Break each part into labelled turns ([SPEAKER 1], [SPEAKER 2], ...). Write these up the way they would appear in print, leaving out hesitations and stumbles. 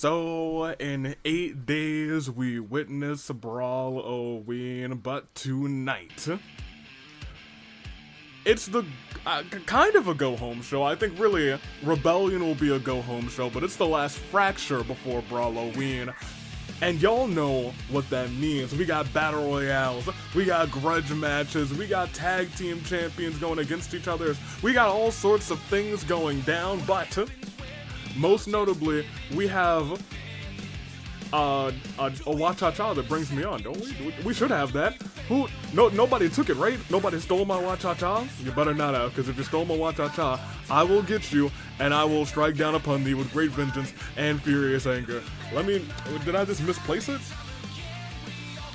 [SPEAKER 1] So, in 8 days, we witness Brawloween, but tonight, it's the kind of a go-home show. I think really, Rebellion will be a go-home show, but it's the last fracture before Brawloween. And y'all know what that means. We got battle royales, we got grudge matches, we got tag team champions going against each other. We got all sorts of things going down, but most notably, we have a Wa-Cha-Cha that brings me on, don't we? We should have that. Nobody took it, right? Nobody stole my Wa-Cha-Cha? You better not have, because if you stole my Wa-Cha-Cha, I will get you, and I will strike down upon thee with great vengeance and furious anger. Did I just misplace it?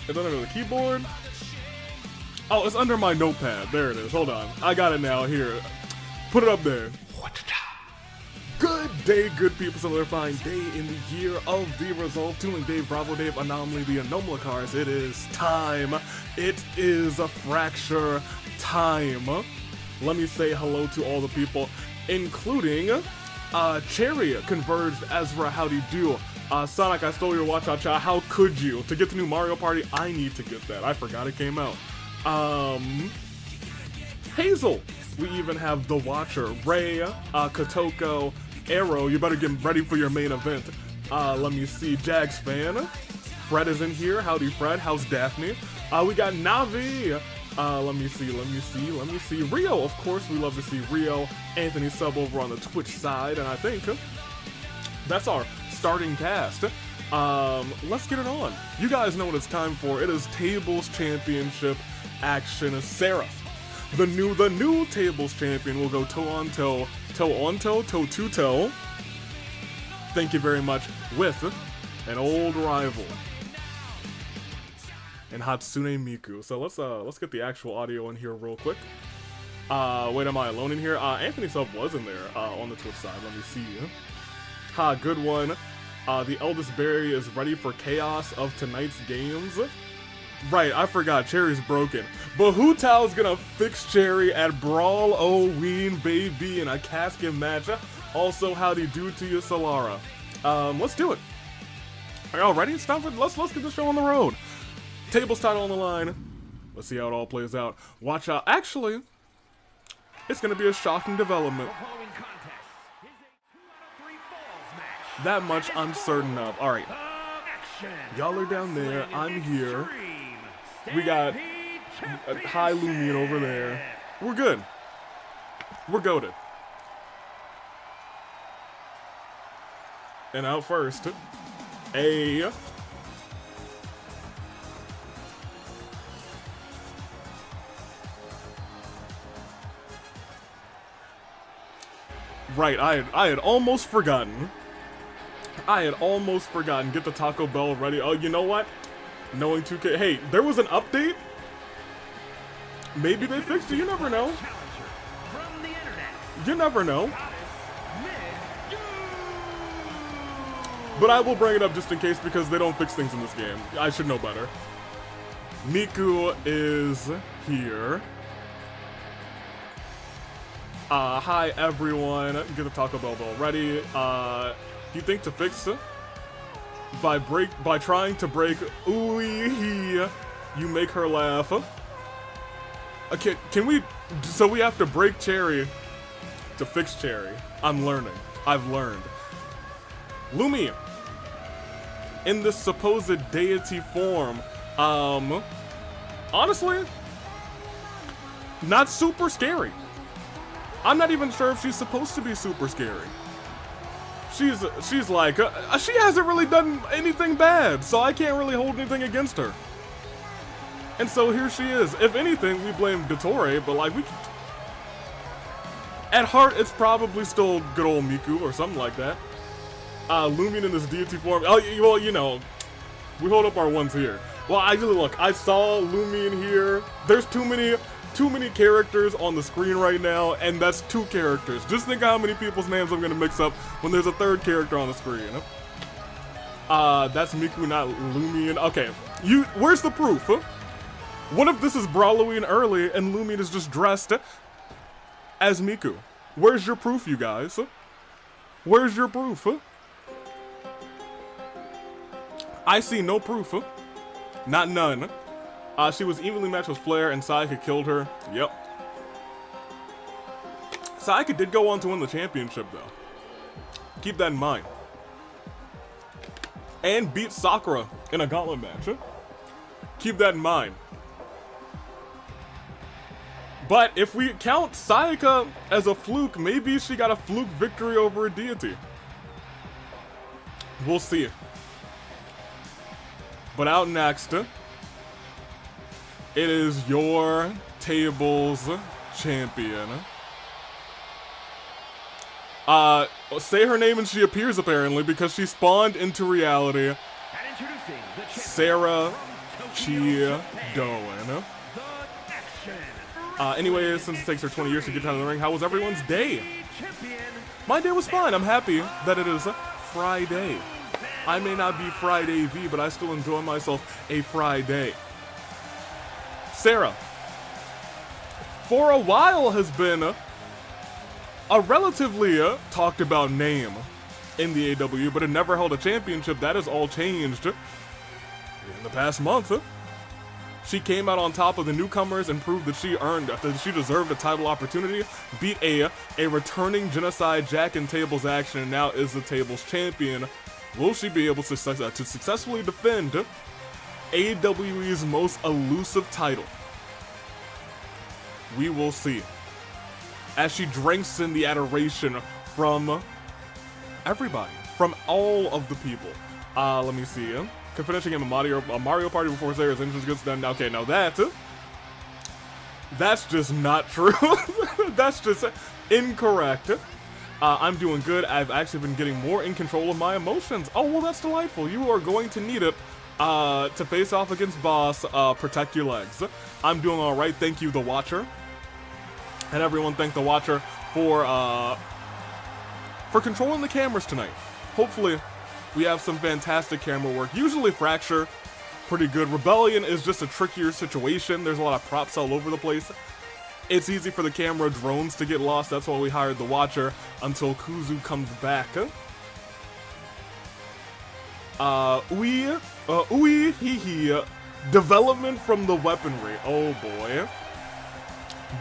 [SPEAKER 1] It's under the keyboard? Oh, it's under my notepad. There it is. Hold on. I got it now. Here. Put it up there. Good day, good people. It's another fine day in the year of the resolve. Tooling Dave, Bravo Dave, Anomaly, the Anomaly cars. It is time. It is a fracture time. Let me say hello to all the people, including Cherry, Converged, Ezra, howdy do. Sonic, I stole your Wa-Cha-Cha. How could you? To get the new Mario Party, I need to get that. I forgot it came out. Hazel. We even have The Watcher, Ray, Kotoko, Arrow. You better get ready for your main event. Let me see, Jags fan. Fred is in here. Howdy, Fred. How's Daphne? We got Navi. Let me see. Rio, of course. We love to see Rio. Anthony sub over on the Twitch side, and I think that's our starting cast. Let's get it on. You guys know what it's time for. It is Tables Championship action. Sara, the new Tables champion, will go toe to toe. Thank you very much, with an old rival and Hatsune Miku. So let's get the actual audio in here real quick. Wait, am I alone in here? Anthony Sub was in there on the Twitch side. Let me see. Ha, good one. The Eldest Berry is ready for chaos of tonight's games. Right, I forgot, Cherry's broken. But Hu Tao's gonna fix Cherry at Brawloween, baby, in a casket match. Also, howdy do to you, Solara. Let's do it. Are y'all ready? It's time for, let's get the show on the road. Tables title on the line. Let's see how it all plays out. Watch out. Actually, it's gonna be a shocking development. That much I'm certain of. Alright. Y'all are down there. I'm here. We got high Lumine over there. We're good. We're goated. And out first, a right, I had almost forgotten. Get the Taco Bell ready. Oh, you know what? Knowing 2K. Hey, there was an update. Maybe they fixed it. You never know. You never know. But I will bring it up just in case because they don't fix things in this game. I should know better. Miku is here. Hi everyone. Get the Taco Bell ready. You think to fix it? By trying to break ooey, you make her laugh. Okay, can we? So we have to break Cherry to fix Cherry. I'm learning. I've learned. Lumine, in this supposed deity form, honestly, not super scary. I'm not even sure if she's supposed to be super scary. She's like, she hasn't really done anything bad, so I can't really hold anything against her. And so here she is. If anything, we blame Dottore, but like at heart, it's probably still good old Miku or something like that. Lumine in this deity form. Oh, well, you know, we hold up our ones here. Well, I saw Lumine here. There's too many characters on the screen right now, and that's 2 characters. Just think how many people's names I'm gonna mix up when there's a 3rd character on the screen. That's Miku, not Lumine. Okay, where's the proof? Huh? What if this is Brawloween early and Lumine is just dressed as Miku? Where's your proof, you guys? Where's your proof? I see no proof. Not none. She was evenly matched with Flair, and Sayaka killed her. Yep. Sayaka did go on to win the championship, though. Keep that in mind. And beat Sakura in a gauntlet match. Keep that in mind. But if we count Sayaka as a fluke, maybe she got a fluke victory over a deity. We'll see. But out next, it is your table's champion. Say her name and she appears, apparently, because she spawned into reality. Sara Chidoan. Anyway, since it takes her 20 years to get out of the ring, how was everyone's day? My day was fine. I'm happy that it is Friday. I may not be Friday V, but I still enjoy myself a Friday. Sara, for a while, has been a relatively talked about name in the AW, but it never held a championship. That has all changed in the past month. She came out on top of the newcomers and proved that she deserved a title opportunity, beat a returning Genocide Jack in tables action, and now is the tables champion. Will she be able to successfully defend AWE's most elusive title? We will see. As she drinks in the adoration from everybody, from all of the people. Let me see. Can finish a game of Mario Party before Sara's entrance gets done. Okay, now that's just not true. That's just incorrect. I'm doing good. I've actually been getting more in control of my emotions. Oh, well, that's delightful. You are going to need it to face off against Bois. Protect your legs. I'm doing all right. Thank you, The Watcher. And everyone thank The Watcher for controlling the cameras tonight. Hopefully, we have some fantastic camera work. Usually Fracture, pretty good. Rebellion is just a trickier situation. There's a lot of props all over the place. It's easy for the camera drones to get lost. That's why we hired The Watcher until Kuzu comes back. Development from the weaponry. Oh boy.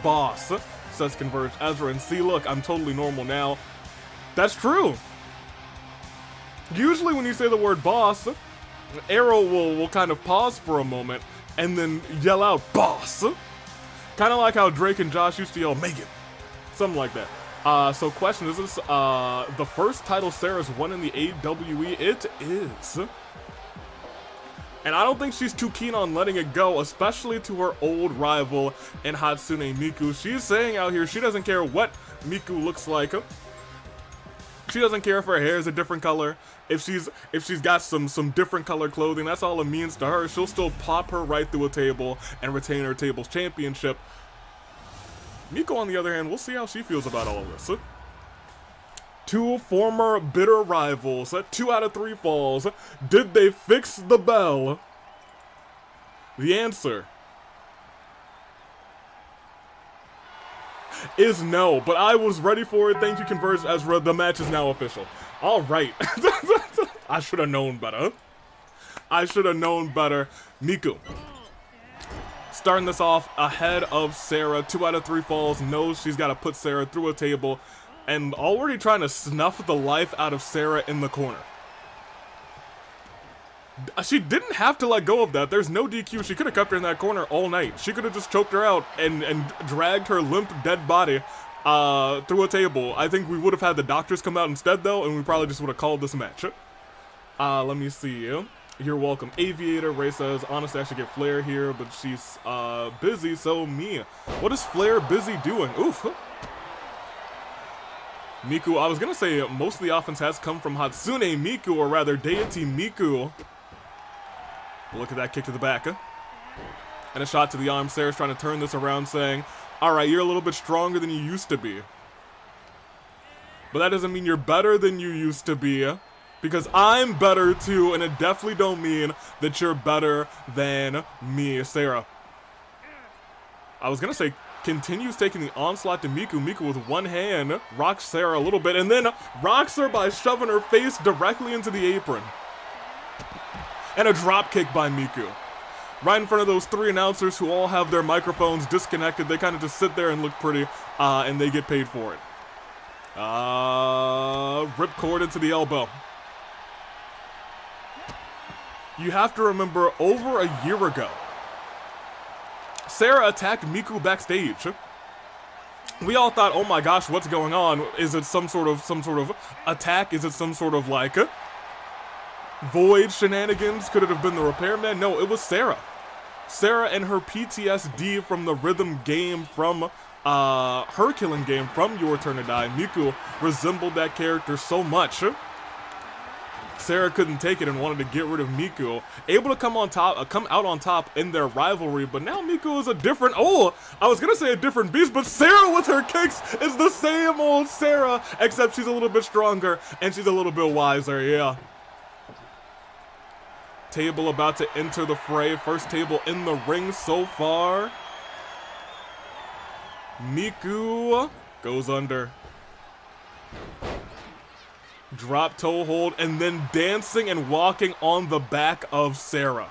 [SPEAKER 1] Boss, says Converge Ezra, and see, look, I'm totally normal now. That's true. Usually when you say the word boss, Arrow will kind of pause for a moment and then yell out, boss! Kind of like how Drake and Josh used to yell, Megan. Something like that. So question, is this the first title Sara's won in the AWE? It is. And I don't think she's too keen on letting it go, especially to her old rival in Hatsune Miku. She's saying out here she doesn't care what Miku looks like. She doesn't care if her hair is a different color. If she's got some different color clothing, that's all it means to her. She'll still pop her right through a table and retain her table's championship. Miku, on the other hand, we'll see how she feels about all of this. Two former bitter rivals, 2 out of 3 falls. Did they fix the bell? The answer is no, but I was ready for it. Thank you, Converge Ezra. The match is now official. All right. I should have known better. I should have known better. Miku, starting this off ahead of Sara. 2 out of 3 falls. Knows she's got to put Sara through a table. And already trying to snuff the life out of Sara in the corner. She didn't have to let go of that. There's no DQ. She could have kept her in that corner all night. She could have just choked her out and dragged her limp, dead body through a table. I think we would have had the doctors come out instead, though, and we probably just would have called this a match. Let me see you. You're welcome. Aviator Ray says, honestly, I should get Flair here, but she's busy, so me. What is Flair busy doing? Oof. Miku, I was gonna say most of the offense has come from Hatsune Miku, or rather Deity Miku. Look at that kick to the back. And a shot to the arm. Sara's trying to turn this around, saying, alright, you're a little bit stronger than you used to be. But that doesn't mean you're better than you used to be. Because I'm better too, and it definitely don't mean that you're better than me, Sara. I was gonna say, continues taking the onslaught to Miku. Miku with one hand rocks Sara a little bit and then rocks her by shoving her face directly into the apron. And a drop kick by Miku. Right in front of those 3 announcers who all have their microphones disconnected. They kind of just sit there and look pretty, and they get paid for it. Ripcord into the elbow. You have to remember, over a year ago, Sara attacked Miku backstage. We all thought, oh my gosh, what's going on? Is it some sort of attack? Is it some sort of like void shenanigans? Could it have been the repairman? No, it was Sara. Sara and her PTSD from the rhythm game from her killing game from Your Turn to Die. Miku resembled that character so much. Sara couldn't take it and wanted to get rid of Miku. Able to come out on top in their rivalry, but now Miku is a different, I was gonna say a different beast, but Sara with her kicks is the same old Sara, except she's a little bit stronger and she's a little bit wiser, yeah. Table about to enter the fray. First table in the ring so far. Miku goes under. Drop toe hold and then dancing and walking on the back of Sara.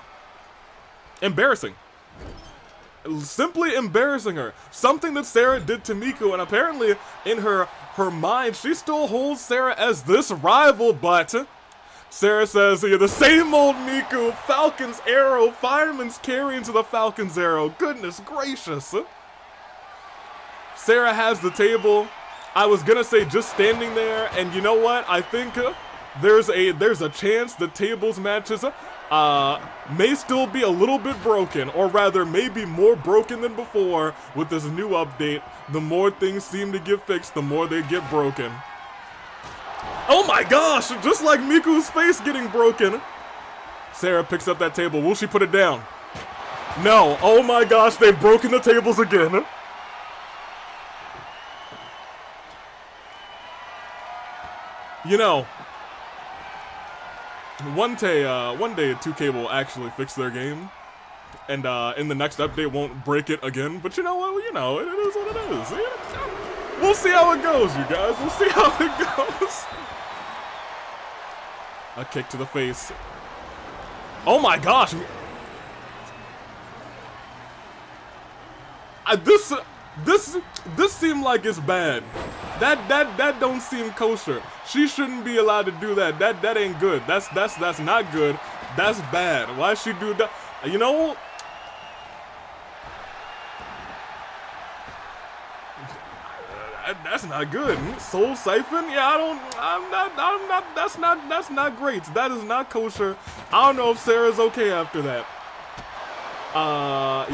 [SPEAKER 1] Embarrassing. Simply embarrassing her. Something that Sara did to Miku, and apparently in her mind she still holds Sara as this rival, but Sara says, you're the same old Miku, Falcon's arrow, fireman's carry into the Falcon's arrow. Goodness gracious. Sara has the table. I was gonna say just standing there, and you know what? I think there's a chance the tables matches may still be a little bit broken, or rather maybe more broken than before with this new update. The more things seem to get fixed, the more they get broken. Oh my gosh, just like Miku's face getting broken. Sara picks up that table. Will she put it down? No. Oh my gosh, they've broken the tables again. You know, one day 2K will actually fix their game, and in the next update won't break it again. But you know what? You know, it is what it is. We'll see how it goes, you guys. We'll see how it goes. A kick to the face. Oh my gosh! This seemed like it's bad. That don't seem kosher. She shouldn't be allowed to do that. That ain't good. That's not good. That's bad. Why she do that? You know? That's not good. Soul Siphon? Yeah, that's not great. That is not kosher. I don't know if Sarah's okay after that.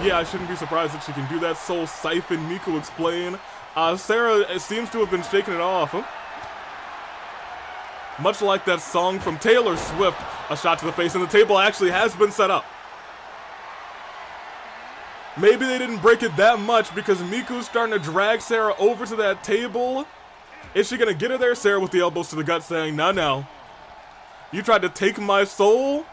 [SPEAKER 1] Yeah, I shouldn't be surprised that she can do that. Soul Siphon, Miku explain. Sara seems to have been shaking it off. Much like that song from Taylor Swift, a shot to the face, and the table actually has been set up. Maybe they didn't break it that much because Miku's starting to drag Sara over to that table. Is she gonna get her there? Sara with the elbows to the gut saying, no. You tried to take my soul?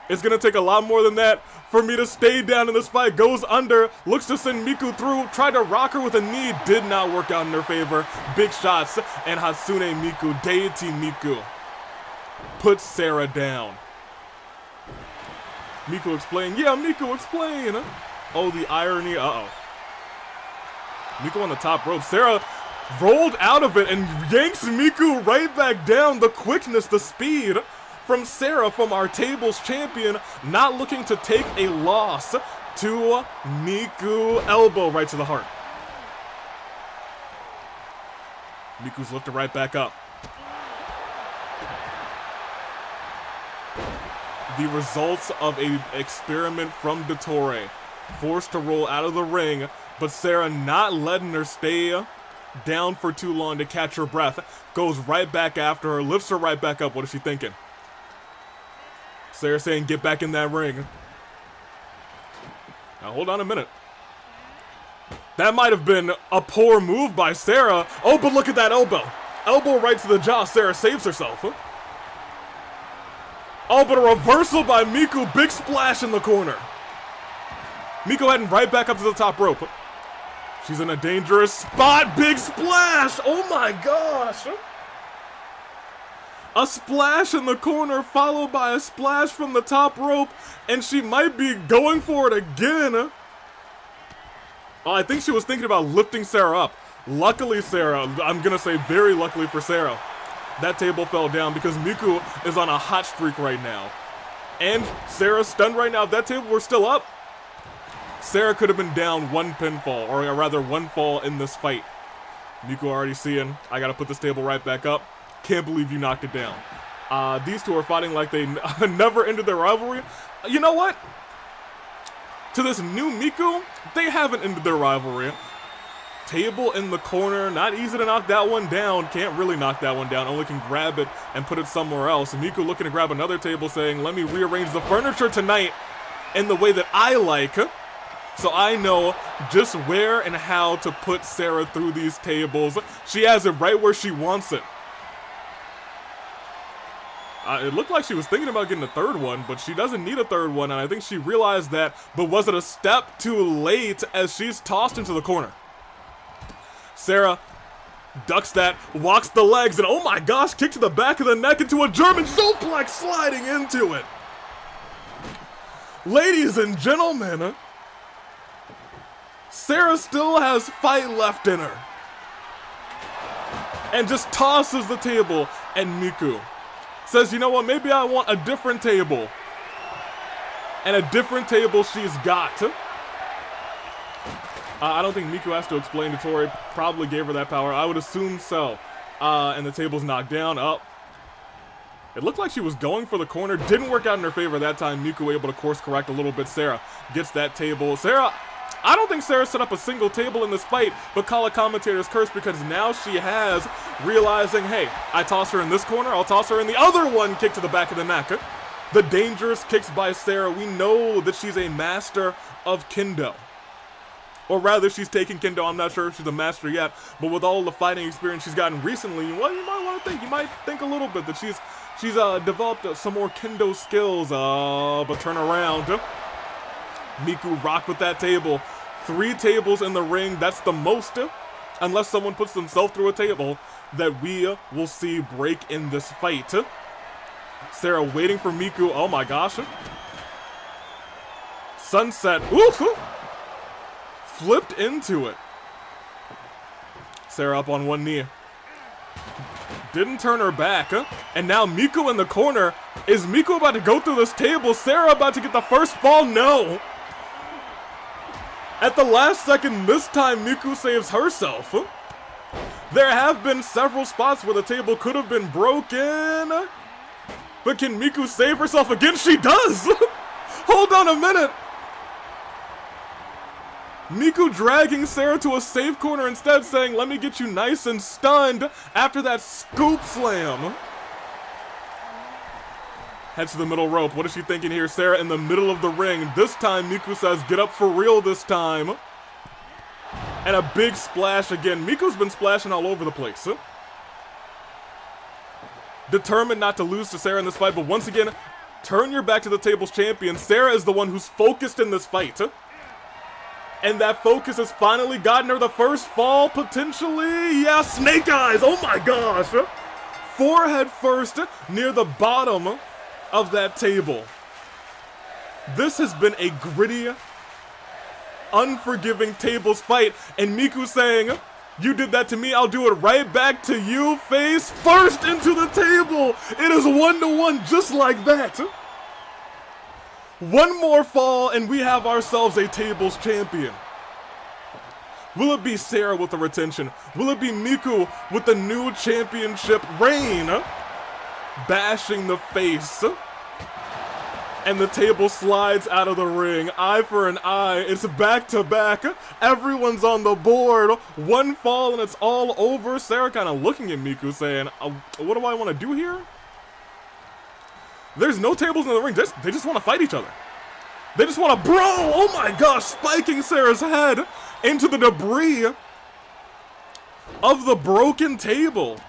[SPEAKER 1] It's gonna take a lot more than that for me to stay down in this fight. Goes under, looks to send Miku through, tried to rock her with a knee, did not work out in her favor. Big shots, and Hatsune Miku, Deity Miku, puts Sara down. Miku explain, yeah, Miku explain. Oh, the irony, Miku on the top rope. Sara rolled out of it and yanks Miku right back down. The quickness, the speed from Sara, from our table's champion, not looking to take a loss to Miku. Elbow right to the heart. Miku's lifted right back up. The results of an experiment from Dottore. Forced to roll out of the ring, but Sara not letting her stay down for too long to catch her breath. Goes right back after her, lifts her right back up. What is she thinking? Sara saying, get back in that ring. Now, hold on a minute. That might have been a poor move by Sara. Oh, but look at that elbow. Elbow right to the jaw. Sara saves herself. Oh, but a reversal by Miku. Big splash in the corner. Miku heading right back up to the top rope. She's in a dangerous spot. Big splash. Oh, my gosh. A splash in the corner followed by a splash from the top rope, and she might be going for it again. Oh, I think she was thinking about lifting Sara up. Luckily, Sara, I'm gonna say very luckily for Sara, that table fell down because Miku is on a hot streak right now. And Sara's stunned right now. If that table were still up, Sara could have been down one pinfall, or rather one fall in this fight. Miku already seeing, I gotta put this table right back up. Can't believe you knocked it down. These two are fighting like they never ended their rivalry. You know what? To this new Miku, they haven't ended their rivalry. Table in the corner, not easy to knock that one down. Can't really knock that one down, only can grab it and put it somewhere else. Miku looking to grab another table saying, let me rearrange the furniture tonight in the way that I like. So I know just where and how to put Sara through these tables. She has it right where she wants it. It looked like she was thinking about getting a third one, but she doesn't need a third one, and I think she realized that, but was it a step too late as she's tossed into the corner? Sara ducks that, walks the legs, and oh my gosh, kick to the back of the neck into a German suplex sliding into it. Ladies and gentlemen, Sara still has fight left in her. And just tosses the table, and Miku says, you know what, maybe I want a different table. And a different table she's got. I don't think Miku has to explain to Tori, probably gave her that power. I would assume so. And the table's knocked down. Up. It looked like she was going for the corner. Didn't work out in her favor that time. Miku able to course correct a little bit. Sara gets that table. Sara, I don't think Sara set up a single table in this fight, but call a commentator's curse because now she has realizing, hey, I toss her in this corner, I'll toss her in the other one, kick to the back of the neck. The dangerous kicks by Sara. We know that she's a master of kendo. Or rather, she's taking kendo. I'm not sure if she's a master yet, but with all the fighting experience she's gotten recently, well, you might want to think, you might think a little bit that she's developed some more kendo skills, but turn around. Miku rocked with that table. 3 tables in the ring, that's the most, unless someone puts themselves through a table, that we will see break in this fight. Sara waiting for Miku, oh my gosh. Sunset, oof! Flipped into it. Sara up on one knee. Didn't turn her back, and now Miku in the corner. Is Miku about to go through this table? Sara about to get the first fall? No! At the last second, this time Miku saves herself. There have been several spots where the table could have been broken. But can Miku save herself again? She does! Hold on a minute! Miku dragging Sara to a safe corner instead, saying, let me get you nice and stunned after that scoop slam. Head to the middle rope. What is she thinking here? Sara in the middle of the ring. This time, Miku says, get up for real this time. And a big splash again. Miku's been splashing all over the place. Determined not to lose to Sara in this fight, but once again, turn your back to the table's champion. Sara is the one who's focused in this fight. And that focus has finally gotten her the first fall, potentially. Yeah, snake eyes. Oh my gosh. Forehead first near the bottom of that table. This has been a gritty, unforgiving tables fight. And Miku saying, you did that to me, I'll do it right back to you, face first into the table. It is 1-1, just like that. One more fall and we have ourselves a tables champion. Will it be Sara with the retention? Will it be Miku with the new championship reign? Bashing the face. And the table slides out of the ring. Eye for an eye. It's back to back. Everyone's on the board. One fall and it's all over. Sara kind of looking at Miku saying, what do I want to do here? There's no tables in the ring. They just want to fight each other. They just want to brawl. Oh my gosh. Spiking Sara's head into the debris of the broken table.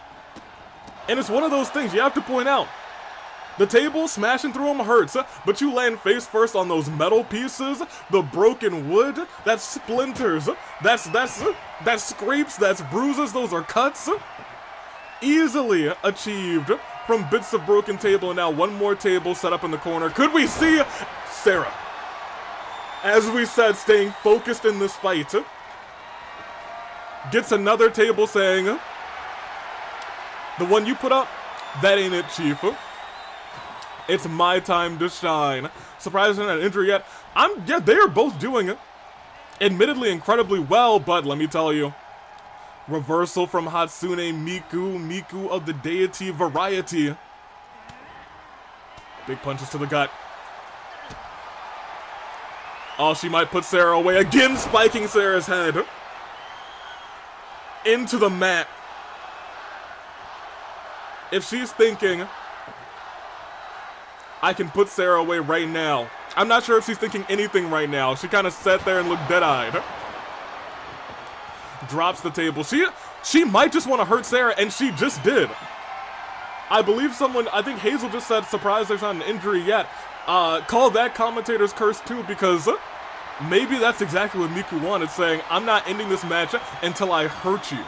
[SPEAKER 1] And it's one of those things you have to point out. The table smashing through them hurts, but you land face first on those metal pieces, the broken wood, that's splinters, that's scrapes, that's bruises, those are cuts. Easily achieved from bits of broken table, and now one more table set up in the corner. Could we see Sara? As we said, staying focused in this fight. Gets another table saying, the one you put up, that ain't it, Chief. It's my time to shine. Surprising an injury yet. Yeah, they are both doing it. Admittedly incredibly well, but let me tell you. Reversal from Hatsune Miku of the deity variety. Big punches to the gut. Oh, she might put Sara away. Again, spiking Sara's head. Into the mat. If she's thinking, I can put Sara away right now. I'm not sure if she's thinking anything right now. She kind of sat there and looked dead-eyed. Drops the table. She might just want to hurt Sara, and she just did. I believe I think Hazel just said, surprised there's not an injury yet. Call that commentator's curse too, because maybe that's exactly what Miku wanted, saying, I'm not ending this match until I hurt you.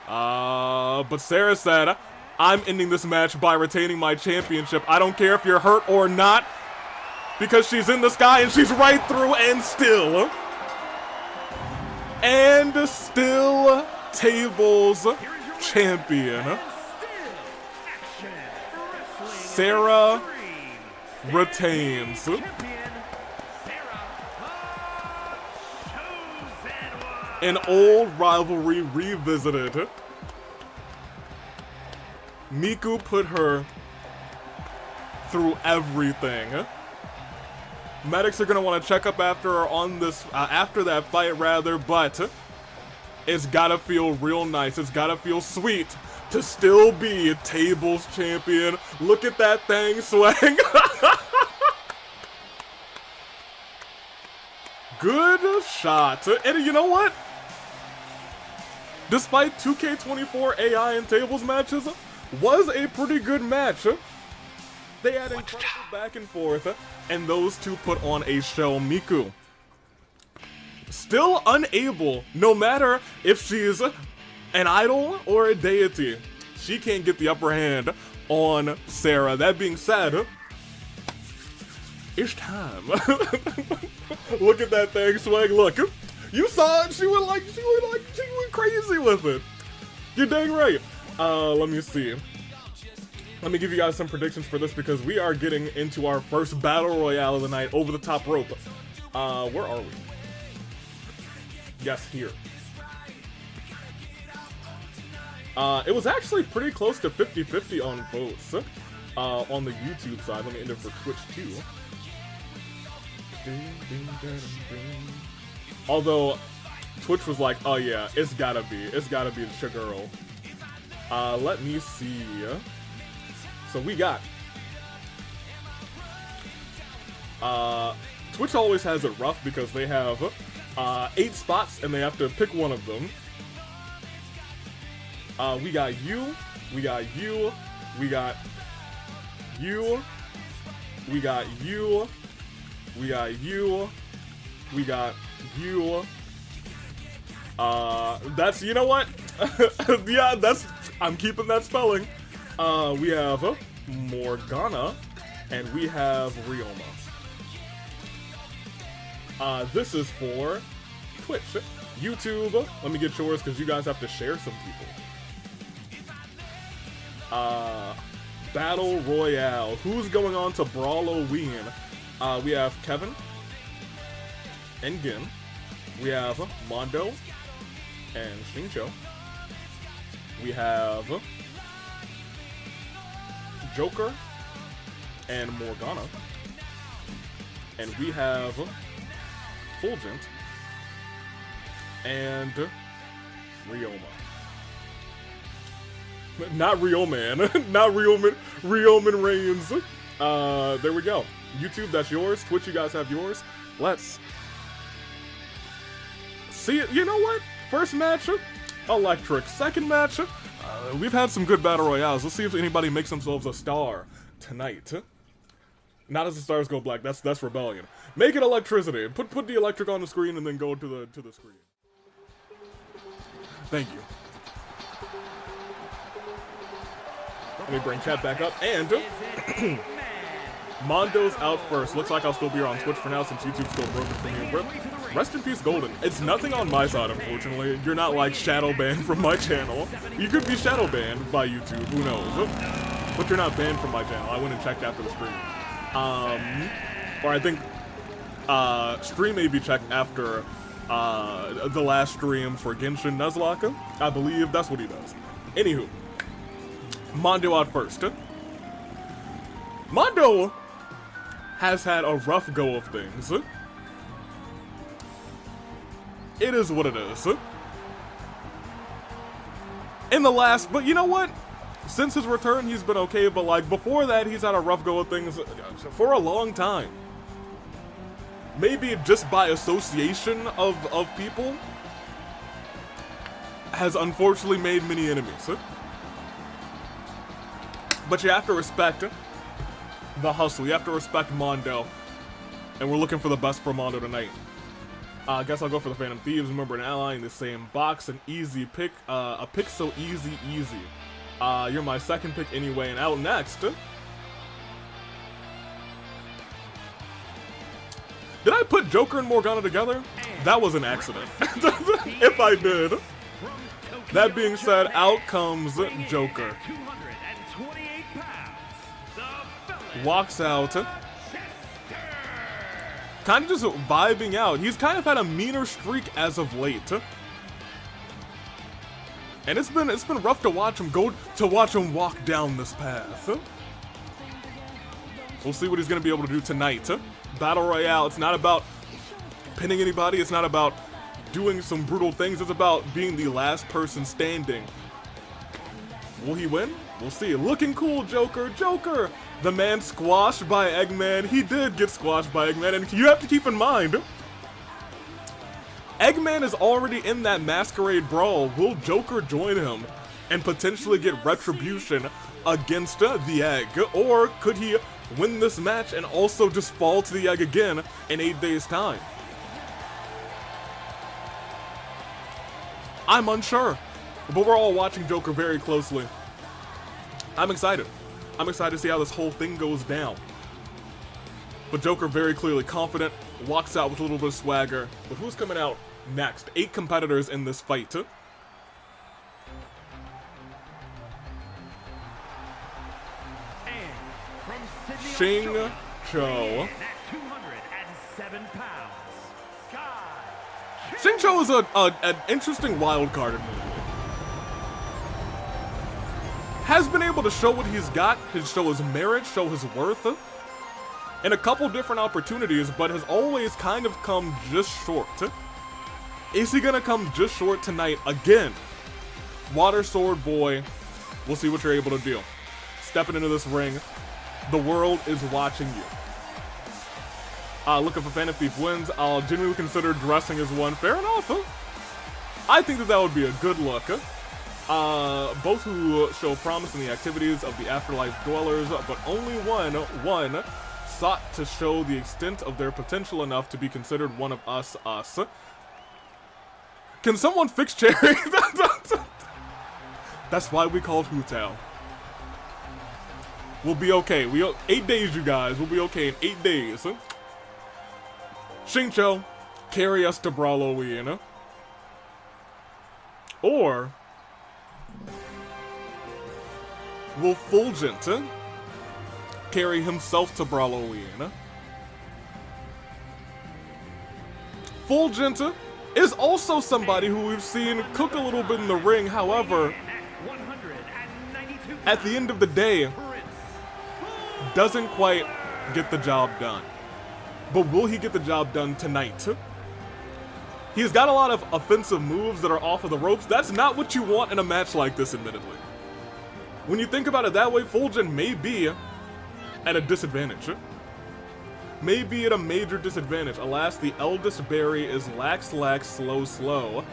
[SPEAKER 1] But Sara said, I'm ending this match by retaining my championship. I don't care if you're hurt or not, because she's in the sky and she's right through and still tables champion. Sara retains. An old rivalry revisited. Miku put her through everything. Medics are gonna want to check up after her on this, after that fight rather, but it's gotta feel real nice. It's gotta feel sweet to still be tables champion. Look at that thing swing. Good shot. And you know what? Despite 2K24 AI and tables matches, was a pretty good match. They had incredible back and forth, and those two put on a show. Miku, still unable, no matter if she's an idol or a deity, she can't get the upper hand on Sara. That being said, it's time. Look at that thing swing. Look, you saw it. She went crazy with it. You're dang right. Let me see. Let me give you guys some predictions for this, because we are getting into our first battle royale of the night, over the top rope. Where are we? Yes, here. It was actually pretty close to 50-50 on votes. On the YouTube side. Let me end it for Twitch too. Although Twitch was like, oh yeah, it's gotta be the Shigirl. Let me see. So we got Twitch always has it rough because they have 8 spots and they have to pick one of them. We got you, we got you, we got you, we got you, we got you, we got you. That's, you know what? Yeah, I'm keeping that spelling. We have Morgana, and we have Ryoma. This is for Twitch. YouTube, let me get yours because you guys have to share some people. Battle Royale. Who's going on to Brawloween? We have Kevin and Gin. We have Mondo and Xingqiu. We have Joker and Morgana. And we have Fulgent and Ryoma. Not Ryoman. Not Ryoman Reigns. There we go. YouTube, that's yours. Twitch, you guys have yours. Let's see it. You know what? First match, electric. Second match, we've had some good battle royales. Let's see if anybody makes themselves a star tonight. Not as the stars go black. That's rebellion. Make it electricity. Put the electric on the screen and then go to the screen. Thank you. Let me bring chat back up. And Mondo's out first. Looks like I'll still be here on Twitch for now since YouTube's still broken for me. Rip. Rest in peace, Golden. It's nothing on my side, unfortunately. You're not like shadow banned from my channel. You could be shadow banned by YouTube. Who knows? But you're not banned from my channel. I went and checked after the stream. Or I think stream may be checked after the last stream for Genshin Nuzlocke. I believe that's what he does. Anywho, Mondo out first. Mondo has had a rough go of things. It is what it is. In the last, but you know what? Since his return, he's been okay, but like before that, he's had a rough go of things for a long time. Maybe just by association of people has unfortunately made many enemies. But you have to respect the hustle. You have to respect Mondo. And we're looking for the best for Mondo tonight. I guess I'll go for the Phantom Thieves. Remember, an ally in the same box. An easy pick. A pick so easy. You're my second pick anyway. And out next... Did I put Joker and Morgana together? That was an accident. If I did. That being said, out comes Joker. Walks out. Kind of just vibing out. He's kind of had a meaner streak as of late. And it's been rough to watch him walk down this path. We'll see what he's gonna be able to do tonight. Battle Royale, it's not about pinning anybody, it's not about doing some brutal things, it's about being the last person standing. Will he win? We'll see. Looking cool, Joker. Joker! The man squashed by Eggman. He did get squashed by Eggman, and you have to keep in mind, Eggman is already in that masquerade brawl. Will Joker join him and potentially get retribution against the Egg? Or could he win this match and also just fall to the Egg again in 8 days' time? I'm unsure, but we're all watching Joker very closely. I'm excited. I'm excited to see how this whole thing goes down. But Joker very clearly confident, walks out with a little bit of swagger. But who's coming out next? 8 competitors in this fight. Xingqiu. Xingqiu is an interesting wild card in me. Has been able to show what he's got, show his merit, show his worth in a couple different opportunities, but has always kind of come just short. Is he gonna come just short tonight again? Water Sword Boy, we'll see what you're able to do. Stepping into this ring, the world is watching you. Looking for Phantom Thief wins. I'll genuinely consider dressing as one. Fair enough. I think that would be a good look. Both who show promise in the activities of the afterlife dwellers, but only one sought to show the extent of their potential enough to be considered one of us. Can someone fix Cherry? That's why we called Hu Tao. We'll be okay. 8 days, you guys. We'll be okay in 8 days. Xingqiu, carry us to Brawloween. Or will Fulgent carry himself to Brawloween? Fulgent is also somebody who we've seen cook a little bit in the ring. However, at the end of the day, doesn't quite get the job done. But will he get the job done tonight? He's got a lot of offensive moves that are off of the ropes. That's not what you want in a match like this, admittedly. When you think about it that way, Fulgent may be at a disadvantage. May be at a major disadvantage. Alas, the eldest berry is lax, slow.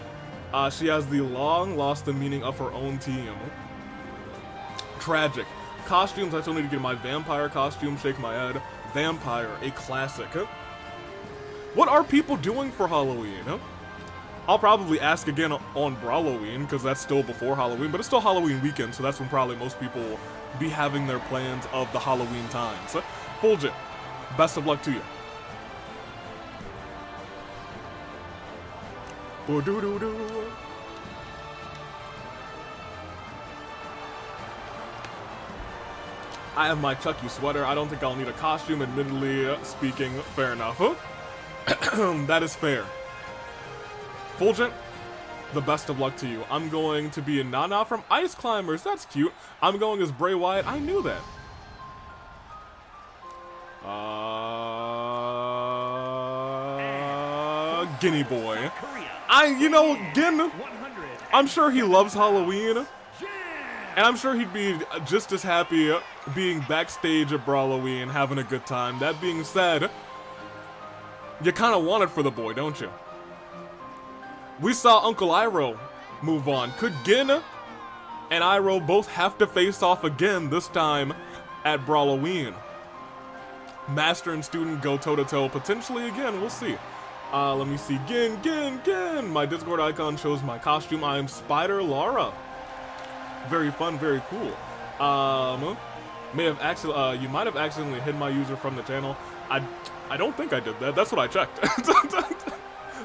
[SPEAKER 1] She has the long lost the meaning of her own team. Tragic. Costumes, I still need to get my vampire costume, shake my head. Vampire, a classic. What are people doing for Halloween? I'll probably ask again on Brawloween, because that's still before Halloween, but it's still Halloween weekend, so that's when probably most people will be having their plans of the Halloween times. Fulgent, best of luck to you. Boo-doo-doo-doo. I have my Chucky sweater. I don't think I'll need a costume, admittedly speaking. Fair enough. That is fair. Fulgent, the best of luck to you. I'm going to be a Nana from Ice Climbers. That's cute. I'm going as Bray Wyatt. I knew that. Guinea Boy. I'm sure he loves Halloween. And I'm sure he'd be just as happy being backstage at Brawloween, having a good time. That being said, you kind of want it for the boy, don't you? We saw Uncle Iroh move on. Could Gin and Iroh both have to face off again, this time at Brawloween? Master and student go toe-to-toe, potentially again, we'll see. Let me see, Gin. My Discord icon shows my costume. I am Spider Lara. Very fun, very cool. You might have accidentally hid my user from the channel. I don't think I did that. That's what I checked.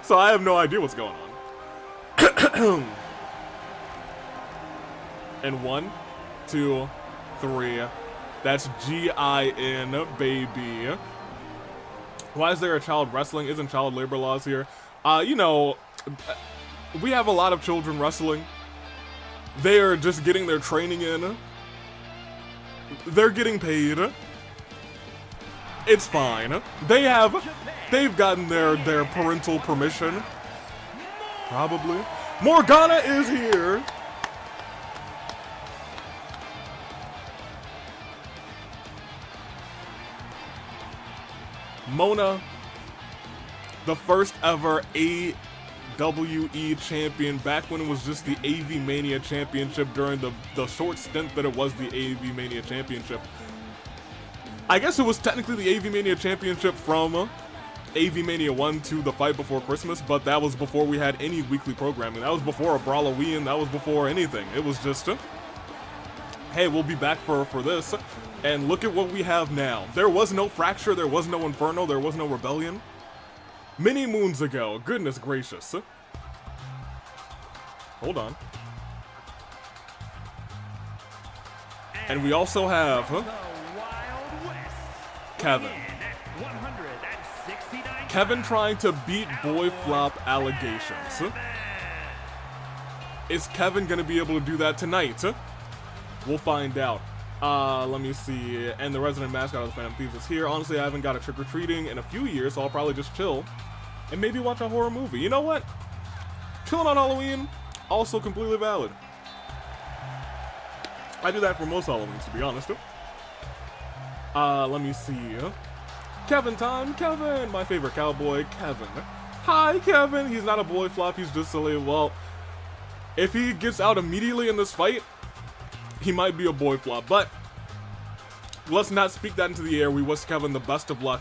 [SPEAKER 1] So I have no idea what's going on. And 1, 2, 3. That's G-I-N, baby. Why is there a child wrestling? Isn't child labor laws here? You know, we have a lot of children wrestling. They are just getting their training in. They're getting paid. It's fine. They've gotten their parental permission. Probably. Morgana is here. Mona, the first ever AWE champion, back when it was just the AV Mania Championship during the short stint that it was the AV Mania Championship. I guess it was technically the AV Mania Championship from AV Mania 1 to the fight before Christmas, but that was before we had any weekly programming. That was before a Brawloween, that was before anything. It was just, hey, we'll be back for this, and look at what we have now. There was no Fracture, there was no Inferno, there was no Rebellion. Many moons ago, goodness gracious. Hold on. And we also have Kevin. Kevin trying to beat boy flop allegations. Is Kevin gonna be able to do that tonight? We'll find out. Let me see. And the resident mascot of the Phantom Thieves is here. Honestly, I haven't got a trick-or-treating in a few years, so I'll probably just chill and maybe watch a horror movie. You know what? Chilling on Halloween, also completely valid. I do that for most Halloweens, to be honest. Let me see. Kevin time, Kevin! My favorite cowboy, Kevin. Hi, Kevin! He's not a boy flop, he's just silly. Well, if he gets out immediately in this fight, he might be a boy flop, but let's not speak that into the air. We wish Kevin the best of luck.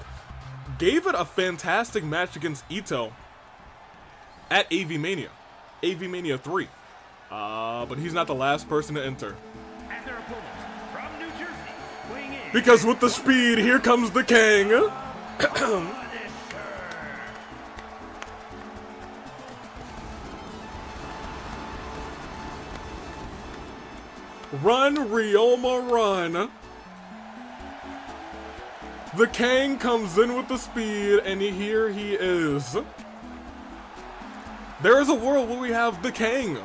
[SPEAKER 1] Gave it a fantastic match against Itto at AV Mania 3. But he's not the last person to enter.
[SPEAKER 2] And their opponent from New Jersey, weighing in.
[SPEAKER 1] Because with the speed, here comes the King. Run, Ryoma, run. The Kang comes in with the speed, and here he is. There is a world where we have the Kang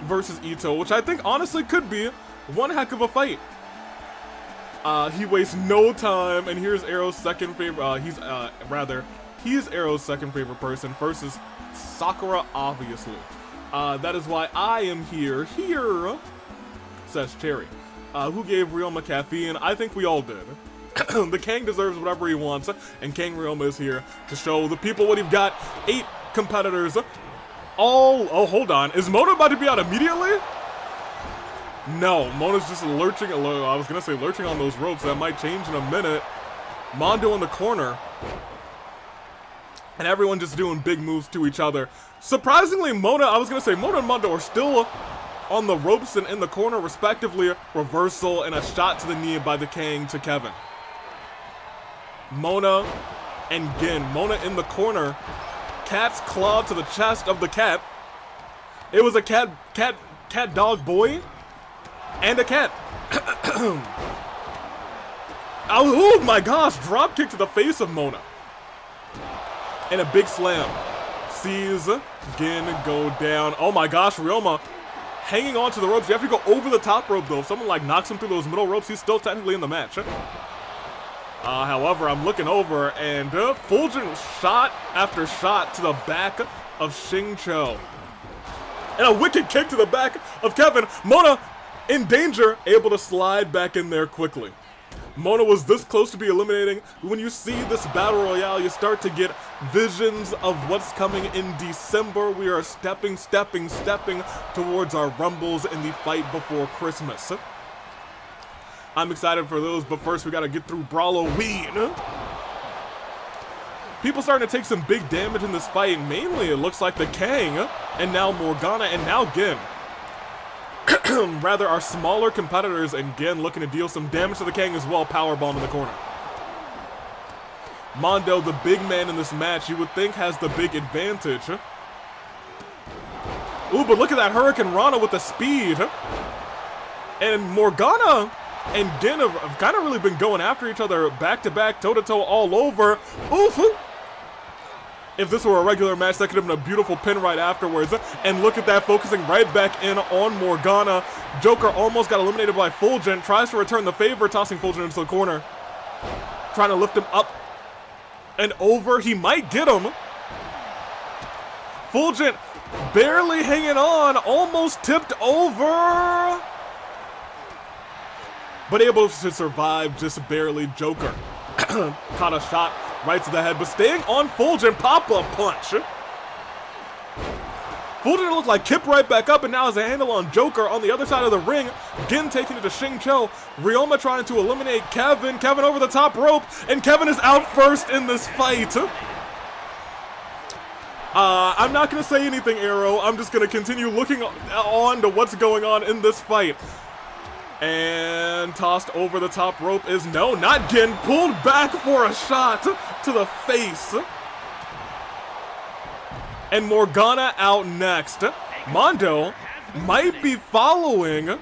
[SPEAKER 1] versus Itto, which I think honestly could be one heck of a fight. He wastes no time, and here's Arrow's second favorite, he's Arrow's second favorite person versus Sakura, obviously. That is why I am here, says Cherry. Who gave Ryoma caffeine? I think we all did. The Kang deserves whatever he wants, and King Ryoma is here to show the people what he's got. 8 competitors. Oh, hold on. Is Mondo about to be out immediately? No, Mona's just lurching. I was gonna say lurching on those ropes. That might change in a minute. Mondo in the corner. and everyone just doing big moves to each other. Surprisingly, Mona and Mondo are still on the ropes and in the corner, respectively. Reversal and a shot to the knee by the King to Kevin. Mona and Gin. Mona in the corner. Cat's claw to the chest of the cat. It was a cat dog boy and a cat. Oh my gosh, drop kick to the face of Mona. And a big slam. Sees Gin go down. Oh my gosh, Ryoma hanging on to the ropes. You have to go over the top rope though. If someone like knocks him through those middle ropes, he's still technically in the match. However, I'm looking over and Fulgent shot after shot to the back of Xingqiu. And a wicked kick to the back of Kevin. Mona in danger, able to slide back in there quickly. Mona was this close to be eliminating. When you see this battle royale, you start to get visions of what's coming in December. We are stepping towards our rumbles in the fight before Christmas. I'm excited for those, but first we gotta get through Brawloween. People starting to take some big damage in this fight. Mainly, it looks like the Kang, and now Morgana, and now Gin. Rather, our smaller competitors, and Gin looking to deal some damage to the Kang as well. Powerbomb in the corner. Mondo, the big man in this match, you would think has the big advantage. Ooh, but look at that Hurricane Rana with the speed. And Morgana and Gin have kind of really been going after each other back-to-back, toe-to-toe all over. Oof! If this were a regular match, that could have been a beautiful pin right afterwards. And look at that, focusing right back in on Morgana. Joker almost got eliminated by Fulgent. Tries to return the favor, tossing Fulgent into the corner. Trying to lift him up and over. He might get him. Fulgent barely hanging on. Almost tipped over. But able to survive just barely. Joker caught a shot right to the head, but staying on Fulgent. Pop-up punch. Fulgent looked like Kip right back up, and now has a handle on Joker on the other side of the ring. Gin taking it to Xingqiu. Ryoma trying to eliminate Kevin. Kevin over the top rope, and Kevin is out first in this fight. I'm not going to say anything, Arrow. I'm just going to continue looking on to what's going on in this fight. And tossed over the top rope is no, not Gin. Pulled back for a shot to the face. And Morgana out next. Mondo might be following.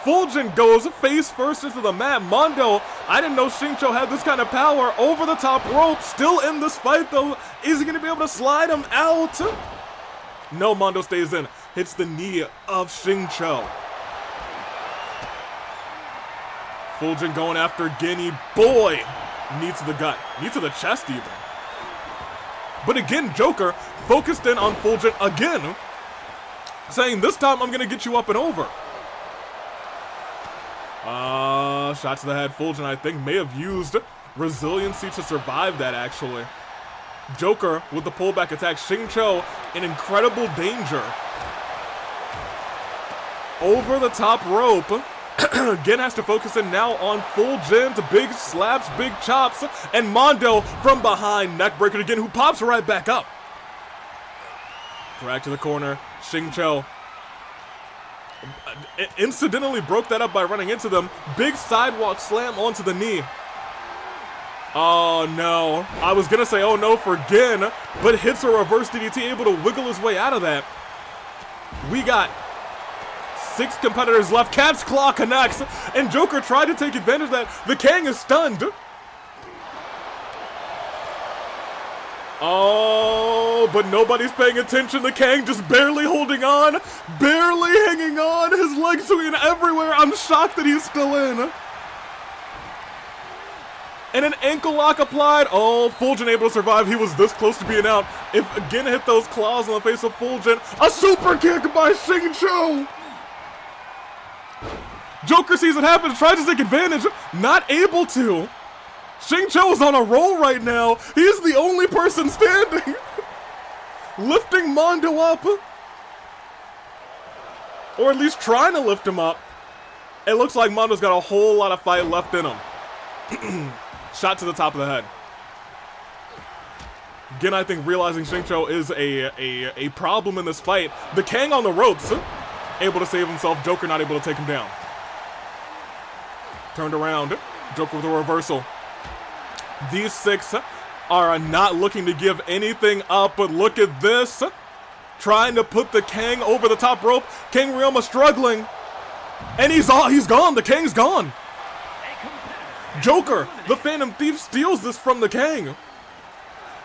[SPEAKER 1] Fulgent goes face first into the mat. Mondo, I didn't know Xingqiu had this kind of power. Over the top rope, still in this fight though. Is he going to be able to slide him out? No, Mondo stays in. Hits the knee of Xingqiu. Fulgent going after Guinea. Boy, knee to the gut. Knee to the chest even. But again, Joker focused in on Fulgent again, saying this time I'm going to get you up and over. Shot to the head. Fulgent, I think, may have used resiliency to survive that, actually. Joker with the pullback attack. Xingqiu in incredible danger. Over the top rope. Gin has to focus in now on Fulgent. Big slaps, big chops, and Mondo from behind. Neckbreaker again, who pops right back up. Drag to the corner. Xingqiu incidentally broke that up by running into them. Big sidewalk slam onto the knee. Oh no. I was gonna say oh no for Gin, but hits a reverse DDT, able to wiggle his way out of that. We got 6 competitors left. Cat's Claw connects, and Joker tried to take advantage of that. The Kang is stunned. Oh, but nobody's paying attention. The Kang just barely holding on, barely hanging on. His legs swinging everywhere. I'm shocked that he's still in. And an ankle lock applied. Oh, Fulgent able to survive. He was this close to being out. If again hit those claws on the face of Fulgent. A super kick by Xingqiu. Joker sees it happen, tries to take advantage, not able to. Xingqiu is on a roll right now. He is the only person standing. Lifting Mondo up. Or at least trying to lift him up. It looks like Mondo's got a whole lot of fight left in him. Shot to the top of the head. Again, I think realizing Xingqiu is a problem in this fight. The Kang on the ropes, able to save himself. Joker not able to take him down. Turned around, Joker with a reversal. These six are not looking to give anything up, but look at this. Trying to put the Kang over the top rope. King Ryoma struggling. And he's gone. The Kang's gone. Joker, the Phantom Thief, steals this from the Kang.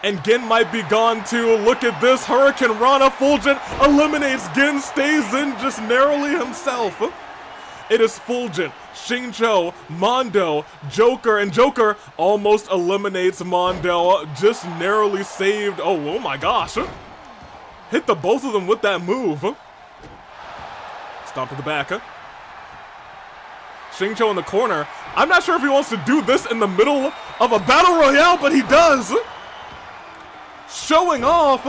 [SPEAKER 1] And Gin might be gone too. Look at this. Hurricane Rana. Fulgent eliminates Gin. Stays in just narrowly himself. It is Fulgent, Xingqiu, Mondo, Joker, and Joker almost eliminates Mondo. Just narrowly saved. Oh my gosh. Hit the both of them with that move. Stomp to the back. Xingqiu in the corner. I'm not sure if he wants to do this in the middle of a battle royale, but he does. Showing off,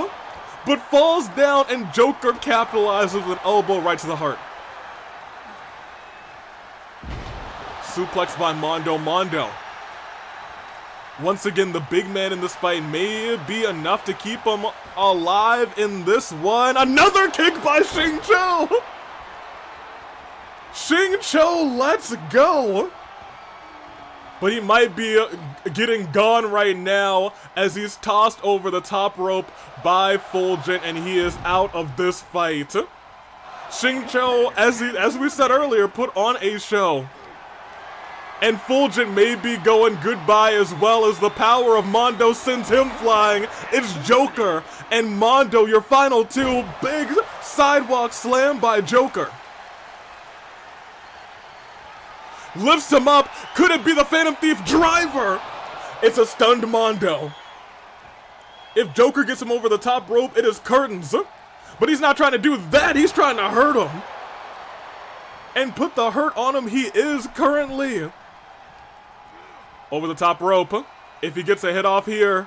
[SPEAKER 1] but falls down, and Joker capitalizes with an elbow right to the heart. Suplex by Mondo. Mondo. Once again, the big man in this fight may be enough to keep him alive in this one. Another kick by Xingqiu! Xingqiu, let's go! But he might be getting gone right now as he's tossed over the top rope by Fulgent, and he is out of this fight. Xingqiu, as we said earlier, put on a show. And Fulgent may be going goodbye as well as the power of Mondo sends him flying. It's Joker and Mondo, your final two. Big sidewalk slam by Joker. Lifts him up. Could it be the Phantom Thief driver? It's a stunned Mondo. If Joker gets him over the top rope, it is curtains. But he's not trying to do that. He's trying to hurt him. And put the hurt on him he is currently. Over the top rope. If he gets a hit off here,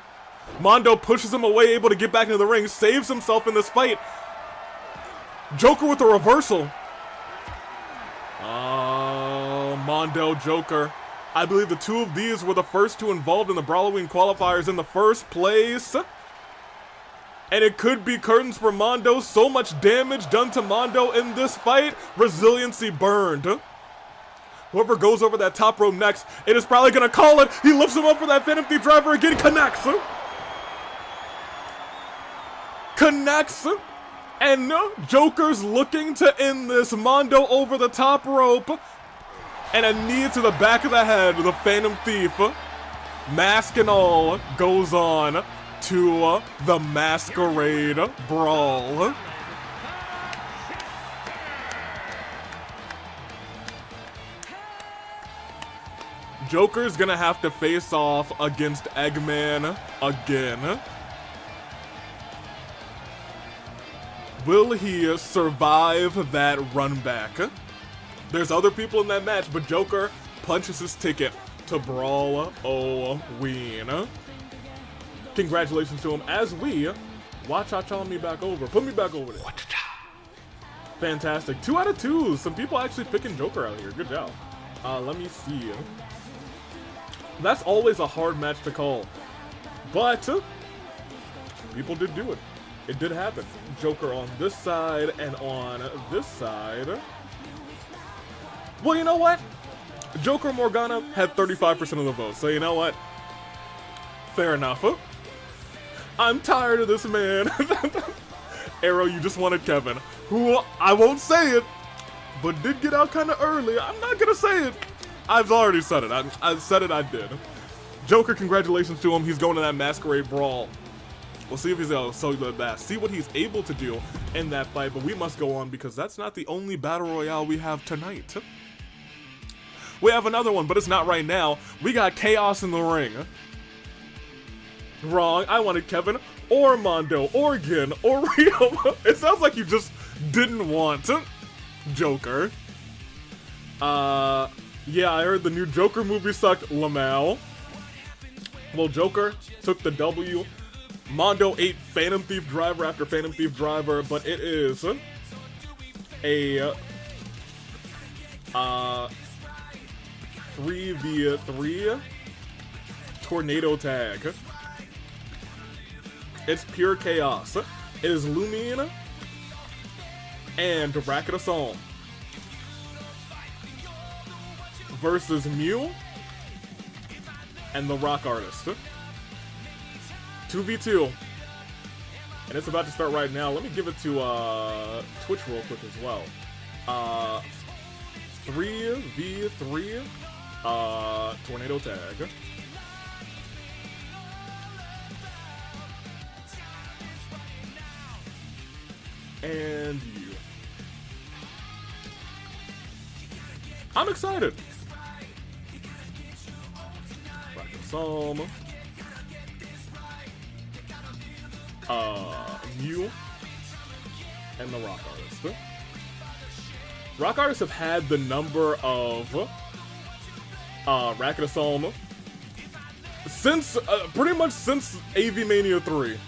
[SPEAKER 1] Mondo pushes him away, able to get back into the ring, saves himself in this fight. Joker with a reversal. Mondo, Joker. I believe the two of these were the first two involved in the Brawloween qualifiers in the first place. And it could be curtains for Mondo. So much damage done to Mondo in this fight. Resiliency burned. Whoever goes over that top rope next, it is probably going to call it. He lifts him up for that Phantom Thief driver again. Connects. Connects. And Joker's looking to end this. Mondo over the top rope. And a knee to the back of the head. The Phantom Thief, mask and all, goes on to the Masquerade Brawl. Joker's gonna have to face off against Eggman again. Will he survive that run back? There's other people in that match, but Joker punches his ticket to Brawloween. Congratulations to him as we watch me back over. Put me back over there. Fantastic. 2 out of 2. Some people actually picking Joker out here. Good job. Let me see. That's always a hard match to call. But people did do it. It did happen. Joker on this side and on this side. Well, you know what? Joker Morgana had 35% of the vote, so you know what? Fair enough. I'm tired of this man. Arrow, you just wanted Kevin, who I won't say it, but did get out kind of early. I'm not gonna say it. I've already said it. I said it, I did. Joker, congratulations to him. He's going to that Masquerade Brawl. We'll see if he's see what he's able to do in that fight, but we must go on because that's not the only battle royale we have tonight. We have another one, but it's not right now. We got Chaos in the ring. Wrong. I wanted Kevin or Mondo or Gin or Ryoma. It sounds like you just didn't want Joker. Yeah, I heard the new Joker movie sucked. Lamau. Well, Joker took the W. Mondo ate Phantom Thief driver after Phantom Thief driver, but it is a 3v3 tornado tag. It's pure chaos. It is Lumine and Racket of Solm versus Mew and the Rock Artist. 2v2. And it's about to start right now. Let me give it to Twitch real quick as well. 3v3 tornado tag. And you. I'm excited. Racket Solm. Mew. And the Rock Artist. Rock Artists have had the number of Racket of Solm since, pretty much since AV Mania 3.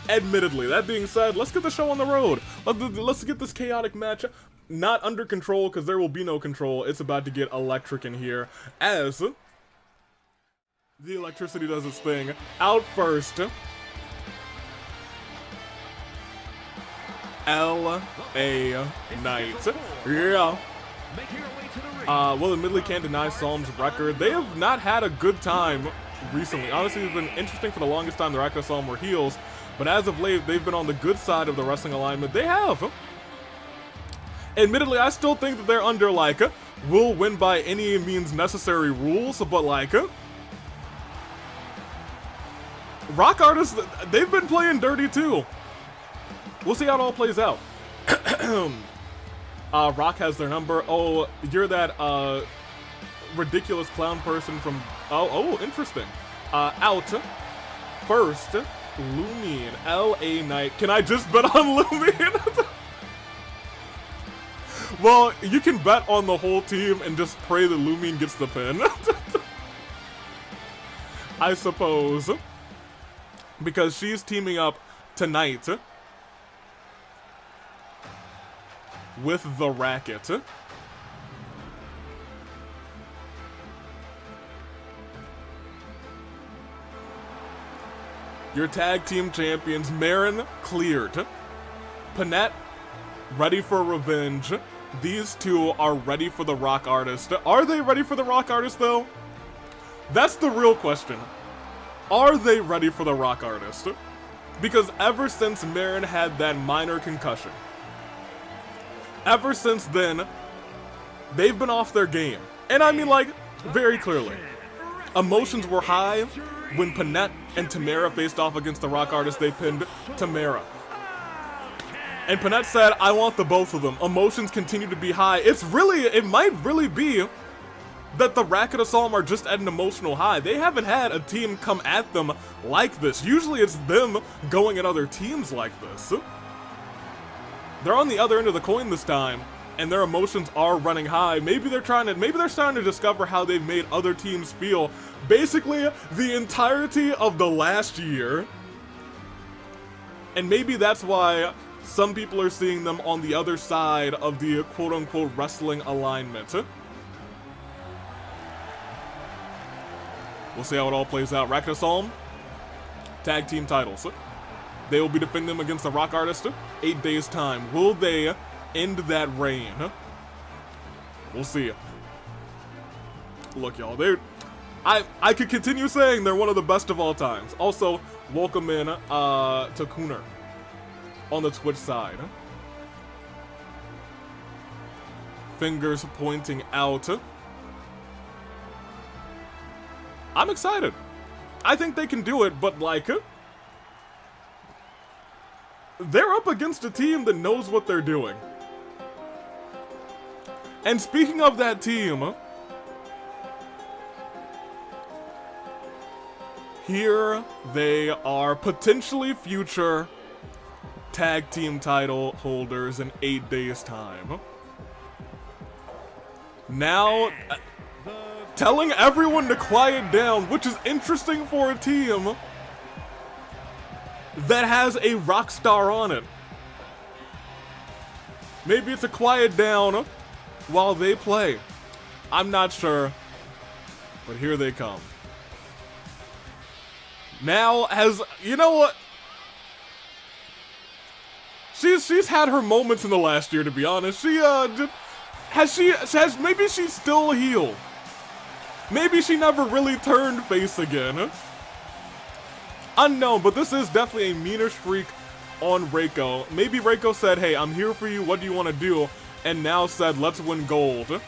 [SPEAKER 1] Admittedly, that being said, let's get the show on the road. Let's get this chaotic match not under control, because there will be no control. It's about to get electric in here as the electricity does its thing. Out first, L.A. Knight. Yeah. Well, admittedly can't deny Solm's record. They have not had a good time recently. Honestly, it's been interesting for the longest time. The Racket of Solm were heels, but as of late, they've been on the good side of the wrestling alignment. They have. Admittedly, I still think that they're under, like, will win by any means necessary rules, but, like, Rock Artists, they've been playing dirty, too. We'll see how it all plays out. Rock has their number. Oh, you're that, ridiculous clown person from... Oh, interesting. Out first, Lumine, L.A. Knight. Can I just bet on Lumine? Well, you can bet on the whole team and just pray that Lumine gets the pin. I suppose. Because she's teaming up tonight with the Racket. Your tag team champions, Marin cleared. Panette, ready for revenge. These two are ready for the Rock Artist. Are they ready for the Rock Artist, though? That's the real question. Are they ready for the Rock Artist? Because ever since Marin had that minor concussion, ever since then, they've been off their game. And I mean, like, very clearly. Emotions were high when Panette and Timerra faced off against the Rock Artist. They pinned Timerra. And Panette said, I want the both of them. Emotions continue to be high. It might really be that the Racket of Solm are just at an emotional high. They haven't had a team come at them like this. Usually it's them going at other teams like this. They're on the other end of the coin this time, and their emotions are running high. Maybe they're starting to discover how they've made other teams feel. Basically, the entirety of the last year. And maybe that's why some people are seeing them on the other side of the quote-unquote wrestling alignment. We'll see how it all plays out. Racket of Solm, tag team titles. They will be defending them against the Rock Artist. 8 days time. Will they end that reign? We'll see. Look, y'all, I could continue saying they're one of the best of all times. Also, welcome in to Kuner on the Twitch side. Fingers pointing out. I'm excited. I think they can do it, but like, they're up against a team that knows what they're doing. And speaking of that team, here they are, potentially future tag team title holders in 8 days' time. Now, telling everyone to quiet down, which is interesting for a team that has a rock star on it. Maybe it's a quiet down while they play. I'm not sure, but here they come. now has, you know what? She's had her moments in the last year, to be honest. Maybe she's still a heel. Maybe she never really turned face again. Unknown, but this is definitely a meaner streak on Reiko. Maybe Reiko said, hey, I'm here for you, what do you want to do? And now said, let's win gold.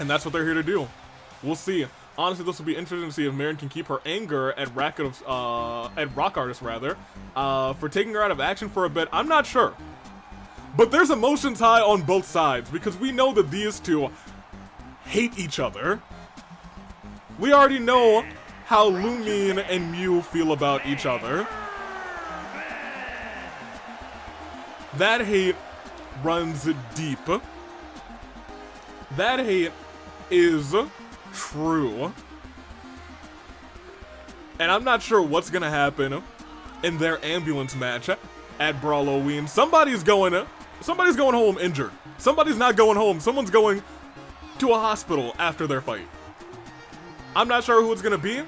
[SPEAKER 1] And that's what they're here to do. We'll see. Honestly, this will be interesting to see if Marin can keep her anger at Rock Artist, rather, for taking her out of action for a bit. I'm not sure. But there's emotions high on both sides, because we know that these two hate each other. We already know how Lumine and Mew feel about each other. That hate runs deep. That hate is true. And I'm not sure what's gonna happen in their ambulance match at Brawloween. Somebody's going home injured. Somebody's not going home. Someone's going to a hospital after their fight. I'm not sure who it's gonna be.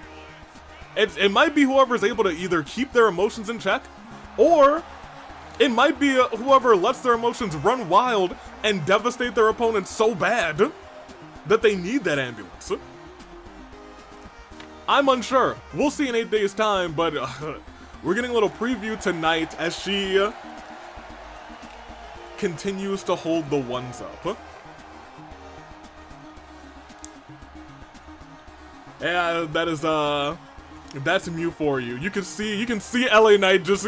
[SPEAKER 1] It might be whoever's able to either keep their emotions in check, or it might be whoever lets their emotions run wild and devastate their opponent so bad that they need that ambulance. I'm unsure. We'll see in 8 days' time, but we're getting a little preview tonight as she continues to hold the ones up. Yeah, that's Mew for you. You can see LA Knight just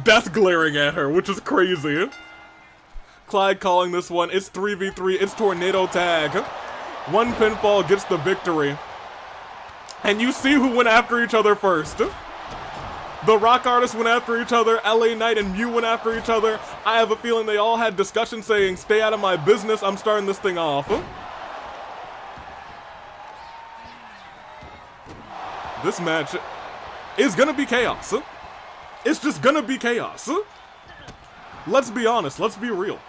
[SPEAKER 1] death glaring at her, which is crazy. Clyde calling this one. It's 3v3. It's tornado tag. One pinfall gets the victory. And you see who went after each other first. The Rock Artists went after each other. LA Knight and Mew went after each other. I have a feeling they all had discussions saying, stay out of my business. I'm starting this thing off. This match is gonna be chaos. It's just gonna be chaos. Let's be honest. Let's be real.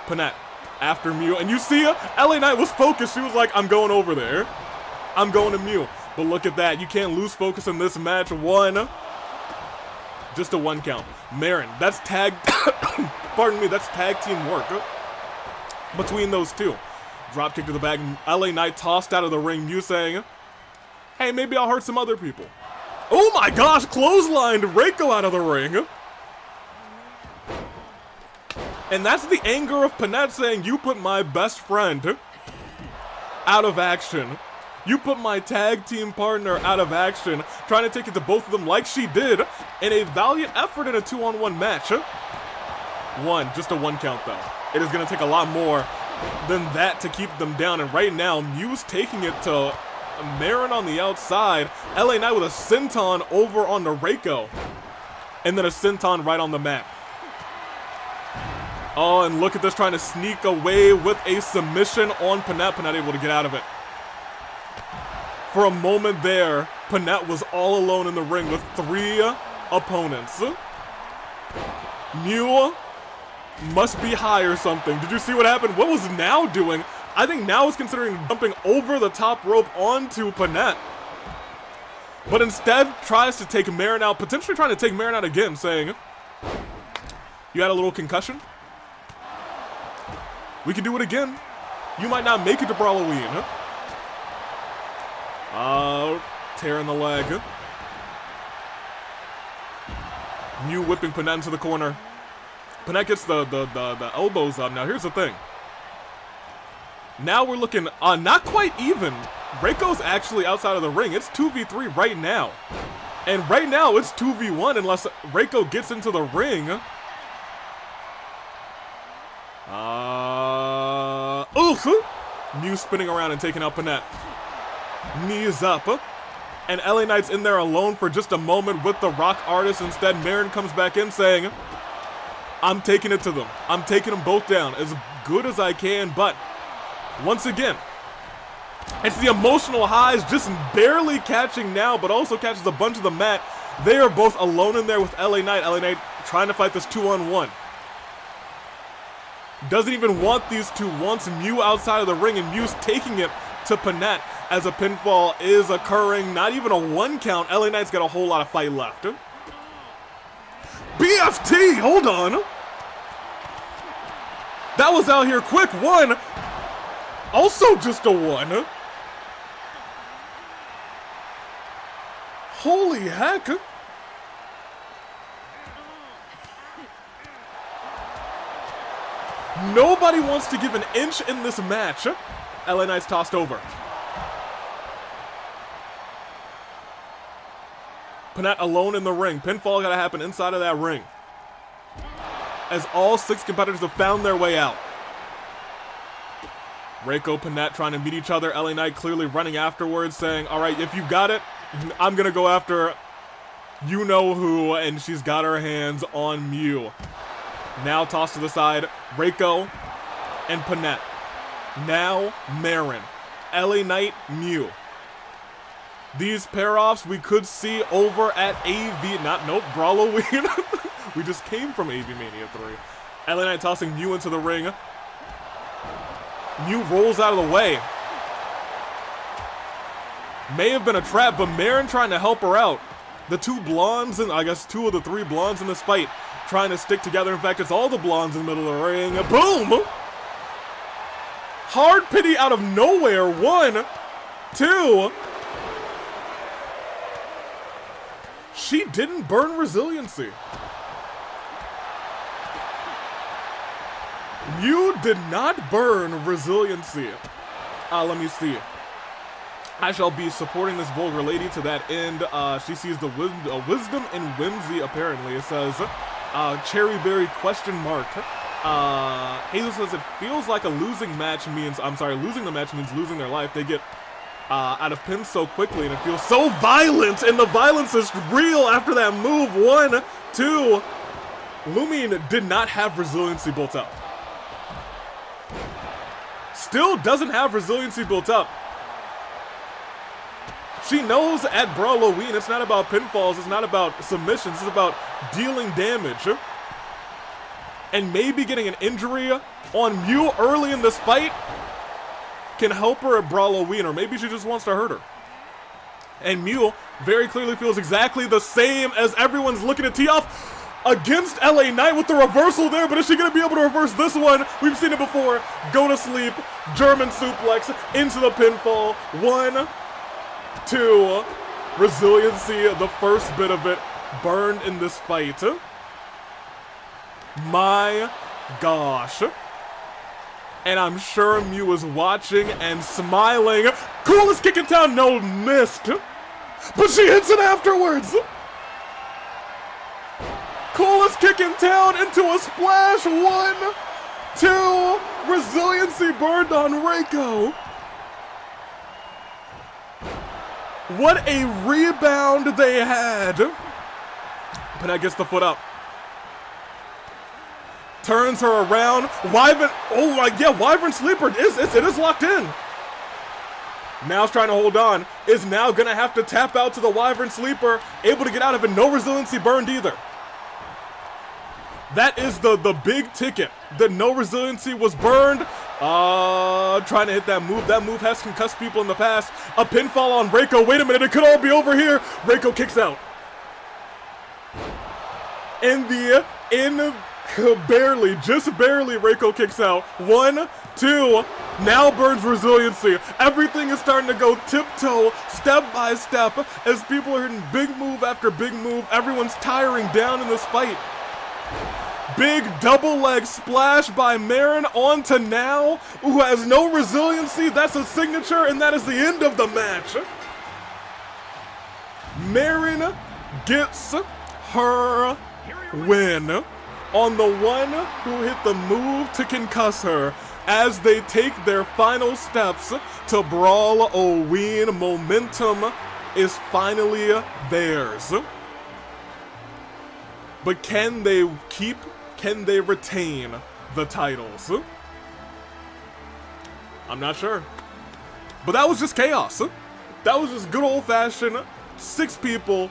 [SPEAKER 1] Panat after Mew. And you see LA Knight was focused. She was like, I'm going over there. I'm going to Mew. But look at that. You can't lose focus in this match. Just a one count. Marin, that's tag... Pardon me, that's tag team work between those two. Drop kick to the back. LA Knight tossed out of the ring. Mew saying, hey, maybe I'll hurt some other people. Oh my gosh, clotheslined Reiko out of the ring. And that's the anger of Panat saying, you put my best friend out of action. You put my tag team partner out of action, trying to take it to both of them like she did in a valiant effort in a 2-on-1 match. Just a one count though. It is going to take a lot more than that to keep them down. And right now, Mew's taking it to Marin on the outside. LA Knight with a senton over on the Reiko. And then a senton right on the mat. Oh, and look at this, trying to sneak away with a submission on Panat. Panat able to get out of it. For a moment there, Panat was all alone in the ring with 3 opponents. Mew must be high or something. Did you see what happened? What was Now doing? I think Now is considering jumping over the top rope onto Panat. But instead tries to take Marin out, potentially trying to take Marin out again, saying, you had a little concussion? We can do it again. You might not make it to Brawloween. Tearing the leg. Mew whipping Panat into the corner. Panat gets the elbows up. Now here's the thing. Now we're looking not quite even. Reiko's actually outside of the ring. It's 2v3 right now. And right now it's 2v1 unless Reiko gets into the ring. Oof! Mew spinning around and taking out Panat. Knees up. And LA Knight's in there alone for just a moment with the Rock Artist. Instead, Marin comes back in saying, I'm taking it to them. I'm taking them both down as good as I can. But once again, it's the emotional highs just barely catching Now, but also catches a bunch of the mat. They are both alone in there with LA Knight. LA Knight trying to fight this 2-on-1. Doesn't even want these two. Wants Mew outside of the ring, and Mew's taking it to Panette as a pinfall is occurring. Not even a 1 count. LA Knight's got a whole lot of fight left. BFT, hold on. That was out here quick. 1. Also just a 1. Holy heck. Nobody wants to give an inch in this match. LA Knight's tossed over. Panette alone in the ring. Pinfall gotta happen inside of that ring. As all 6 competitors have found their way out. Reiko, Panette trying to meet each other. LA Knight clearly running afterwards saying, alright, if you got it, I'm gonna go after you-know-who, and she's got her hands on Mew. Now tossed to the side, Reiko and Panette. Now Marin. LA Knight, Mew. These pair-offs we could see over at Brawloween. We just came from AV Mania 3. LA Knight tossing Mew into the ring. Mew rolls out of the way. May have been a trap, but Marin trying to help her out. The 2 blondes, and I guess 2 of the 3 blondes in this fight, trying to stick together. In fact, it's all the blondes in the middle of the ring. Boom! Hard pity out of nowhere. 1, 2. She didn't burn resiliency. You did not burn resiliency. Let me see. I shall be supporting this vulgar lady to that end. She sees the wisdom and whimsy, apparently. It says, cherry berry question mark. Hazel says it feels like a losing match means, losing the match means losing their life. They get out of pins so quickly and it feels so violent, and the violence is real after that move. 1, 2. Lumine did not have resiliency built up. Still doesn't have resiliency built up. She knows at Brawloween it's not about pinfalls, it's not about submissions, it's about dealing damage. And maybe getting an injury on Mew early in this fight can help her at Brawloween, or maybe she just wants to hurt her. And Mew very clearly feels exactly the same as everyone's looking to tee off against LA Knight with the reversal there, but is she going to be able to reverse this one? We've seen it before. Go to sleep, German suplex into the pinfall. 1, 2, resiliency, the first bit of it burned in this fight. My gosh. And I'm sure Mew is watching and smiling. Coolest kick in town, no, missed. But she hits it afterwards. Coolest kick in town into a splash. 1, 2, resiliency burned on Reiko. What a rebound they had. Panette gets the foot up. Turns her around. Wyvern, oh my, yeah, Wyvern Sleeper, it is locked in. Now's trying to hold on. Is now gonna have to tap out to the Wyvern Sleeper. Able to get out of it, no resiliency burned either. That is the big ticket. The no resiliency was burned. Trying to hit that move. That move has concussed people in the past. A pinfall on Reiko. Wait a minute, it could all be over here. Reiko kicks out. Barely, just barely, Reiko kicks out. 1, 2, now burns resiliency. Everything is starting to go tiptoe, step by step, as people are hitting big move after big move. Everyone's tiring down in this fight. Big double leg splash by Marin onto Now, who has no resiliency. That's a signature, and that is the end of the match. Marin gets her win on the one who hit the move to concuss her as they take their final steps to Brawloween. Momentum is finally theirs. But can they retain the titles? I'm not sure. But that was just chaos. That was just good old-fashioned 6 people,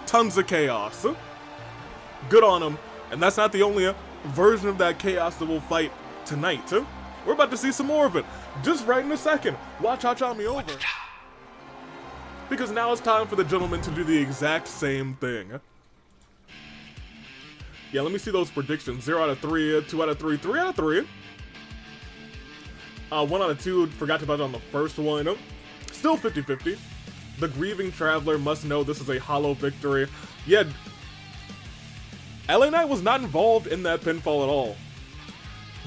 [SPEAKER 1] tons of chaos. Good on them. And that's not the only version of that chaos that we'll fight tonight. We're about to see some more of it. Just right in a second. Watch me over. Because now it's time for the gentleman to do the exact same thing. Yeah, let me see those predictions. 0 out of 3, 2 out of 3, 3 out of 3. 1 out of 2, forgot to touch on the first one. Still 50-50. The grieving traveler must know this is a hollow victory. Yeah, LA Knight was not involved in that pinfall at all.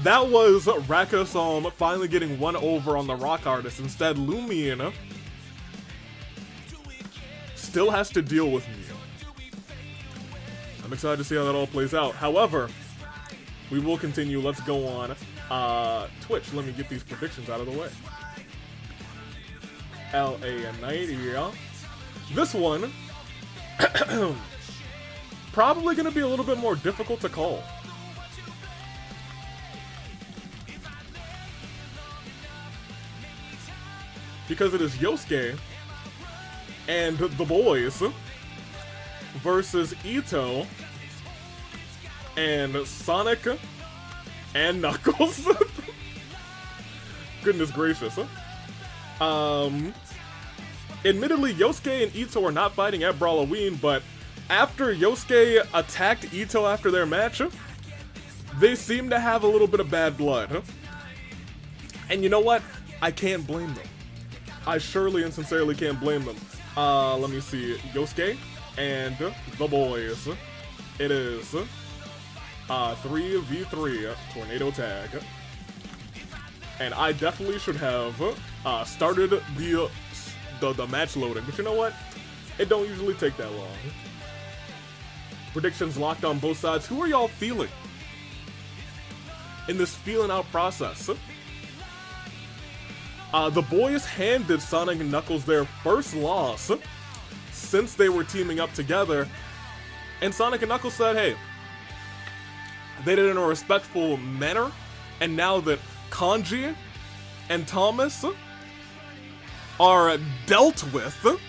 [SPEAKER 1] That was Racket Solm finally getting one over on the rock artist. Instead, Lumine still has to deal with me. I'm excited to see how that all plays out. However, we will continue. Let's go on Twitch. Let me get these predictions out of the way. LA Knight, yeah. This one, probably going to be a little bit more difficult to call. Because it is Yosuke and the boys versus Itto and Sonic and Knuckles. Goodness gracious. Admittedly, Yosuke and Itto are not fighting at Brawloween, but after Yosuke attacked Itto after their match, they seem to have a little bit of bad blood. And you know what? I can't blame them. I surely and sincerely can't blame them. Let me see. Yosuke and the boys. It is 3v3 tornado tag. And I definitely should have started the match loading. But you know what? It don't usually take that long. Predictions locked on both sides. Who are y'all feeling in this feeling out process? The boys handed Sonic and Knuckles their first loss since they were teaming up together. And Sonic and Knuckles said, hey, they did it in a respectful manner. And now that Kanji and Thomas are dealt with,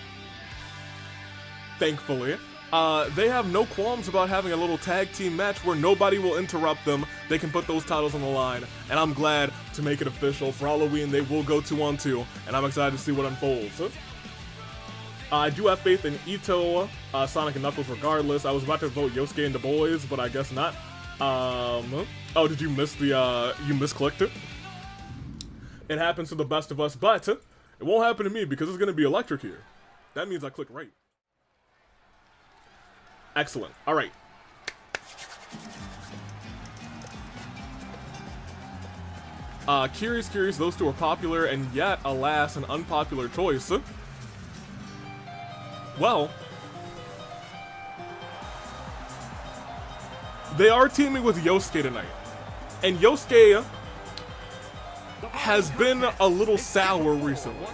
[SPEAKER 1] thankfully, they have no qualms about having a little tag team match where nobody will interrupt them. They can put those titles on the line, and I'm glad to make it official. For Halloween, they will go 2-on-2, and I'm excited to see what unfolds. I do have faith in Itto, Sonic and Knuckles regardless. I was about to vote Yosuke and the boys, but I guess not. Oh, did you miss the, you misclicked it? It happens to the best of us, but it won't happen to me because it's going to be electric here. That means I click right. Excellent. All right. Curious, those two are popular, and yet, alas, an unpopular choice. Well, they are teaming with Yosuke tonight, and Yosuke has been a little sour recently.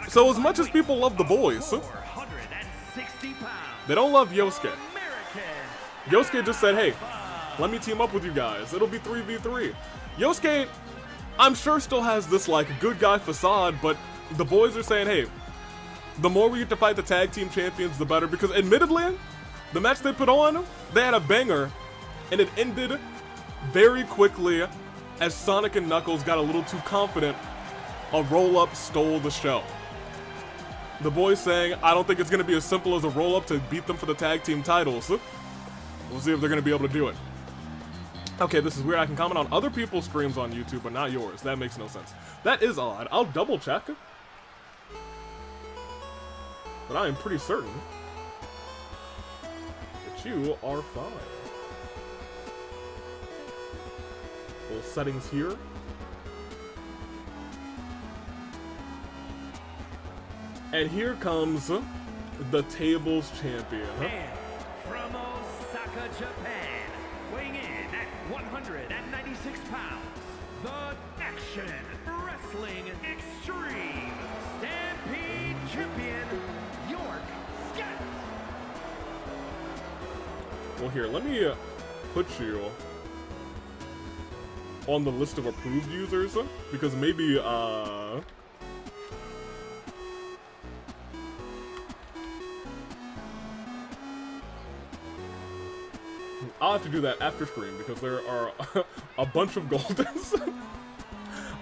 [SPEAKER 1] So as much as people love the boys, they don't love Yosuke. Yosuke just said, hey, let me team up with you guys. It'll be 3v3. Yosuke, I'm sure still has this like good guy facade, but the boys are saying, hey, the more we get to fight the tag team champions, the better. Because admittedly, the match they put on, they had a banger, and it ended very quickly as Sonic and Knuckles got a little too confident. A roll-up stole the show. The boys saying, I don't think it's going to be as simple as a roll-up to beat them for the tag team titles. We'll see if they're going to be able to do it. Okay, this is weird. I can comment on other people's streams on YouTube, but not yours. That makes no sense. That is odd. I'll double check. But I am pretty certain that you are fine. Little settings here. And here comes the tables champion.
[SPEAKER 2] And from Osaka, Japan, weighing in at 196 pounds, the Action Wrestling Extreme Stampede Champion, York Scott.
[SPEAKER 1] Well, here, let me put you on the list of approved users, because maybe, I'll have to do that after stream because there are a bunch of Goldens.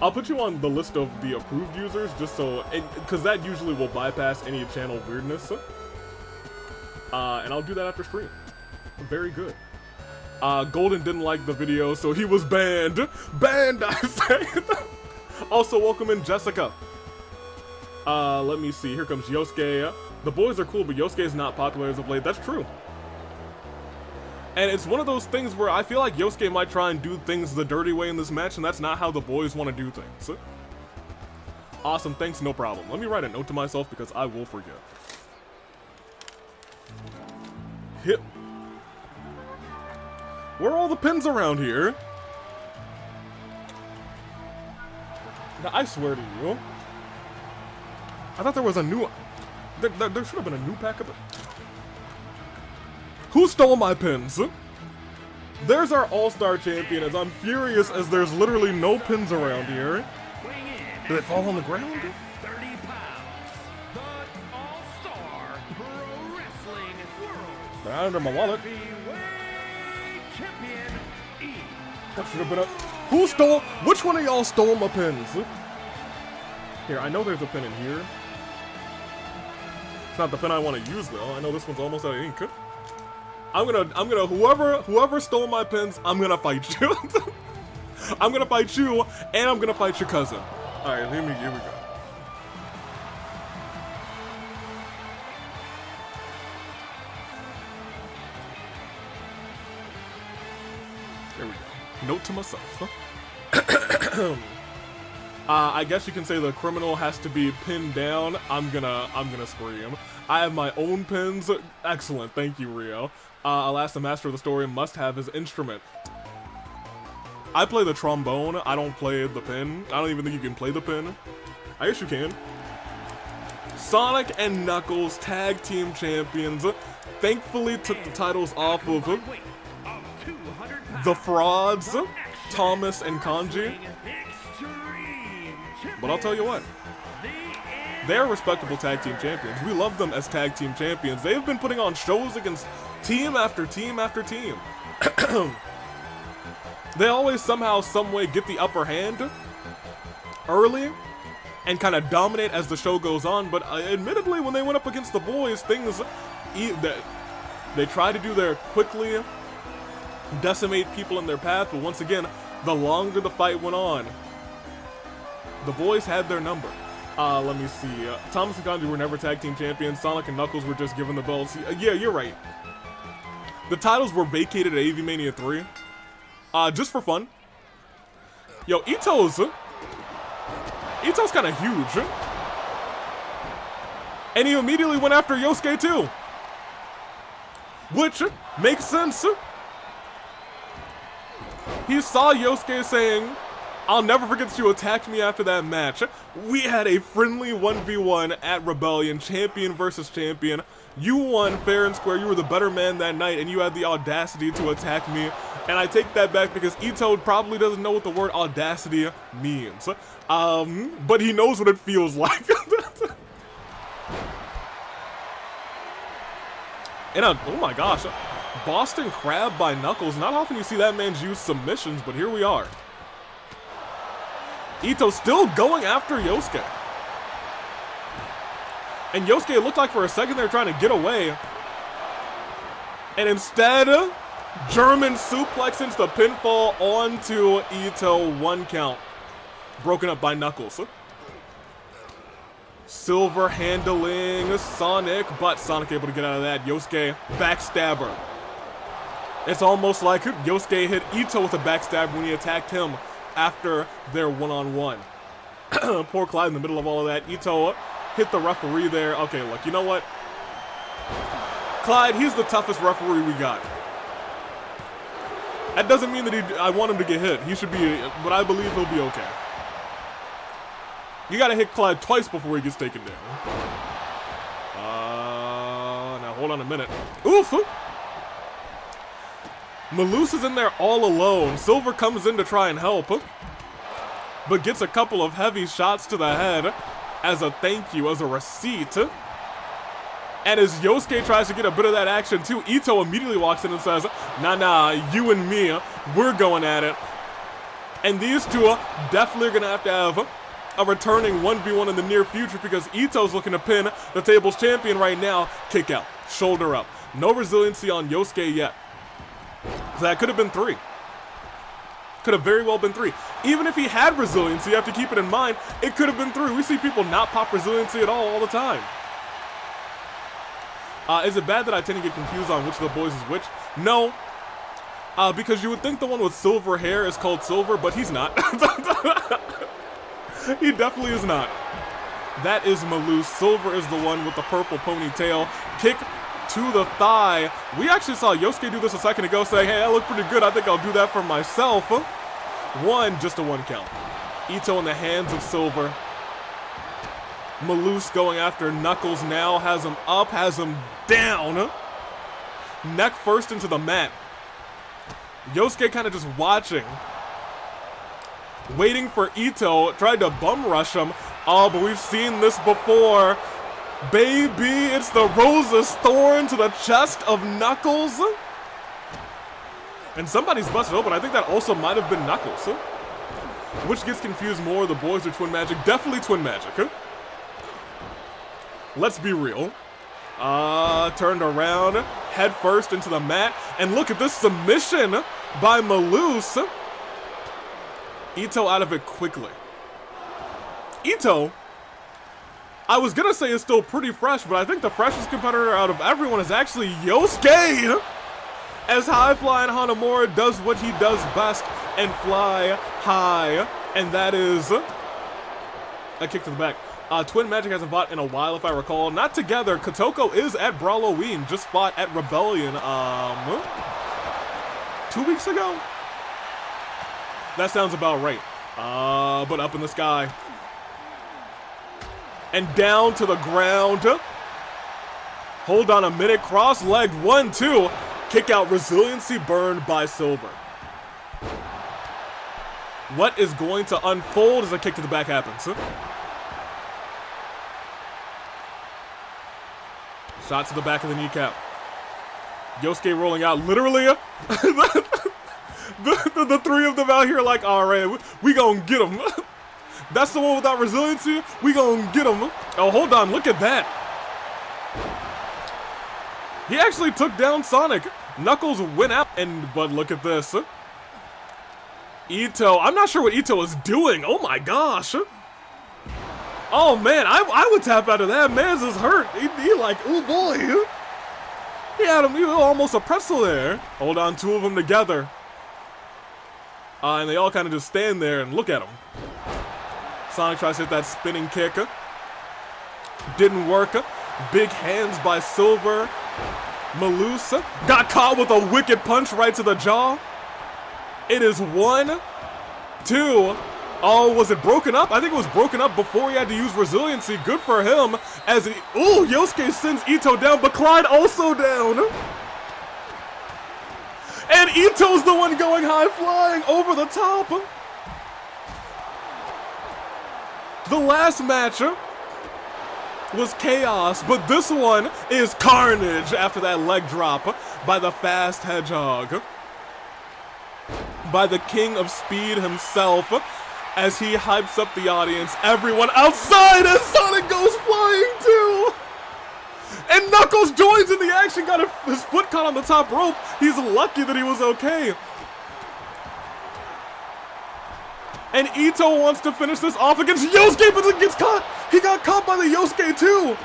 [SPEAKER 1] I'll put you on the list of the approved users just so, because that usually will bypass any channel weirdness. And I'll do that after stream. Very good. Golden didn't like the video, so he was banned. Banned, I say. Also, welcome in Jessica. Let me see. Here comes Yosuke. The boys are cool, but Yosuke is not popular as of late. That's true. And it's one of those things where I feel like Yosuke might try and do things the dirty way in this match, and that's not how the boys want to do things. Awesome, thanks, no problem. Let me write a note to myself because I will forget. Hit. Where are all the pins around here? Now, I swear to you, I thought there was a new... There should have been a new pack of it. Who stole my pins? There's our all-star champion, as I'm furious as there's literally no pins around here. Did it fall on the ground?
[SPEAKER 2] 30 pounds, the all-star pro wrestling world
[SPEAKER 1] They're under my wallet.
[SPEAKER 2] heavyweight champion,
[SPEAKER 1] That should have been a... Who stole... Which one of y'all stole my pins? Here, I know there's a pin in here. It's not the pin I want to use, though. I know this one's almost out of ink. I'm gonna, whoever stole my pins, I'm gonna fight you. I'm gonna fight you, and I'm gonna fight your cousin. Alright, here we go. There we go. Note to myself. I guess you can say the criminal has to be pinned down. I'm gonna scream. I have my own pins. Excellent, thank you, Rio. Alas, the master of the story must have his instrument. I play the trombone. I don't play the pin. I don't even think you can play the pin. I guess you can. Sonic and Knuckles, tag team champions, thankfully took the titles off of the frauds, Thomas and Kanji. But I'll tell you what, they're respectable tag team champions. We love them as tag team champions. They have been putting on shows against team after team after team. They always somehow, someway get the upper hand early and kind of dominate as the show goes on. But admittedly, when they went up against the boys, things they try to do their quickly decimate people in their path. But once again, the longer the fight went on, the boys had their number. Let me see. Thomas and Kanji were never tag team champions. Sonic and Knuckles were just given the belts. Yeah, you're right. The titles were vacated at AV Mania 3. Just for fun. Yo, Itto's kind of huge. And he immediately went after Yosuke too. Which makes sense. He saw Yosuke saying, "I'll never forget that you attacked me after that match. We had a friendly 1v1 at Rebellion, champion versus champion. You won fair and square. You were the better man that night, and you had the audacity to attack me." And I take that back because Itto probably doesn't know what the word audacity means. But he knows what it feels like. And oh my gosh, Boston Crab by Knuckles. Not often you see that man's use submissions, but here we are. Itto still going after Yosuke. And Yosuke looked like for a second they were trying to get away. And instead, German suplex into the pinfall onto Itto. 1 count. Broken up by Knuckles. Silver handling Sonic, but Sonic able to get out of that. Yosuke, backstabber. It's almost like Yosuke hit Itto with a backstab when he attacked him after their one-on-one. Poor Clyde in the middle of all of that. Itto hit the referee there. Okay, look, you know what? Clyde, he's the toughest referee we got. That doesn't mean that I want him to get hit. He should be, but I believe he'll be okay. You gotta hit Clyde twice before he gets taken down. Now hold on a minute. Oof! Malus is in there all alone. Silver comes in to try and help, but gets a couple of heavy shots to the head as a thank you, as a receipt. And as Yosuke tries to get a bit of that action too, Itto immediately walks in and says, nah, you and me, we're going at it. And these two definitely are going to have a returning 1v1 in the near future because Itto's looking to pin the table's champion right now. Kick out, shoulder up. No resiliency on Yosuke yet. So that could have been 3. Could have very well been 3. Even if he had resiliency, you have to keep it in mind, it could have been 3. We see people not pop resiliency at all the time. Is it bad that I tend to get confused on which of the boys is which? No. Because you would think the one with silver hair is called Silver, but he's not. He definitely is not. That is Malus. Silver is the one with the purple ponytail. Kick to the thigh. We actually saw Yosuke do this a second ago, saying, hey, I look pretty good. I think I'll do that for myself. Just a 1 count. Itto in the hands of Silver. Malus going after Knuckles now. Has him up, has him down. Neck first into the mat. Yosuke kind of just watching. Waiting for Itto. Tried to bum rush him. Oh, but we've seen this before. Baby, it's the Rosa's Thorn to the chest of Knuckles. And somebody's busted open. I think that also might have been Knuckles. Which gets confused more, the boys or Twin Magic? Definitely Twin Magic. Let's be real. Turned around, head first into the mat. And look at this submission by Malus. Itto out of it quickly. Itto, I was gonna say is still pretty fresh, but I think the freshest competitor out of everyone is actually Yosuke! As High Flying Hanamura does what he does best and fly high, and that is a kick to the back. Twin Magic hasn't fought in a while, if I recall. Not together. Kotoko is at Brawloween, just fought at Rebellion, 2 weeks ago? That sounds about right. But up in the sky. And down to the ground. Hold on a minute. Cross-legged 1-2. Kick out. Resiliency burned by Silver. What is going to unfold as a kick to the back happens? Shot to the back of the kneecap. Yosuke rolling out. Literally, the 3 of them out here like, all right, we gonna get him. That's the one without resiliency. We gonna get him. Oh, hold on. Look at that. He actually took down Sonic. Knuckles went out, but look at this. Itto. I'm not sure what Itto is doing. Oh my gosh. Oh man, I would tap out of that. Man's is hurt. He like, oh boy. He had him. He was almost a pretzel there. Hold on, 2 of them together. And they all kind of just stand there and look at him. Sonic tries to hit that spinning kick. Didn't work. Big hands by Silver. Malus got caught with a wicked punch right to the jaw. It is 1, 2. Oh, was it broken up? I think it was broken up before he had to use resiliency. Good for him. As Yosuke sends Itto down, but Clyde also down. And Itto's the one going high flying over the top. The last match was chaos, but this one is carnage after that leg drop by the fast hedgehog. By the king of speed himself, as he hypes up the audience, everyone outside as Sonic goes flying too! And Knuckles joins in the action, got his foot caught on the top rope. He's lucky that he was okay. And Itto wants to finish this off against Yosuke, but it gets caught. He got caught by the Yosuke too.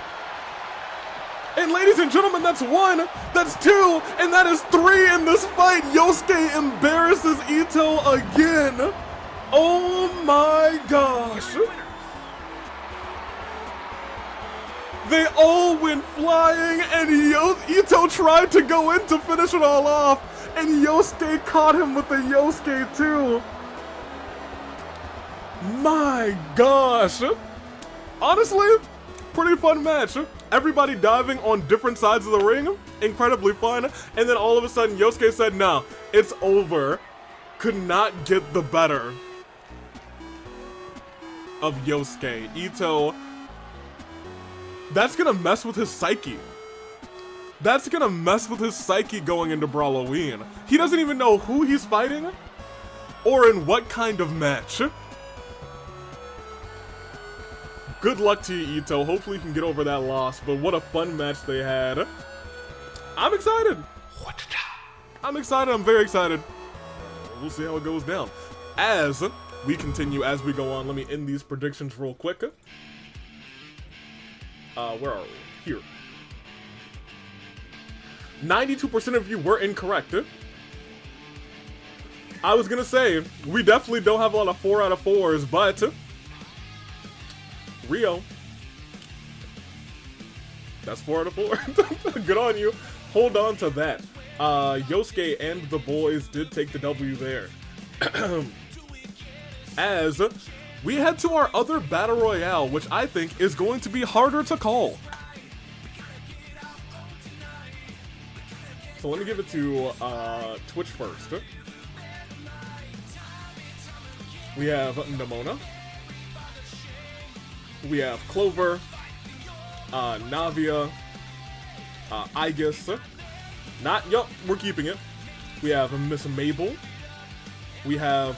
[SPEAKER 1] And ladies and gentlemen, that's 1, that's 2, and that is 3 in this fight. Yosuke embarrasses Itto again. Oh my gosh. They all went flying, and Itto tried to go in to finish it all off, and Yosuke caught him with the Yosuke too. My gosh. Honestly, pretty fun match. Everybody diving on different sides of the ring. Incredibly fun. And then all of a sudden, Yosuke said, no, it's over. Could not get the better of Yosuke. Itto, that's gonna mess with his psyche. That's gonna mess with his psyche going into Brawloween. He doesn't even know who he's fighting. Or in what kind of match? Good luck to you, Itto. Hopefully you can get over that loss, but what a fun match they had. I'm excited. I'm excited. I'm very excited. We'll see how it goes down. As we continue, as we go on, let me end these predictions real quick. Where are we? Here. 92% of you were incorrect. I was gonna say, we definitely don't have a lot of 4 out of 4s, but Rio, that's 4 out of 4. Good on you. Hold on to that. Yosuke and the boys did take the W there. As we head to our other battle royale, which I think is going to be harder to call. So let me give it to Twitch first. We have Nemona. We have Clover, Navia, Aigis. Yup, we're keeping it. We have Miss Mabel. We have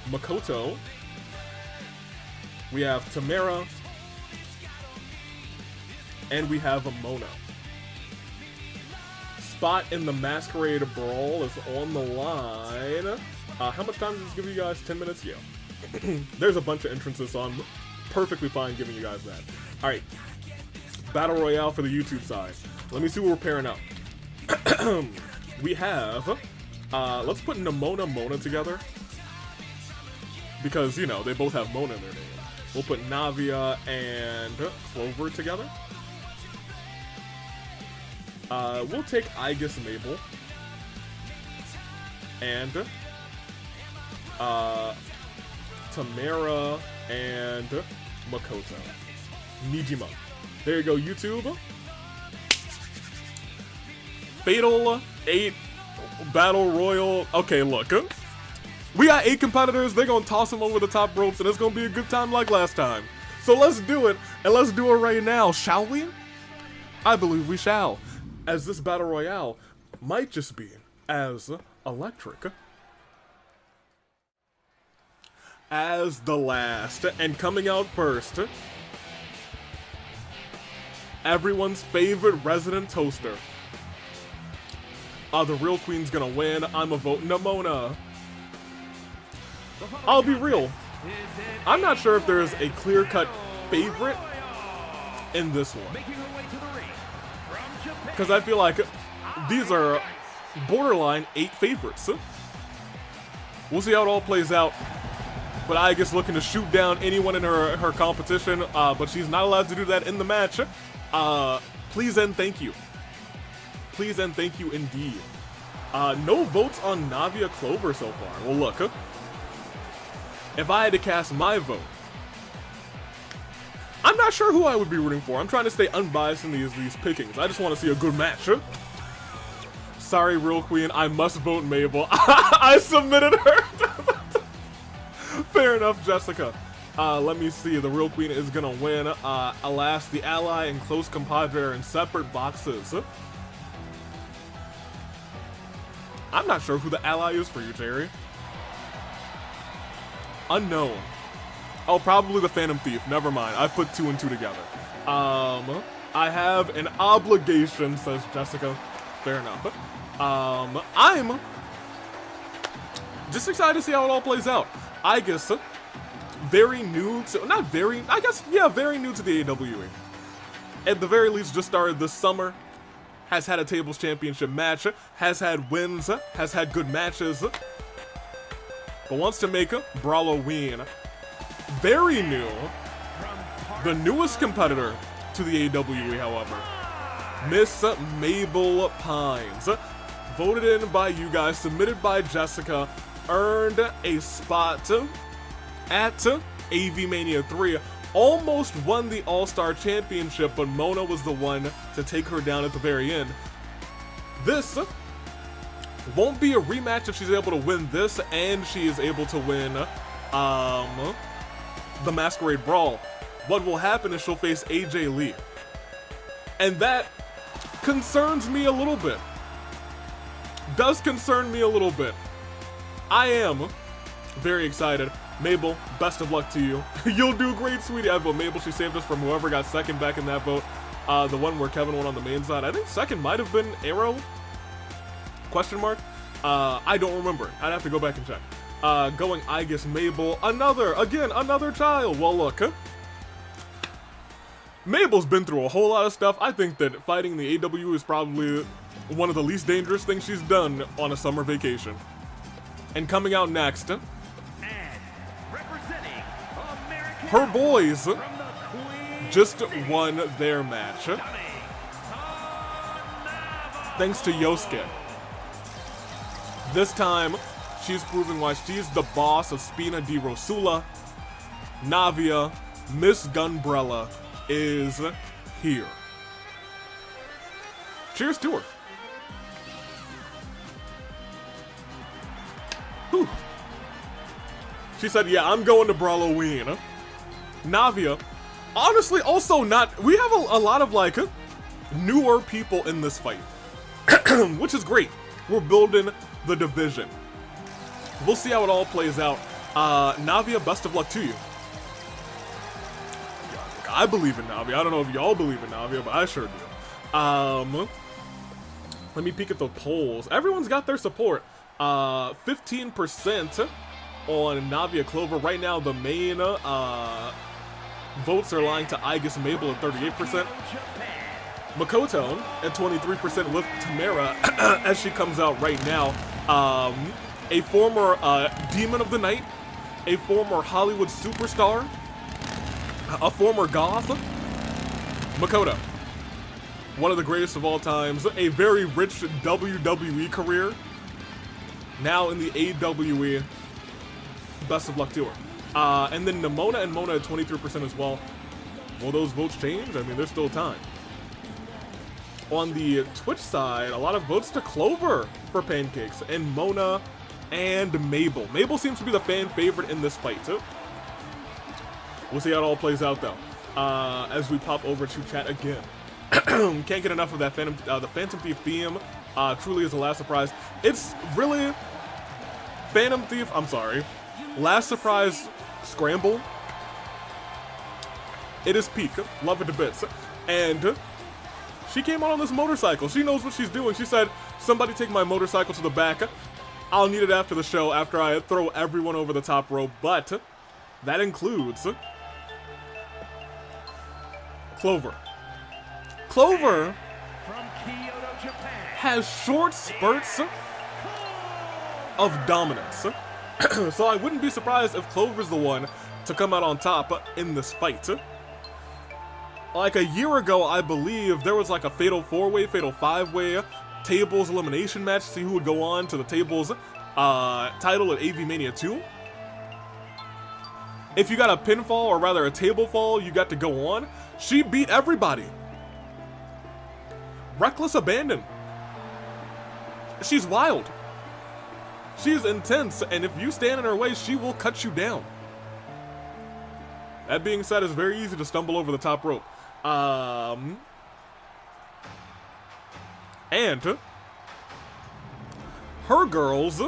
[SPEAKER 1] Makoto. We have Timerra. And we have Mona. Spot in the Masquerade Brawl is on the line. How much time does this give you guys? 10 minutes? Yeah. There's a bunch of entrances, so I'm perfectly fine giving you guys that. Alright. Battle Royale for the YouTube side. Let me see what we're pairing up. We have... let's put Nemona Mona together. Because, you know, they both have Mona in their name. We'll put Navia and Clover together. We'll take Aigis Mabel. And Timerra and Makoto. Nijima. There you go, YouTube. Fatal 8 Battle Royal. Okay, look. We got 8 competitors. They're going to toss them over the top ropes, and it's going to be a good time like last time. So let's do it, and let's do it right now, shall we? I believe we shall. As this Battle Royale might just be as electric as the last. And coming out first, everyone's favorite resident toaster. The real queen's gonna win. I'm a vote Nemona. I'll be real. I'm not sure if there's a clear-cut favorite in this one. Because I feel like these are borderline 8 favorites. We'll see how it all plays out. But Aigis looking to shoot down anyone in her competition, but she's not allowed to do that in the match. Please and thank you. Please and thank you indeed. No votes on Navia Clover so far. Well, look. If I had to cast my vote, I'm not sure who I would be rooting for. I'm trying to stay unbiased in these pickings. I just want to see a good match. Sorry, Real Queen, I must vote Mabel. I submitted her. Fair enough, Jessica. Let me see. The Real Queen is gonna win. Alas, the ally and close compadre are in separate boxes. I'm not sure who the ally is for you, Jerry. Unknown. Oh, probably the Phantom Thief. Never mind. I've put 2 and 2 together. I have an obligation, says Jessica. Fair enough. I'm just excited to see how it all plays out. Aigis, very new to, not very, I guess, yeah, very new to the AWE. At the very least, just started this summer. Has had a tables championship match. Has had wins. Has had good matches. But wants to make Brawloween. Very new. The newest competitor to the AWE, however. Miss Mabel Pines. Voted in by you guys, submitted by Jessica, earned a spot at AV Mania 3. Almost won the All-Star Championship, but Mona was the one to take her down at the very end. This won't be a rematch if she's able to win this and she is able to win the Masquerade Brawl. What will happen is she'll face AJ Lee. And that concerns me a little bit. Does concern me a little bit. I am very excited. Mabel, best of luck to you. You'll do great, sweetie. I vote Mabel. She saved us from whoever got second back in that vote. The one where Kevin won on the main side. I think second might have been Arrow? Question mark? I don't remember. I'd have to go back and check. Going Aigis, Mabel. Another child. Well, look. Mabel's been through a whole lot of stuff. I think that fighting the AW is probably one of the least dangerous things she's done on a summer vacation. And coming out next, her boys just won their match. Thanks to Yosuke. This time, she's proving why she's the boss of Spina di Rosula. Navia, Miss Gunbrella, is here. Cheers to her. Whew. She said, yeah, I'm going to Brawloween. Navia, honestly, also not... We have a lot of, like, newer people in this fight. Which is great. We're building the division. We'll see how it all plays out. Navia, best of luck to you. I believe in Navia. I don't know if y'all believe in Navia, but I sure do. Let me peek at the polls. Everyone's got their support. 15% on Navia Clover. Right now, the main votes are lying to Aigis Mabel at 38%. Makoto at 23% with Timerra as she comes out right now. A former Demon of the Night, a former Hollywood superstar, a former goth, Makoto. One of the greatest of all times, a very rich WWE career. Now in the AWE, best of luck to her. And then Nemona and Mona at 23% as well. Will those votes change? I mean, there's still time. On the Twitch side, a lot of votes to Clover for Pancakes, and Mona and Mabel. Mabel seems to be the fan favorite in this fight, too. We'll see how it all plays out, though, as we pop over to chat again. Can't get enough of that the Phantom Thief theme. Truly is a last surprise. It's really Phantom Thief. I'm sorry, Last Surprise Scramble. It is peak. Love it to bits. And she came out on this motorcycle. She knows what she's doing. She said, "Somebody take my motorcycle to the back. I'll need it after the show. After I throw everyone over the top rope." But that includes Clover. Clover has short spurts of dominance. So I wouldn't be surprised if Clover's the one to come out on top in this fight. Like a year ago, I believe, there was like a Fatal 4-Way, Fatal 5-Way tables elimination match. See who would go on to the tables title at AV Mania 2. If you got a pinfall, or rather a table fall, you got to go on. She beat everybody. Reckless abandon. She's wild. She's intense, and if you stand in her way, she will cut you down. That being said, it's very easy to stumble over the top rope. And her girls,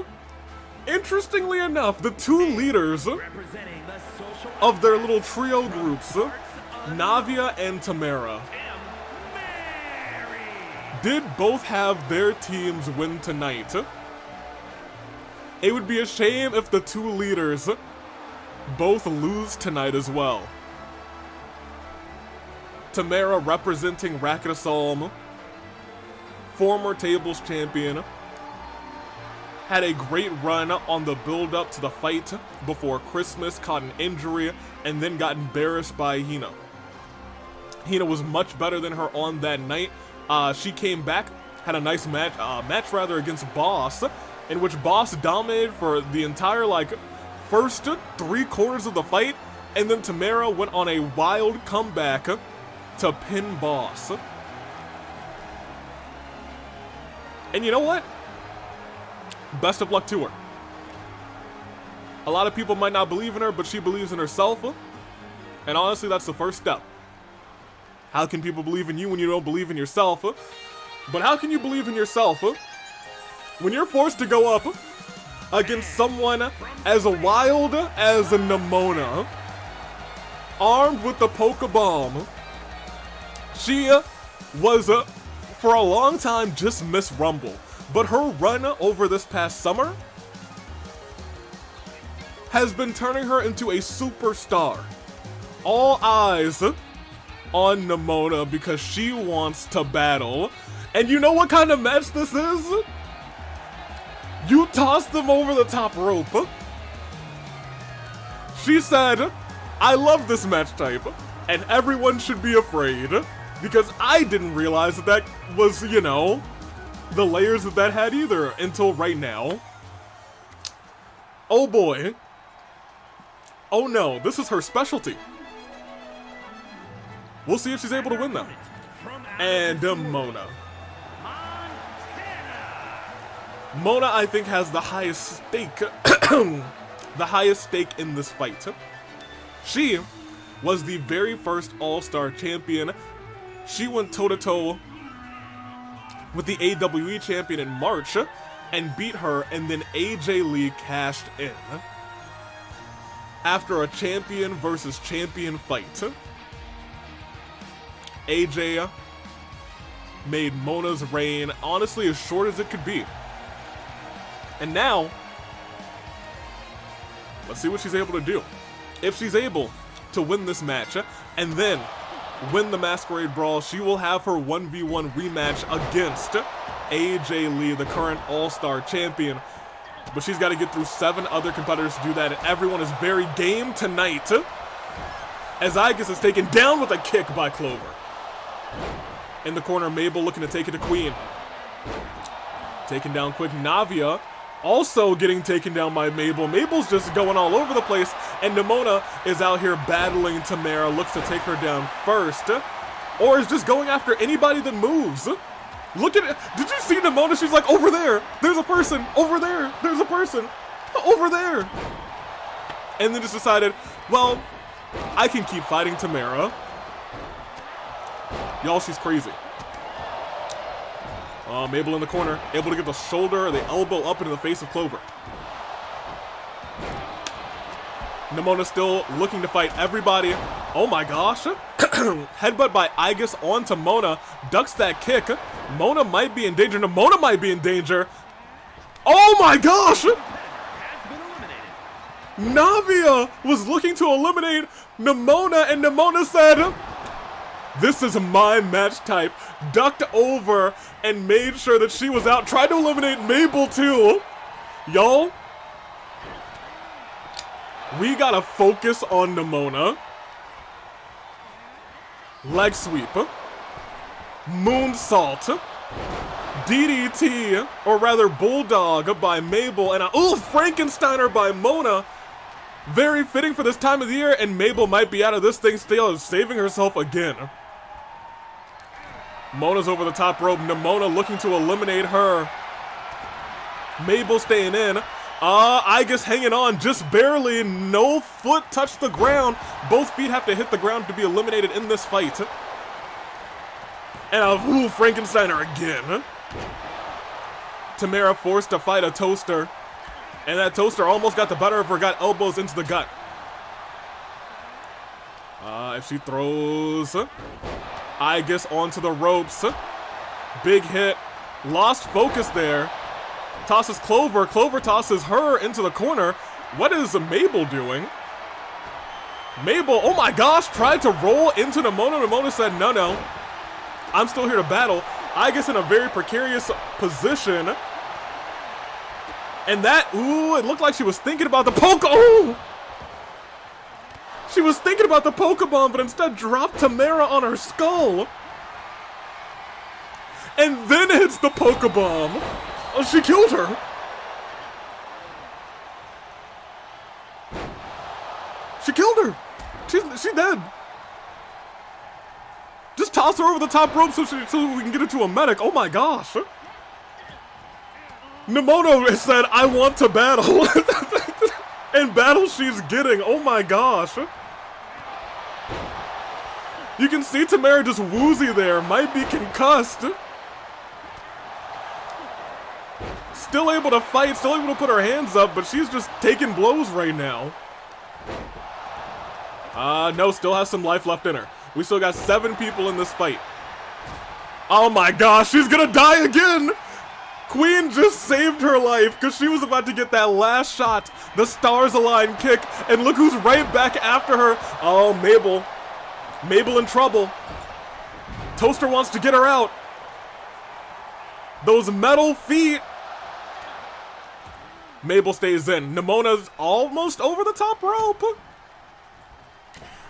[SPEAKER 1] interestingly enough, the two leaders of their little trio groups, Navia and Timerra, did both have their teams win tonight. It would be a shame if the two leaders both lose tonight as well. Timerra representing Racket Solm, former tables champion, had a great run on the build-up to the fight before Christmas, caught an injury, and then got embarrassed by Hina. Hina was much better than her on that night. She came back, had a nice match against Bois, in which Bois dominated for the entire, first 3/4 of the fight, and then Timerra went on a wild comeback to pin Bois. And you know what? Best of luck to her. A lot of people might not believe in her, but she believes in herself. And honestly, that's the first step. How can people believe in you when you don't believe in yourself? But how can you believe in yourself when you're forced to go up against someone as wild as a Nemona, armed with the Pokebomb. She was, for a long time, just Miss Rumble, but her run over this past summer has been turning her into a superstar. All eyes on Nemona because she wants to battle. And you know what kind of match this is? You toss them over the top rope. She said, I love this match type, and everyone should be afraid, because I didn't realize that that was, you know, the layers that that had either until right now. Oh boy. Oh no, this is her specialty. We'll see if she's able to win though. And Mona. Mona, I think, has the highest stake, the highest stake in this fight. She was the very first All-Star champion. She went toe-to-toe with the AWE champion in March and beat her, and then AJ Lee cashed in after a champion versus champion fight. AJ made Mona's reign honestly as short as it could be. And now, let's see what she's able to do. If she's able to win this match and then win the Masquerade Brawl, she will have her 1v1 rematch against AJ Lee, the current All-Star champion. But she's got to get through 7 other competitors to do that, and everyone is very game tonight as Aigis is taken down with a kick by Clover. In the corner, Mabel looking to take it to Queen. Taken down quick. Navia also getting taken down by Mabel. Mabel's just going all over the place, and Nemona is out here battling Timerra, looks to take her down first, or is just going after anybody that moves. Look at it. Did you see Nemona? She's like, over there, there's a person, over there, there's a person, over there. And then just decided, well, I can keep fighting Timerra. Y'all, she's crazy. Mabel in the corner, able to get the shoulder or the elbow up into the face of Clover. Nemona still looking to fight everybody. Oh my gosh. Headbutt by Aigis onto Mona. Ducks that kick. Mona might be in danger. Nemona might be in danger. Oh my gosh! Navia was looking to eliminate Nemona, and Nemona said, this is my match type. Ducked over and made sure that she was out. Tried to eliminate Mabel too. Y'all, we gotta focus on Nemona. Leg sweep. Moonsault. DDT, or rather Bulldog by Mabel, and a Frankensteiner by Mona. Very fitting for this time of the year, and Mabel might be out of this thing still, saving herself again. Mona's over the top rope. Nemona looking to eliminate her. Mabel staying in. Aigis hanging on just barely. No foot touched the ground. Both feet have to hit the ground to be eliminated in this fight. And a Frankensteiner again. Timerra forced to fight a toaster. And that toaster almost got the better of her, got elbows into the gut. If she throws Aigis onto the ropes. Big hit. Lost focus there. Tosses Clover. Clover tosses her into the corner. What is Mabel doing? Mabel, oh my gosh, tried to roll into Nemona. Nemona said, no. I'm still here to battle. Aigis in a very precarious position. And that, it looked like she was thinking about the She was thinking about the Pokebomb, but instead dropped Timerra on her skull. And then hits the Pokebomb. Oh, she killed her. She killed her. She's dead. Just toss her over the top rope so we can get her to a medic. Oh my gosh. Nemona said, I want to battle. And battle she's getting. Oh my gosh. You can see Timerra just woozy there. Might be concussed. still able to fight, still able to put her hands up, but she's just taking blows right now. No, still has some life left in her. We still got 7 people in this fight. Oh my gosh, she's gonna die again! Queen just saved her life because she was about to get that last shot, the stars align kick, and look who's right back after her. Oh, Mabel. Mabel in trouble. Toaster wants to get her out. Those metal feet. Mabel stays in. Nemona's almost over the top rope.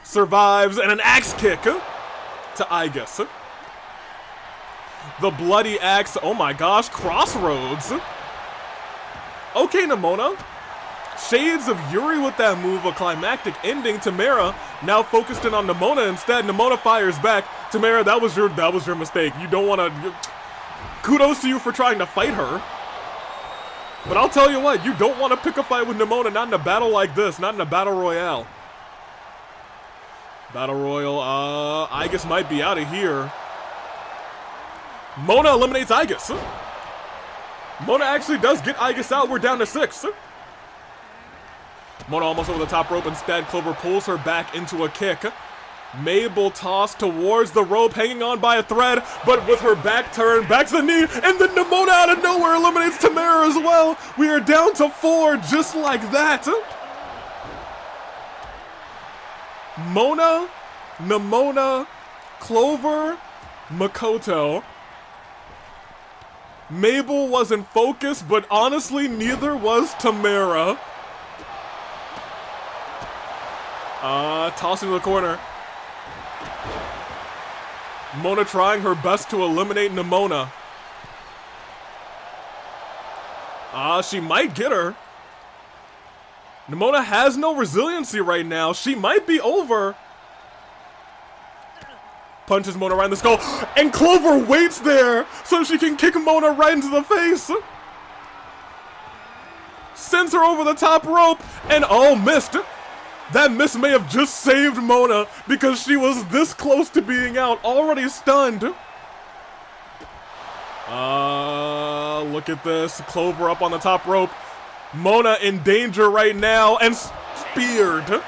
[SPEAKER 1] Survives, and an axe kick to Aigis. The bloody axe, oh my gosh, crossroads. Okay, Nemona. Shades of Yuri with that move, a climactic ending. Timerra now focused in on Nemona instead. Nemona fires back. Timerra, that was your mistake. You don't want to. Kudos to you for trying to fight her. But I'll tell you what, you don't want to pick a fight with Nemona, not in a battle like this, not in a battle royale. Battle royal, Aigis might be out of here. Mona eliminates Aigis. Mona actually does get Aigis out. We're down to 6. Mona almost over the top rope. Instead, Clover pulls her back into a kick. Mabel tossed towards the rope, hanging on by a thread, but with her back turned, back to the knee, and then Nemona out of nowhere eliminates Timerra as well. We are down to 4 just like that. Mona, Nemona, Clover, Makoto. Mabel wasn't focused, but honestly, neither was Timerra. Tossing to the corner. Mona trying her best to eliminate Nemona. She might get her. Nemona has no resiliency right now. She might be over. Punches Mona right in the skull, and Clover waits there so she can kick Mona right into the face. Sends her over the top rope, and oh, missed. That miss may have just saved Mona because she was this close to being out, already stunned. Look at this. Clover up on the top rope. Mona in danger right now, and speared.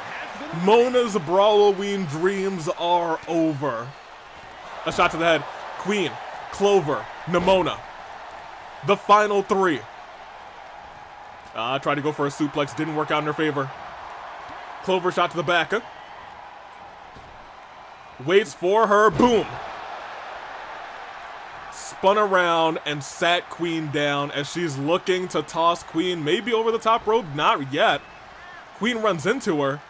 [SPEAKER 1] Mona's Brawloween dreams are over. A shot to the head. Queen, Clover, Nemona. The final 3. Tried to go for a suplex, didn't work out in her favor. Clover shot to the back. Waits for her, boom. Spun around and sat Queen down as she's looking to toss Queen maybe over the top rope, not yet. Queen runs into her.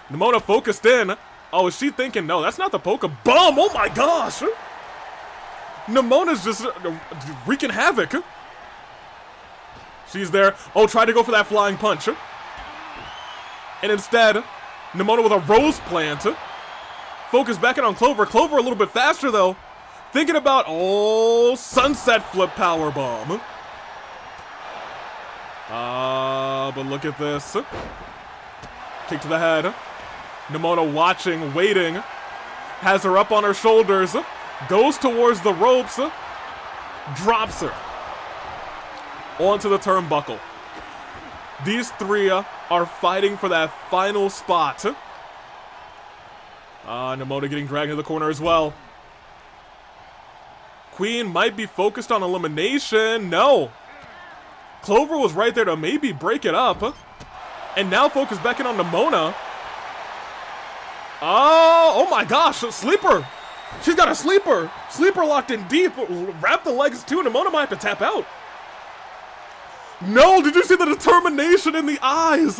[SPEAKER 1] Nemona focused in. Oh, is she thinking, no, that's not the poker. Bomb! Oh my gosh! Nemona's just wreaking havoc. She's there. Oh, tried to go for that flying punch. And instead, Nemona with a rose plant. Focus back in on Clover. Clover a little bit faster, though. Thinking about, oh, sunset flip powerbomb. But look at this. Kick to the head. Nemona watching, waiting, has her up on her shoulders, goes towards the ropes, drops her onto the turnbuckle. These 3 are fighting for that final spot. Nemona getting dragged into the corner as well. Queen might be focused on elimination. No. Clover was right there to maybe break it up. And now focus back in on Nemona. Oh my gosh, sleeper. She's got a sleeper. Sleeper locked in deep. Wrap the legs too. Nemona might have to tap out. No, did you see the determination in the eyes?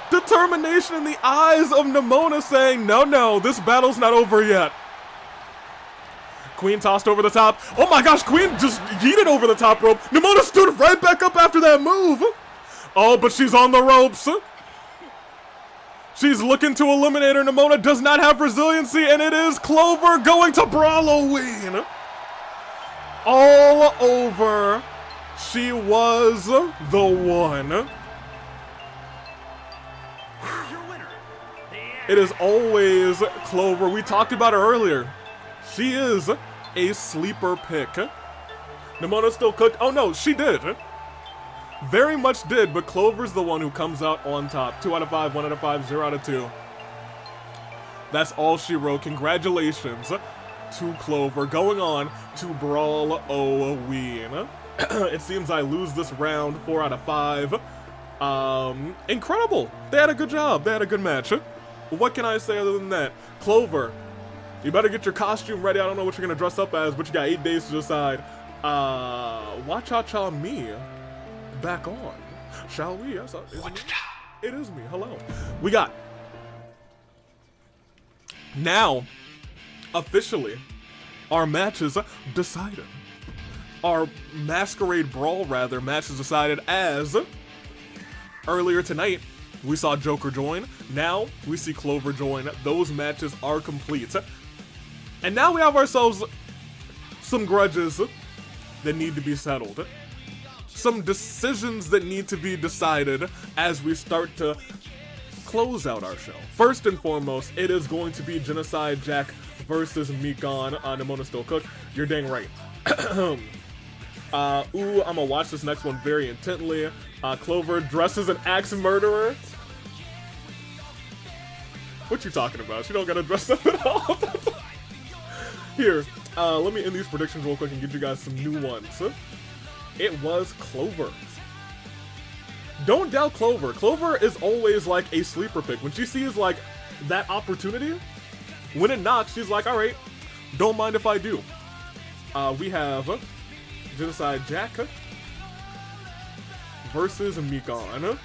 [SPEAKER 1] Determination in the eyes of Nemona saying, no, this battle's not over yet. Queen tossed over the top. Oh my gosh, Queen just yeeted over the top rope. Nemona stood right back up after that move. Oh, but she's on the ropes. She's looking to eliminate her. Nemona does not have resiliency, and it is Clover going to Brawloween. All over. She was the one. It is always Clover. We talked about her earlier. She is a sleeper pick. Nemona still cooked. Oh no, she did. Very much did, but Clover's the one who comes out on top. 2 out of 5, 1 out of 5, 0 out of 2. That's all she wrote. Congratulations to Clover, going on to Brawloween. It seems I lose this round, 4 out of 5. Incredible. They had a good job. They had a good match. What can I say other than that? Clover, you better get your costume ready. I don't know what you're gonna dress up as, but you got 8 days to decide. Wa-cha-cha me back on. Shall we? Yes, it is me. Hello. We got now officially our matches decided. Our Masquerade Brawl, rather, matches decided as earlier tonight we saw Joker join. Now we see Clover join. Those matches are complete. And now we have ourselves some grudges that need to be settled. Some decisions that need to be decided as we start to close out our show. First and foremost, it is going to be Genocide Jack versus Mikon. Nemona still cooked. You're dang right. I'm gonna watch this next one very intently. Clover dresses an axe murderer. What you talking about? She don't gotta dress up at all. Here, let me end these predictions real quick and give you guys some new ones. It was Clover. Don't doubt Clover. Clover is always like a sleeper pick. When she sees like that opportunity, when it knocks, she's like, all right, don't mind if I do. We have Genocide Jack versus Mikon.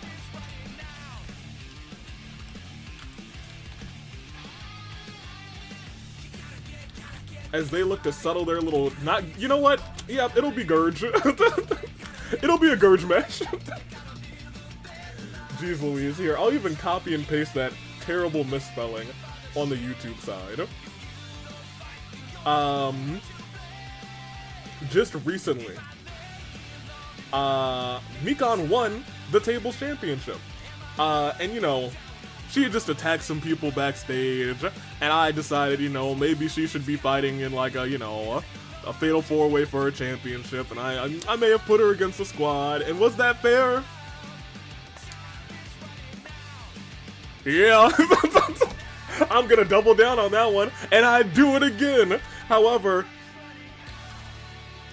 [SPEAKER 1] As they look to settle their little, you know what? Yeah, it'll be Grudge. It'll be a Grudge match. Jeez Louise, here, I'll even copy and paste that terrible misspelling on the YouTube side. Just recently, Mikon won the Tables Championship. And you know, she had just attacked some people backstage, and I decided, you know, maybe she should be fighting in like a, you know, a fatal 4-way for her championship, and I may have put her against the squad, and was that fair? Yeah, I'm gonna double down on that one, and I do it again. However,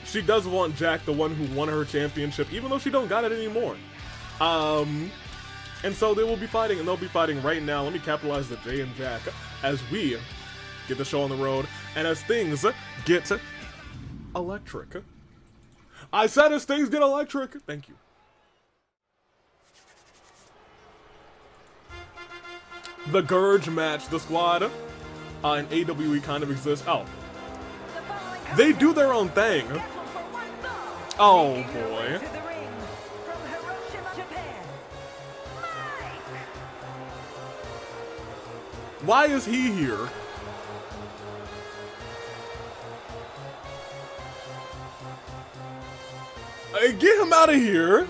[SPEAKER 1] she does want Jack, the one who won her championship, even though she don't got it anymore. And so they will be fighting, and they'll be fighting right now. Let me capitalize the J and Jack as we get the show on the road, and as things get electric. I said as things get electric. Thank you. The Grudge match, the squad, and AWE kind of exists. Oh. They do their own thing. Oh boy. Why is he here? Get him out of here.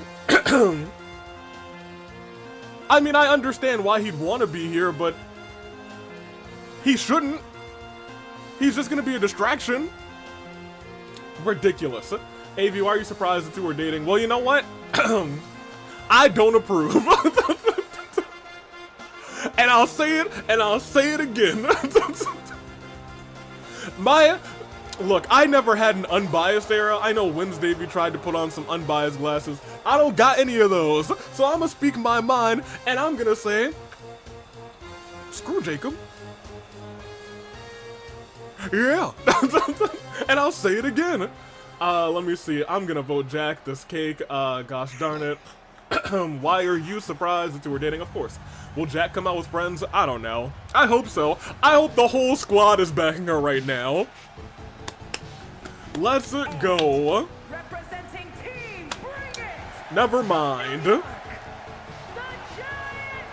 [SPEAKER 1] I mean, I understand why he'd want to be here, but he shouldn't. He's just gonna be a distraction. Ridiculous. AV, why are you surprised the two are dating? Well, you know what? I don't approve. And I'll say it, and I'll say it again. Look, I never had an unbiased era. I know Wednesday we tried to put on some unbiased glasses. I don't got any of those. So I'm gonna speak my mind, and I'm gonna say, screw Jacob. Yeah. And I'll say it again. Let me see. I'm gonna vote Jack, this cake. Gosh darn it. Why are you surprised that you were dating? Of course. Will Jack come out with friends? I don't know. I hope so. I hope the whole squad is backing her right now. Let's go.
[SPEAKER 2] Representing team, bring it.
[SPEAKER 1] Never mind.
[SPEAKER 2] The giant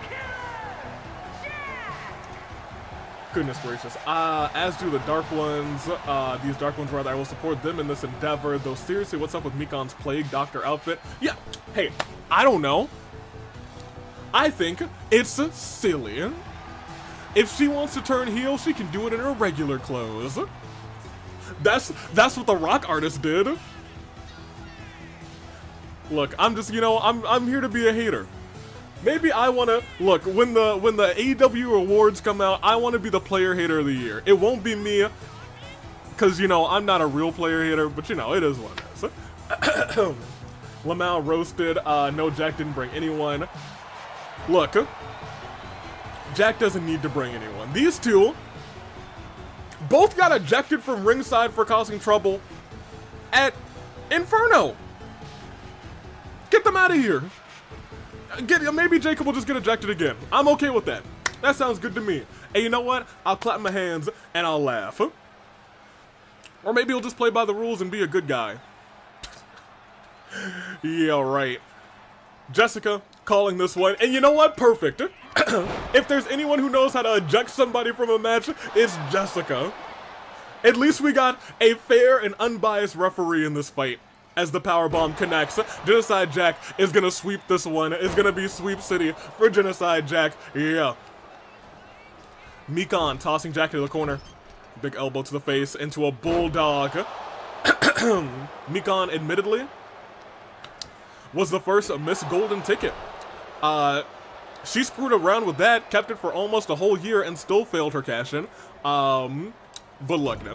[SPEAKER 2] killer, Jack.
[SPEAKER 1] Goodness gracious. As do the Dark Ones. These Dark Ones, rather, I will support them in this endeavor. Though seriously, what's up with Mikon's Plague Doctor outfit? Yeah, hey, I don't know. I think it's silly. If she wants to turn heel, she can do it in her regular clothes. That's what the rock artist did. Look, I'm just, you know, I'm here to be a hater. Maybe I wanna look when the AEW awards come out. I want to be the player hater of the year. It won't be me, cause you know I'm not a real player hater. But you know it is what it is. Lamau roasted. No, Jack didn't bring anyone. Look, Jack doesn't need to bring anyone. These two both got ejected from ringside for causing trouble at Inferno. Get them out of here. Maybe Jacob will just get ejected again. I'm okay with that. That sounds good to me. And you know what? I'll clap my hands and I'll laugh. Or maybe he'll just play by the rules and be a good guy. Yeah, right. Jessica calling this one. And you know what? Perfect. If there's anyone who knows how to eject somebody from a match, it's Jessica. At least we got a fair and unbiased referee in this fight. As the powerbomb connects, Genocide Jack is gonna sweep this one. It's gonna be Sweep City for Genocide Jack. Yeah. Mikon tossing Jack into the corner. Big elbow to the face into a bulldog. Mikon, admittedly, was the first Miss Golden Ticket. She screwed around with that, kept it for almost a whole year, and still failed her cash-in. But look, no.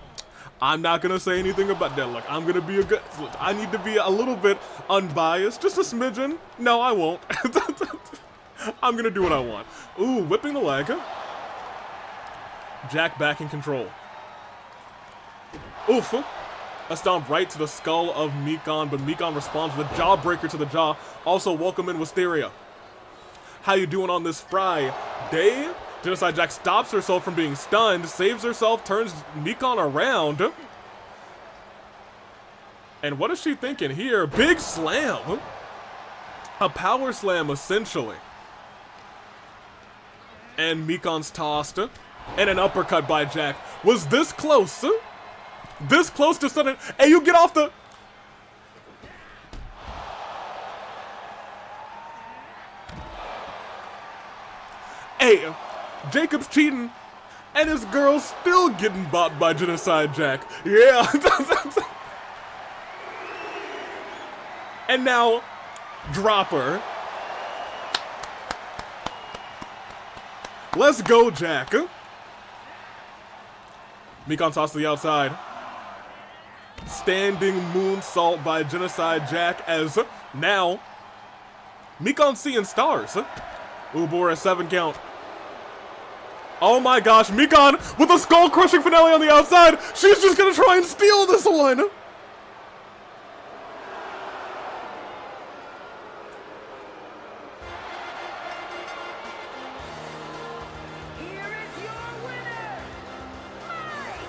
[SPEAKER 1] I'm not gonna say anything about that. Look, I'm gonna be look, I need to be a little bit unbiased, just a smidgen. No, I won't. I'm gonna do what I want. Ooh, whipping the leg. Jack back in control. Oof. A stomp right to the skull of Mikon, but Mikon responds with a jawbreaker to the jaw. Also, welcome in Wisteria. How you doing on this Friday? Genocide Jack stops herself from being stunned, saves herself, turns Mikon around. And what is she thinking here? Big slam. A power slam, essentially. And Mikon's tossed. And an uppercut by Jack. Was this close? This close to sudden. Hey, you get off the... Hey, Jacob's cheating, and his girl's still getting bopped by Genocide Jack. Yeah. And now, drop her. Let's go, Jack. Mikon tossed to the outside. Standing moonsault by Genocide Jack as now Mikon seeing stars. Ubor a 7 count. Oh my gosh, Mikon with a skull-crushing finale on the outside. She's just gonna try and steal this one.
[SPEAKER 2] Here is your winner, Mike.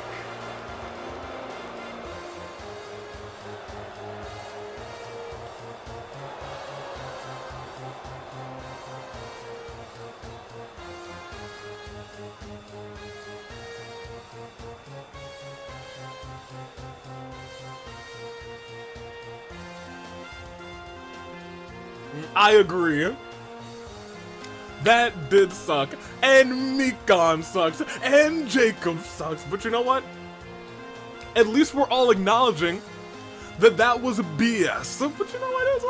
[SPEAKER 1] I agree. That did suck. And Mikon sucks. And Jacob sucks. But you know what? At least we're all acknowledging that that was BS. But you know what? It is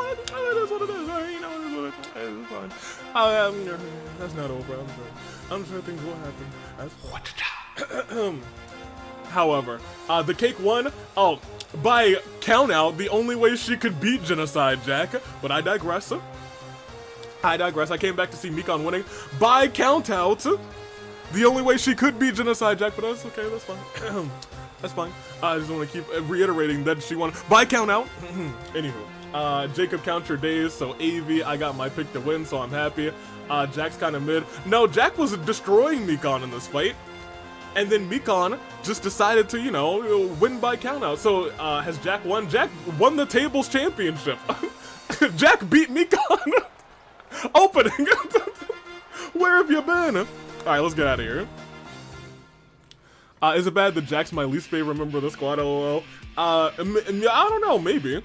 [SPEAKER 1] what it is. You know, it is what it is. It's fine. That's not over. I'm sure things will happen. However, the cake won. Oh, by count out, the only way she could beat Genocide Jack. But I digress. I came back to see Mikon winning by count out. The only way she could beat Genocide Jack, but that's okay. That's fine. That's fine. I just want to keep reiterating that she won by count out. Anywho, Jacob counts your days, so AV, I got my pick to win, so I'm happy. Jack's kind of mid. No, Jack was destroying Mikon in this fight. And then Mikon just decided to, you know, win by countout. So, has Jack won? Jack won the tables championship. Jack beat Mikon. Opening. Where have you been? Alright, let's get out of here. Is it bad that Jack's my least favorite member of the squad, lol? I don't know, maybe.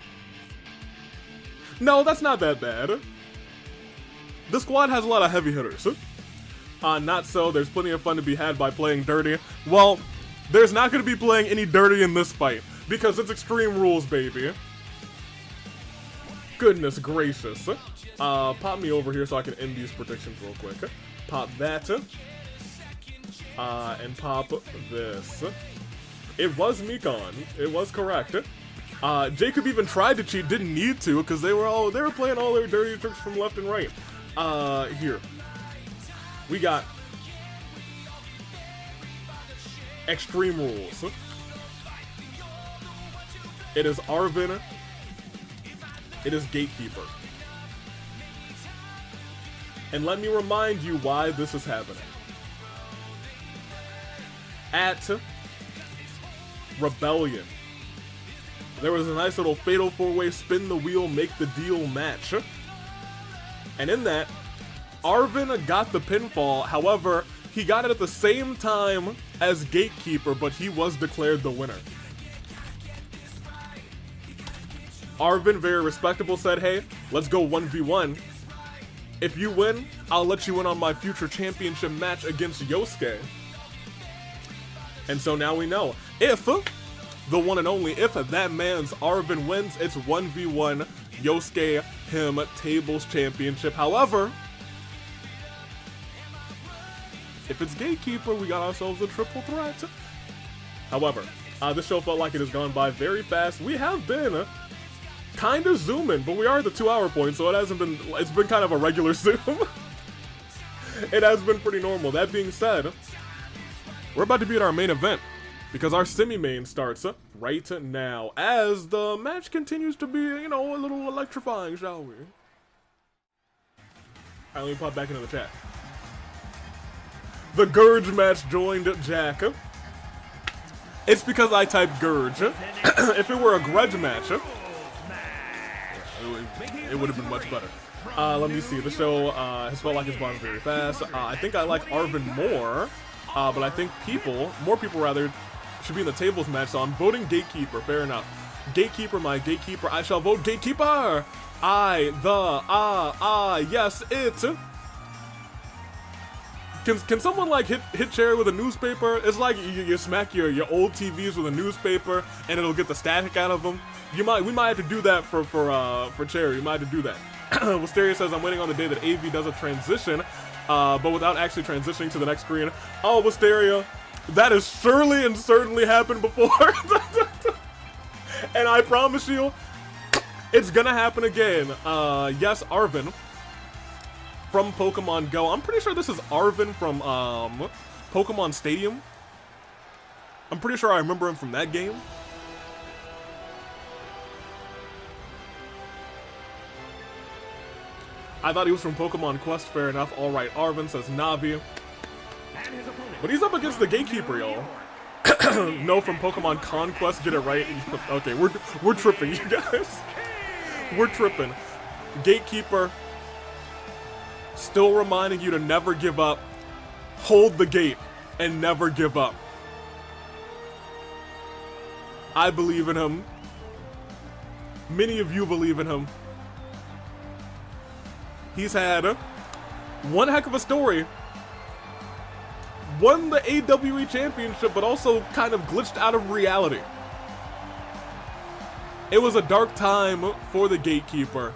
[SPEAKER 1] No, that's not that bad. The squad has a lot of heavy hitters. Not so. There's plenty of fun to be had by playing dirty. Well, there's not going to be playing any dirty in this fight, because it's Extreme Rules, baby. Goodness gracious. Pop me over here so I can end these predictions real quick. Pop that. And pop this. It was Mikon. It was correct. Jacob even tried to cheat, didn't need to, because they were playing all their dirty tricks from left and right. Here. We got Extreme Rules. It is Arven. It is Gatekeeper. And let me remind you why this is happening. At Rebellion, there was a nice little fatal four-way spin the wheel, make the deal match. And in that, Arven got the pinfall. However, he got it at the same time as Gatekeeper, but he was declared the winner. Arven, very respectable, said, hey, let's go 1v1. If you win, I'll let you in on my future championship match against Yosuke. And so now we know, if the one and only, if that man's Arven wins, it's 1v1 Yosuke, him, tables championship. However, if it's Gatekeeper, we got ourselves a triple threat. However, this show felt like it has gone by very fast. We have been kind of zooming, but we are at the 2-hour point, so it's been kind of a regular zoom. It has been pretty normal. That being said, we're about to be at our main event, because our semi-main starts right now, as the match continues to be, you know, a little electrifying, shall we? Alright, let me pop back into the chat. The Grudge match joined Jack. It's because I typed Grudge. If it were a Grudge match, it would have been much better. Let me see. The show has felt like it's gone very fast. I think I like Arven more, but I think more people rather, should be in the tables match, so I'm voting Gatekeeper. Fair enough. Gatekeeper, my Gatekeeper. I shall vote Gatekeeper! Yes, it! Can someone like hit Cherry with a newspaper? It's like you smack your old TVs with a newspaper and it'll get the static out of them. We might have to do that for Cherry. We might have to do that. Wisteria says, I'm waiting on the day that AV does a transition, but without actually transitioning to the next screen. Oh, Wisteria, that has surely and certainly happened before. And I promise you, it's gonna happen again. Yes, Arven from Pokemon Go. I'm pretty sure this is Arven from Pokemon Stadium. I'm pretty sure I remember him from that game. I thought he was from Pokemon Quest, fair enough. Alright, Arven says Navia. But he's up against the Gatekeeper, y'all. No, from Pokemon Conquest, get it right. Okay, we're tripping, you guys. We're tripping. Gatekeeper, still reminding you to never give up. Hold the gate and never give up. I believe in him. Many of you believe in him. He's had one heck of a story. Won the AWE Championship, but also kind of glitched out of reality. It was a dark time for the Gatekeeper.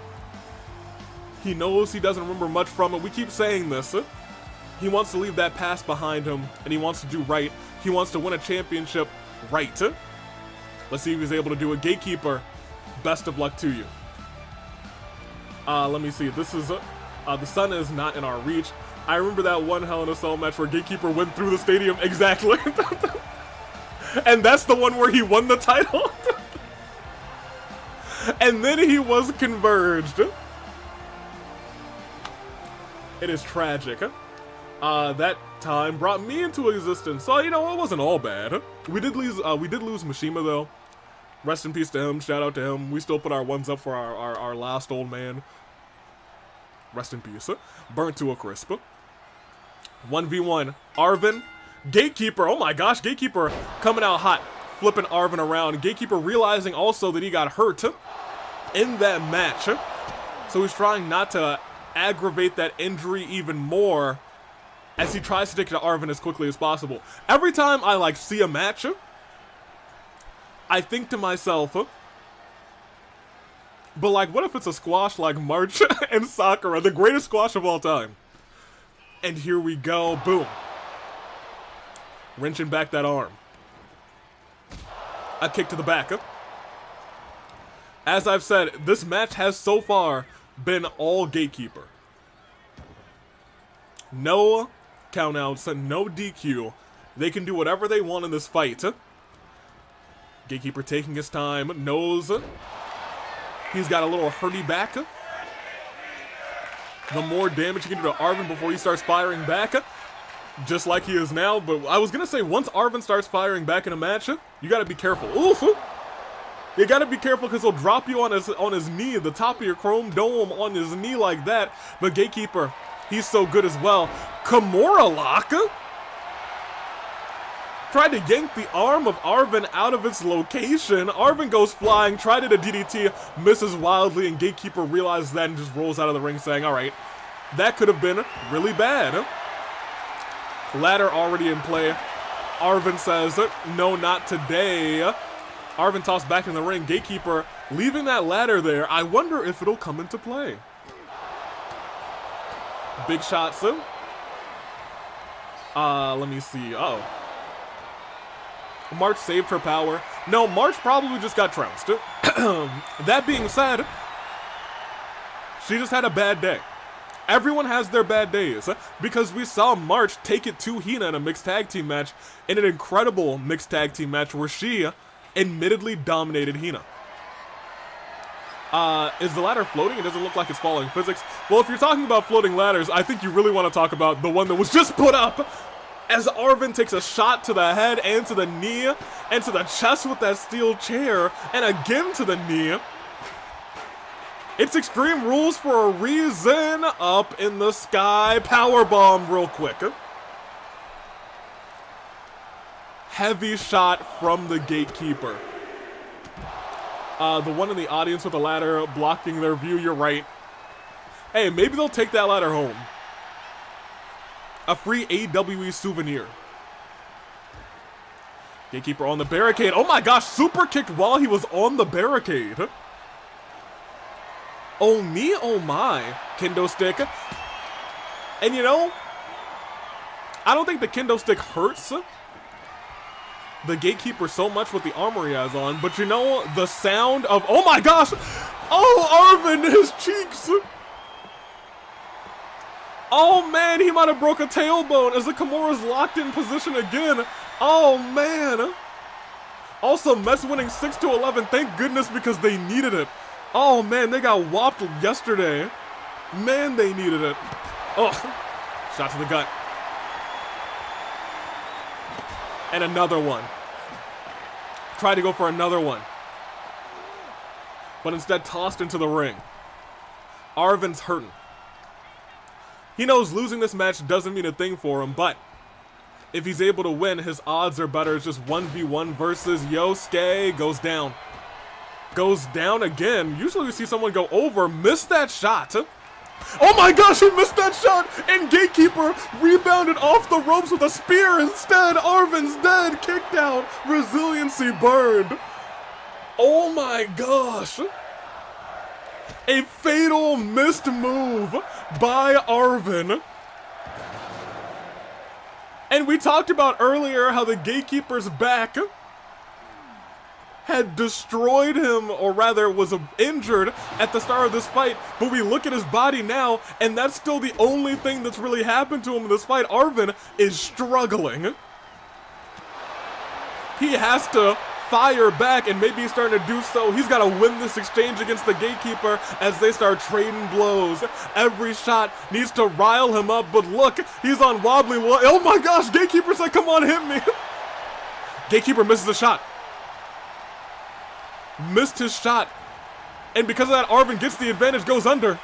[SPEAKER 1] He knows he doesn't remember much from it. We keep saying this. He wants to leave that past behind him, and he wants to do right. He wants to win a championship right. Let's see if he's able to do it. Gatekeeper, best of luck to you. Let me see. This is the sun is not in our reach. I remember that one Hell in a Cell match where Gatekeeper went through the stadium. Exactly. And that's the one where he won the title. And then he was converged. It is tragic. That time brought me into existence, so you know it wasn't all bad. We did lose Mishima though. Rest in peace to him. Shout out to him. We still put our ones up for our last old man. Rest in peace. Burnt to a crisp. 1v1. Arven. Gatekeeper. Oh my gosh. Gatekeeper coming out hot. Flipping Arven around. Gatekeeper realizing also that he got hurt in that match. So he's trying not to aggravate that injury even more as he tries to take it to Arven as quickly as possible. Every time I see a match, I think to myself, But like, what if it's a squash like March and Sakura, the greatest squash of all time? And here we go, boom. Wrenching back that arm. A kick to the back. As I've said, this match has so far been all Gatekeeper. No countouts, no DQ. They can do whatever they want in this fight. Gatekeeper taking his time, knows he's got a little hurty back. The more damage he can do to Arven before he starts firing back, just like he is now. But I was gonna say, once Arven starts firing back in a match, you gotta be careful. Oof! You gotta be careful because he'll drop you on his knee, the top of your chrome dome on his knee like that. But Gatekeeper, he's so good as well. Kimura lock? Tried to yank the arm of Arven out of its location. Arven goes flying, tried it a DDT, misses wildly, and Gatekeeper realizes that and just rolls out of the ring saying, alright, that could have been really bad. Ladder already in play. Arven says, no, not today. Arven tossed back in the ring. Gatekeeper leaving that ladder there. I wonder if it'll come into play. Big shots. Let me see. Uh-oh. March saved her power. No, March probably just got trounced. That being said, she just had a bad day. Everyone has their bad days, because we saw March take it to Hina in a mixed tag team match, in an incredible mixed tag team match where she admittedly dominated Hina. Is the ladder floating? It doesn't look like it's following physics. Well, if you're talking about floating ladders, I think you really want to talk about the one that was just put up as Arven takes a shot to the head and to the knee and to the chest with that steel chair, and again to the knee. It's Extreme Rules for a reason. Up in the sky, powerbomb real quick. Heavy shot from the Gatekeeper. The one in the audience with the ladder blocking their view, you're right. Hey, maybe they'll take that ladder home. A free AWE souvenir. Gatekeeper on the barricade. Oh my gosh, super kicked while he was on the barricade. Oh me, oh my. Kendo stick. And you know, I don't think the kendo stick hurts the Gatekeeper so much with the armor he has on, but you know, the sound of, oh my gosh! Oh, Arven, his cheeks! Oh man, he might have broke a tailbone as the Kimura's locked in position again. Oh man. Also, Mets winning 6-11, thank goodness, because they needed it. Oh man, they got whopped yesterday. Man, they needed it. Oh, shot to the gut. And another one. Tried to go for another one, but instead tossed into the ring. Arven's hurting. He knows losing this match doesn't mean a thing for him, but if he's able to win, his odds are better. It's just 1v1 versus Yosuke. Goes down. Goes down again. Usually we see someone go over. Missed that shot. Oh my gosh, he missed that shot! And Gatekeeper rebounded off the ropes with a spear instead. Arven's dead. Kicked out. Resiliency burned. Oh my gosh. A fatal missed move by Arven. And we talked about earlier how the Gatekeeper's back had destroyed him, or rather was injured at the start of this fight, but we look at his body now, and that's still the only thing that's really happened to him in this fight. Arven is struggling. He has to fire back, and maybe he's starting to do so. He's got to win this exchange against the Gatekeeper as they start trading blows. Every shot needs to rile him up, but look, he's on wobbly. Oh my gosh, Gatekeeper said, come on, hit me. Gatekeeper misses a shot. Missed his shot. And because of that, Arven gets the advantage, goes under.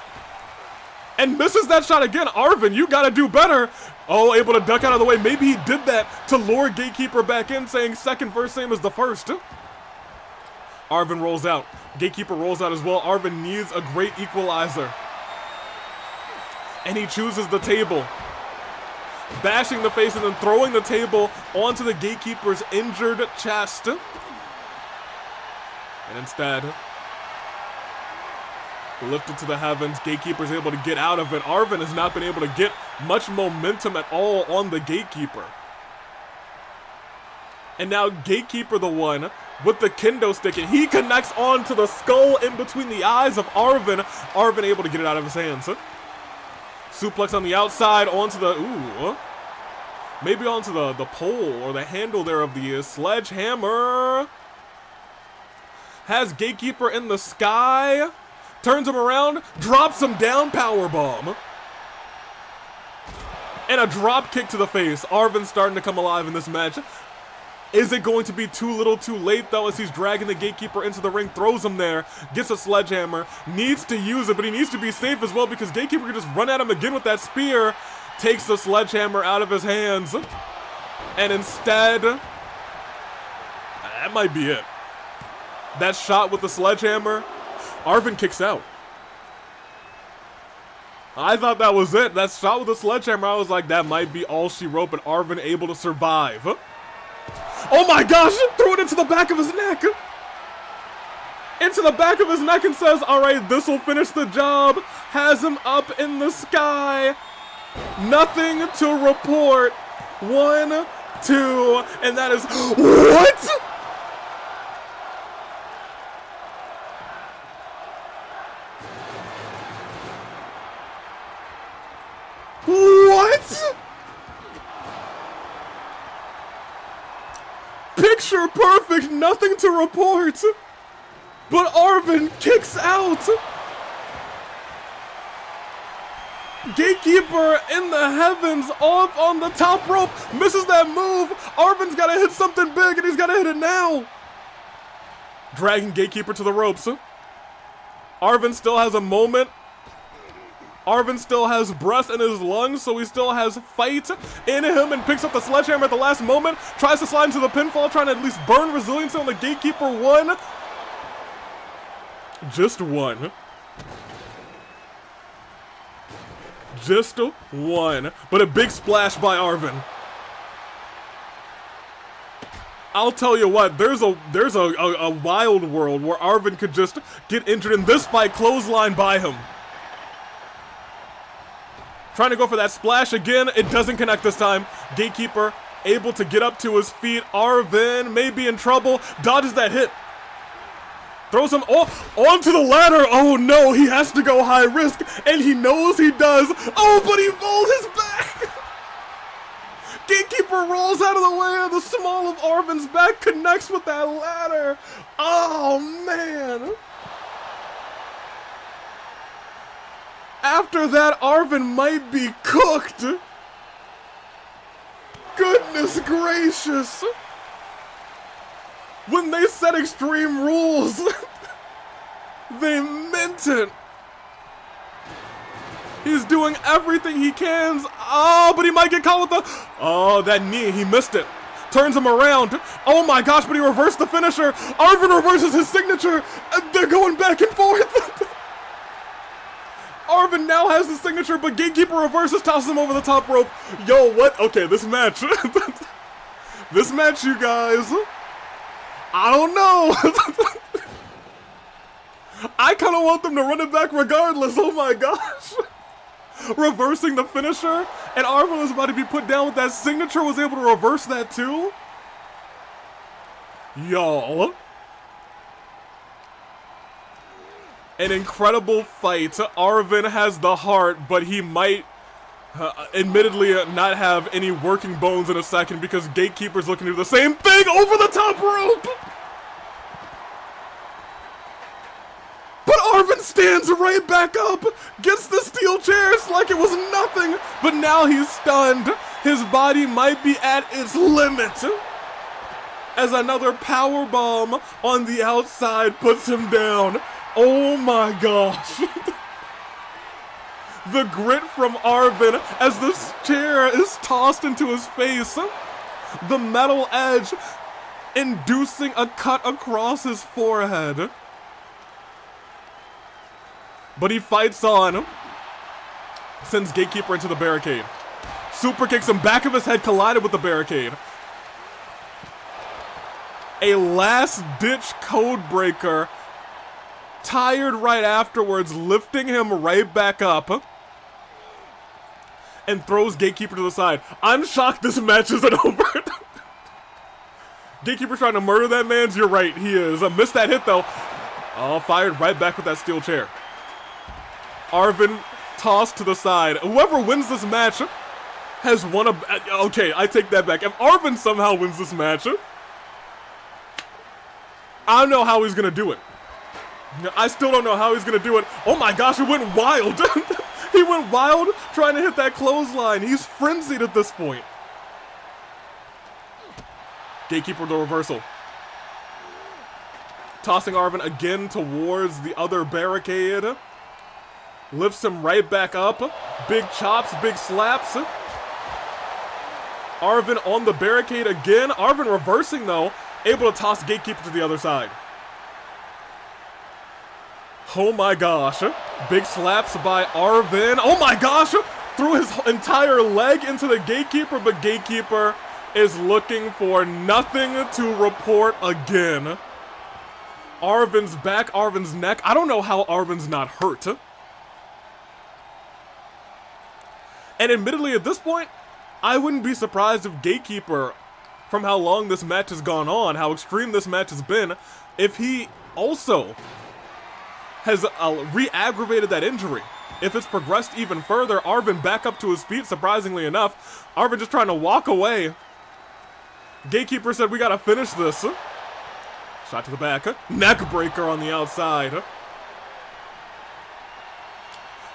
[SPEAKER 1] And misses that shot again. Arven, you gotta do better. Oh, able to duck out of the way. Maybe he did that to lure Gatekeeper back in, saying second verse same as the first. Arven rolls out. Gatekeeper rolls out as well. Arven needs a great equalizer. And he chooses the table. Bashing the face and then throwing the table onto the Gatekeeper's injured chest. And instead, Lifted to the heavens. Gatekeeper's able to get out of it. Arven has not been able to get much momentum at all on the Gatekeeper. And now Gatekeeper the one with the kendo stick, and he connects onto the skull in between the eyes of Arven. Arven able to get it out of his hands. Suplex on the outside onto the, maybe onto the pole or the handle there of the sledgehammer. Has Gatekeeper in the sky. Turns him around, drops him down, powerbomb. And a drop kick to the face. Arven's starting to come alive in this match. Is it going to be too little too late, though, as he's dragging the Gatekeeper into the ring, throws him there, gets a sledgehammer, needs to use it, but he needs to be safe as well because Gatekeeper can just run at him again with that spear, takes the sledgehammer out of his hands, and instead, that might be it. That shot with the sledgehammer, Arven kicks out. I thought that was it. That shot with the sledgehammer, I was like, that might be all she wrote, but Arven able to survive. Oh my gosh, threw it into the back of his neck. Into the back of his neck and says, all right, this will finish the job. Has him up in the sky. Nothing to report. 1, 2, and that is, what? What? Picture perfect, nothing to report. But Arven kicks out. Gatekeeper in the heavens, off on the top rope, misses that move. Arven's gotta hit something big and he's gotta hit it now. Dragging Gatekeeper to the ropes. Arven still has a moment. Arven still has breath in his lungs, so he still has fight in him and picks up the sledgehammer at the last moment. Tries to slide into the pinfall, trying to at least burn resilience on the Gatekeeper. 1. Just 1. Just 1. But a big splash by Arven. I'll tell you what, there's a wild world where Arven could just get injured in this fight, clothesline by him. Trying to go for that splash again. It doesn't connect this time. Gatekeeper able to get up to his feet. Arven may be in trouble. Dodges that hit. Throws him onto the ladder. Oh no, he has to go high risk. And he knows he does. Oh, but he rolled his back. Gatekeeper rolls out of the way of the small of Arven's back. Connects with that ladder. Oh man. After that, Arven might be cooked. Goodness gracious. When they said Extreme Rules, they meant it. He's doing everything he can. Oh, but he might get caught with the... Oh, that knee, he missed it. Turns him around. Oh my gosh, but he reversed the finisher. Arven reverses his signature. They're going back and forth. Arven now has the signature, but Gatekeeper reverses, tosses him over the top rope. Yo, what? Okay, this match. This match, you guys. I don't know. I kind of want them to run it back regardless. Oh my gosh. Reversing the finisher, and Arven was about to be put down with that signature, was able to reverse that too. Y'all. An incredible fight. Arven has the heart, but he might admittedly not have any working bones in a second because Gatekeeper's looking to do the same thing over the top rope. But Arven stands right back up, gets the steel chair, it's like it was nothing, but now he's stunned. His body might be at its limit. As another power bomb on the outside puts him down. Oh my gosh. The grit from Arven as this chair is tossed into his face. The metal edge inducing a cut across his forehead. But he fights on. Sends Gatekeeper into the barricade. Super kicks him, back of his head collided with the barricade. A last-ditch code breaker retired right afterwards, lifting him right back up. And throws Gatekeeper to the side. I'm shocked this match isn't over. Gatekeeper's trying to murder that man's. You're right, he is. I missed that hit though. Oh, fired right back with that steel chair. Arven tossed to the side. Whoever wins this match has won a... Okay, I take that back. If Arven somehow wins this match, I don't know how he's gonna do it. I still don't know how he's gonna do it. Oh my gosh, it went wild. He went wild trying to hit that clothesline. He's frenzied at this point. Gatekeeper the reversal. Tossing Arven again towards the other barricade. Lifts him right back up. Big chops, big slaps. Arven on the barricade again. Arven reversing though. Able to toss Gatekeeper to the other side. Oh my gosh. Big slaps by Arven. Oh my gosh. Threw his entire leg into the Gatekeeper, but Gatekeeper is looking for nothing to report again. Arven's back, Arven's neck. I don't know how Arven's not hurt. And admittedly at this point, I wouldn't be surprised if Gatekeeper, from how long this match has gone on, how extreme this match has been, if he also has re-aggravated that injury. If it's progressed even further, Arven back up to his feet, surprisingly enough. Arven just trying to walk away. Gatekeeper said, we gotta finish this. Shot to the back. Neck breaker on the outside.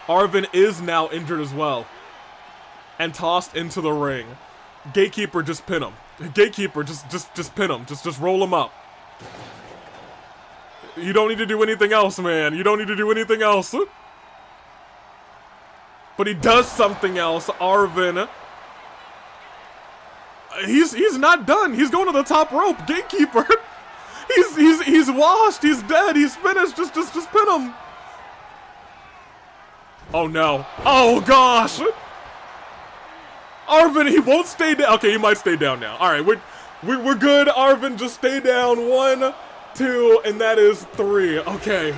[SPEAKER 1] Arven is now injured as well. And tossed into the ring. Gatekeeper just pin him. Gatekeeper just pin him. Just roll him up. You don't need to do anything else, man. You don't need to do anything else. But he does something else. Arven. He's not done. He's going to the top rope. Gatekeeper. He's washed. He's dead. He's finished. Just pin him. Oh no. Oh gosh. Arven, he won't stay down. Okay, he might stay down now. All right, we're good. Arven, just stay down. 1, 2, and that is 3. Okay.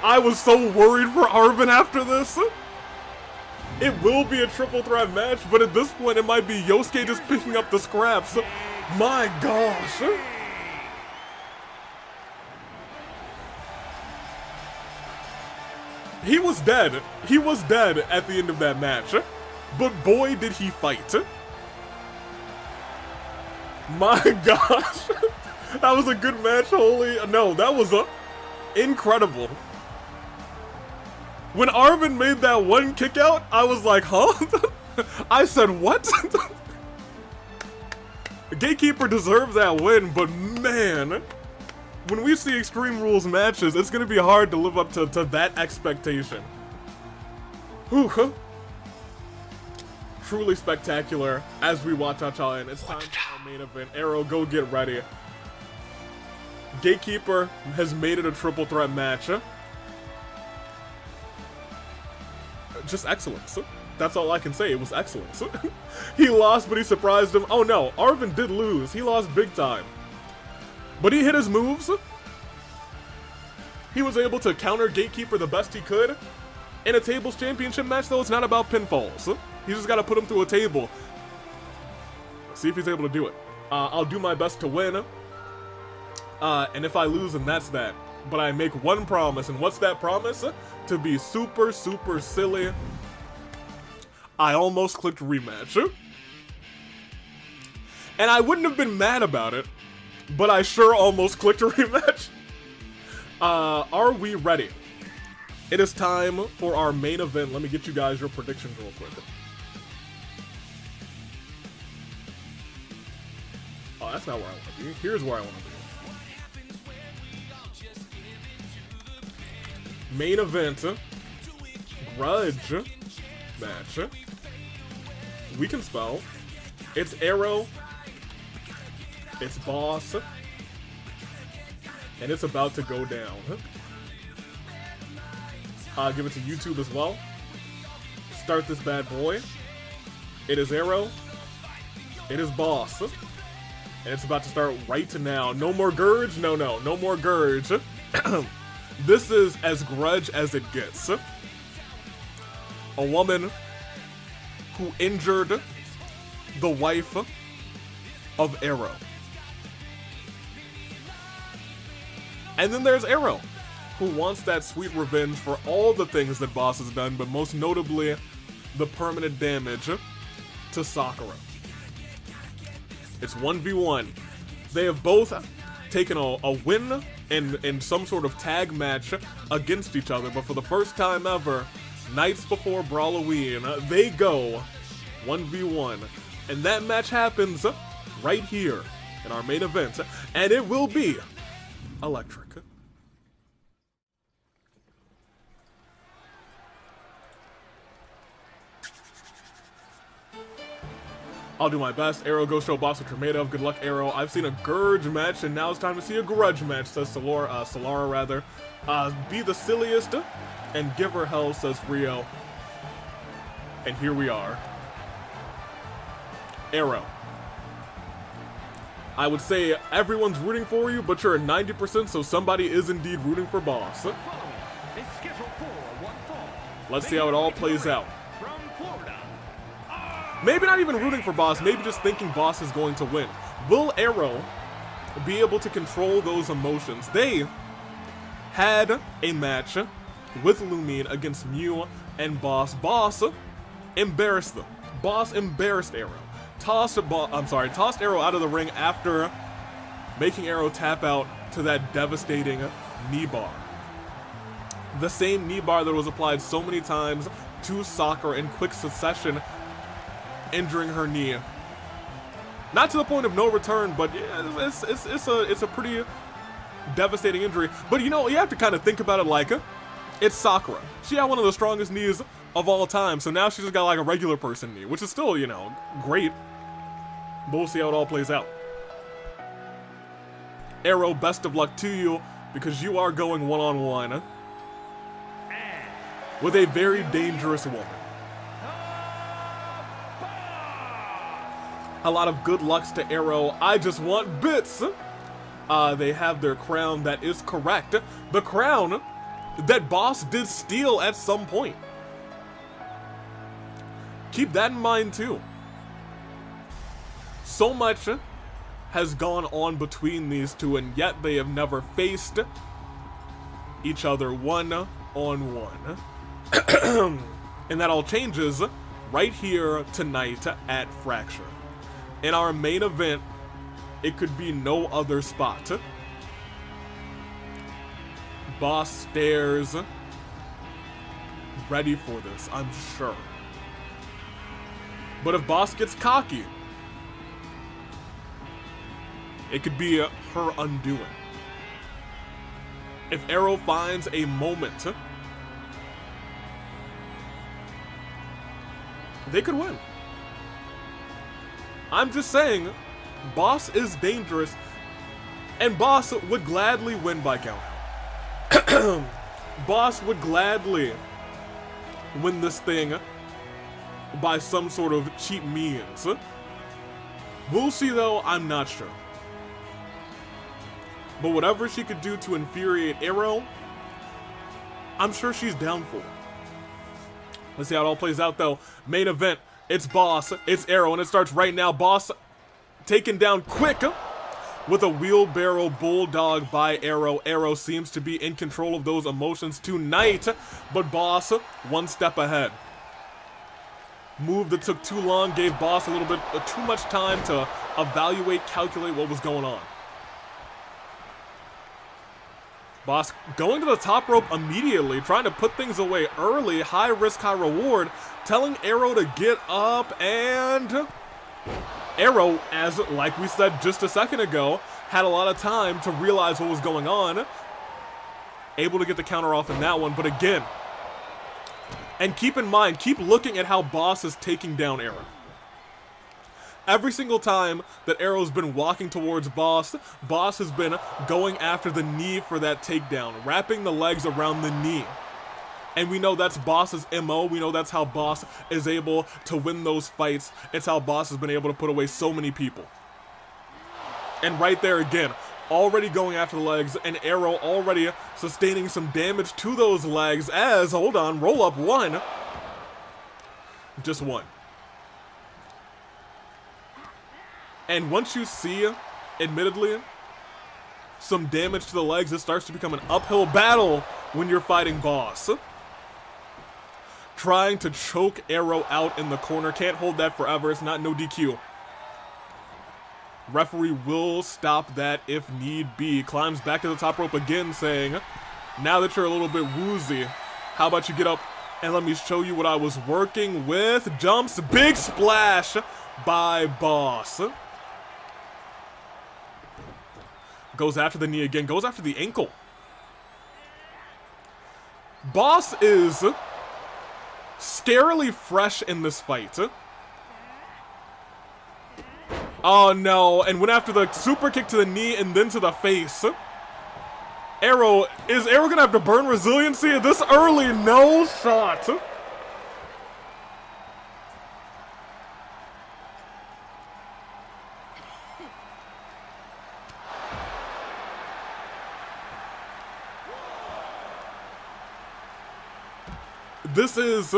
[SPEAKER 1] I was so worried for Arven after this. It will be a triple threat match, but at this point it might be Yosuke just picking up the scraps. My gosh. He was dead. He was dead at the end of that match. But boy, did he fight. My gosh. That was a good match. Holy... No, that was incredible. When Arven made that one kick out, I was like, huh? I said, what? Gatekeeper deserved that win, but man, when we see Extreme Rules matches, it's going to be hard to live up to that expectation. Whew. Truly spectacular as we watch Cha-Cha, and it's time for our main event. Arrow, go get ready. Gatekeeper has made it a triple threat match. Just excellence. That's all I can say. It was excellence. He lost, but he surprised him. Oh no, Arven did lose. He lost big time. But he hit his moves. He was able to counter Gatekeeper the best he could. In a tables championship match, though, it's not about pinfalls. He's just got to put him through a table. See if he's able to do it. I'll do my best to win. And if I lose, then that's that. But I make one promise, and what's that promise? To be super, super silly. I almost clicked rematch. And I wouldn't have been mad about it, but I sure almost clicked a rematch. Are we ready? It is time for our main event. Let me get you guys your predictions real quick. Oh, that's not where I want to be. Here's where I want to be. Main event, Grudge match. We can spell. It's Arrow. It's Bois. And it's about to go down. I'll give it to YouTube as well. Start this bad boy. It is Arrow. It is Bois. And it's about to start right now. No more Grudge. No more Grudge. This is as Grudge as it gets. A woman who injured the wife of Arrow. And then there's Arrow, who wants that sweet revenge for all the things that Boss has done, but most notably, the permanent damage to Sakura. It's 1v1. They have both taken a win in some sort of tag match against each other, but for the first time ever, nights before Brawloween, they go 1v1. And that match happens right here in our main event, and it will be electric. I'll do my best. Arrow, go show Boss what you're made of. Good luck, Arrow. I've seen a Gurge match, and now it's time to see a Grudge match, says Solara, rather. Be the silliest and give her hell, says Rio. And here we are. Arrow. I would say everyone's rooting for you, but you're at 90%, so somebody is indeed rooting for Boss. Let's see how it all plays out. Maybe not even rooting for Boss, maybe just thinking Boss is going to win. Will Arrow be able to control those emotions? They had a match with Lumine against Mew and Boss. Boss embarrassed them. Boss embarrassed Arrow. Tossed Arrow out of the ring after making Arrow tap out to that devastating knee bar. The same knee bar that was applied so many times to Sakura in quick succession, injuring her knee. Not to the point of no return, but yeah, it's a pretty devastating injury. But you know, you have to kind of think about it like it's Sakura. She had one of the strongest knees of all time, so now she's just got like a regular person knee, which is still, you know, great. But we'll see how it all plays out. Arrow, best of luck to you, because you are going one-on-one with a very dangerous woman. A lot of good lucks to Arrow. I just want bits. They have their crown. That is correct. The crown that Boss did steal at some point. Keep that in mind too. So much has gone on between these two, and yet they have never faced each other one-on-one. And that all changes right here tonight at Fracture. In our main event, it could be no other spot. Boss stares, ready for this, I'm sure. But if Boss gets cocky, it could be her undoing. If Arrow finds a moment, they could win. I'm just saying, Boss is dangerous, and Boss would gladly win by count. Boss would gladly win this thing by some sort of cheap means. We'll see though, I'm not sure. But whatever she could do to infuriate Arrow, I'm sure she's down for it. Let's see how it all plays out though. Main event. It's Boss, it's Arrow, and it starts right now. Boss taken down quick with a wheelbarrow bulldog by Arrow. Arrow seems to be in control of those emotions tonight, but Boss one step ahead. Move that took too long, gave Boss a little bit too much time to evaluate, calculate what was going on. Boss going to the top rope immediately, trying to put things away early, high risk, high reward, telling Arrow to get up, and Arrow, as like we said just a second ago, had a lot of time to realize what was going on. Able to get the counter off in that one, but again, and keep in mind, keep looking at how Boss is taking down Arrow. Every single time that Arrow's been walking towards Boss, Boss has been going after the knee for that takedown, wrapping the legs around the knee. And we know that's Boss's MO. We know that's how Boss is able to win those fights. It's how Boss has been able to put away so many people. And right there again, already going after the legs, and Arrow already sustaining some damage to those legs as, hold on, roll up one. Just one. And once you see, admittedly, some damage to the legs, it starts to become an uphill battle when you're fighting Boss. Trying to choke Arrow out in the corner. Can't hold that forever. It's not no DQ. Referee will stop that if need be. Climbs back to the top rope again, saying, now that you're a little bit woozy, how about you get up and let me show you what I was working with. Jumps, big splash by Boss. Goes after the knee again, goes after the ankle. Boss is scarily fresh in this fight. Oh no, and went after the super kick to the knee and then to the face. Arrow, is Arrow gonna have to burn resiliency this early? No shot. This is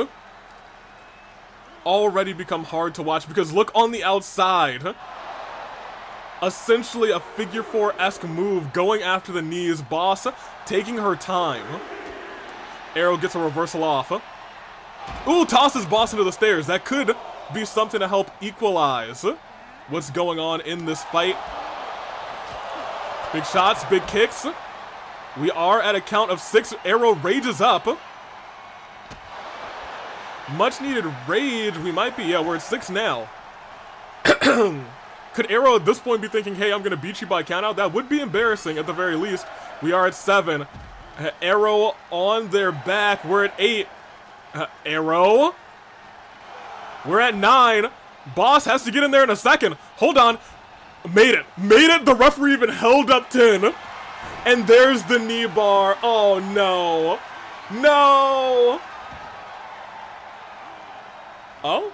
[SPEAKER 1] already become hard to watch because look on the outside. Essentially a figure four-esque move going after the knees. Boss taking her time. Arrow gets a reversal off. Ooh, tosses Boss into the stairs. That could be something to help equalize what's going on in this fight. Big shots, big kicks. We are at a count of 6. Arrow rages up. Much needed rage. We might be, yeah, we're at 6 now. Could Arrow at this point be thinking, hey, I'm gonna beat you by countout? That would be embarrassing at the very least. We are at 7. Arrow on their back. We're at 8. Arrow. We're at 9. Boss has to get in there in a second. Hold on. Made it. Made it. The referee even held up 10. And there's the knee bar. Oh, no. No. Oh?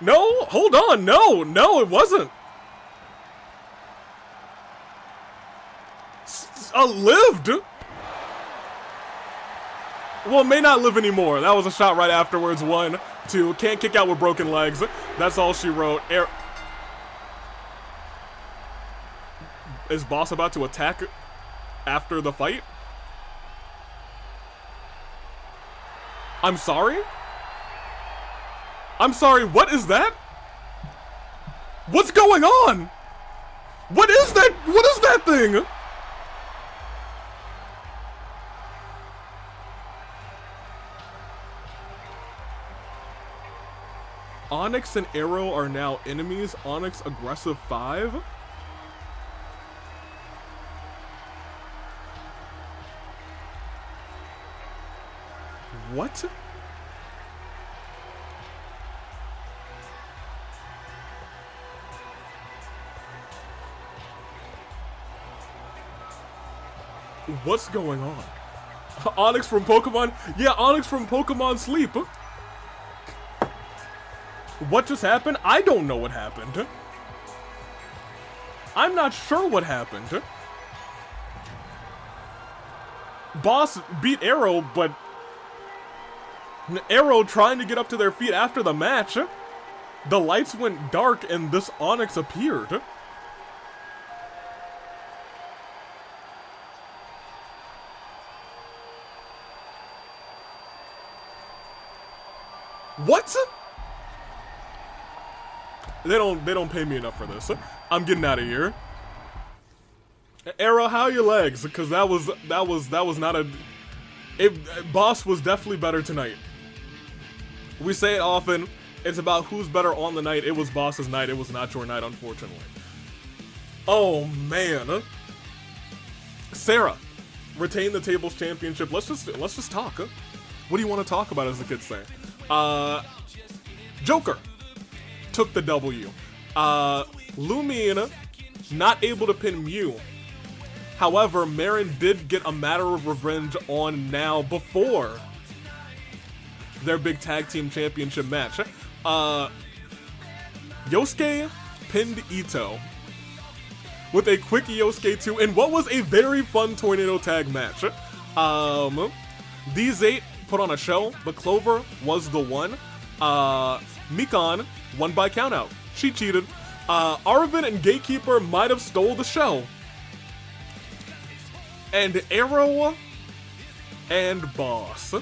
[SPEAKER 1] No, hold on. No, it wasn't. Lived. Well, may not live anymore. That was a shot right afterwards. 1, 2. Can't kick out with broken legs. That's all she wrote. Is Boss about to attack after the fight? I'm sorry? I'm sorry, what is that? What's going on? What is that? What is that thing? Onyx and Arrow are now enemies. Onyx aggressive 5. What? What's going on? Onyx from Pokemon? Yeah, Onyx from Pokemon Sleep. What just happened? I don't know what happened. I'm not sure what happened. Boss beat Arrow, but Arrow trying to get up to their feet after the match. The lights went dark and this Onyx appeared. What? They don't pay me enough for this. I'm getting out of here. Arrow, how are your legs? Because that was not a. Boss was definitely better tonight. We say it often. It's about who's better on the night. It was Boss's night. It was not your night, unfortunately. Oh man. Sara retained the tables championship. Let's just talk. What do you want to talk about, as the kids say? Joker took the W. Lumine not able to pin Mew. However, Marin did get a matter of revenge on Now before their big tag team championship match. Yosuke pinned Itto. with a quick Yosuke 2 in what was a very fun tornado tag match. These 8 put on a show, but Clover was the one. Mikon won by countout. She cheated. Arven and Gatekeeper might have stole the show. And Arrow and Boss.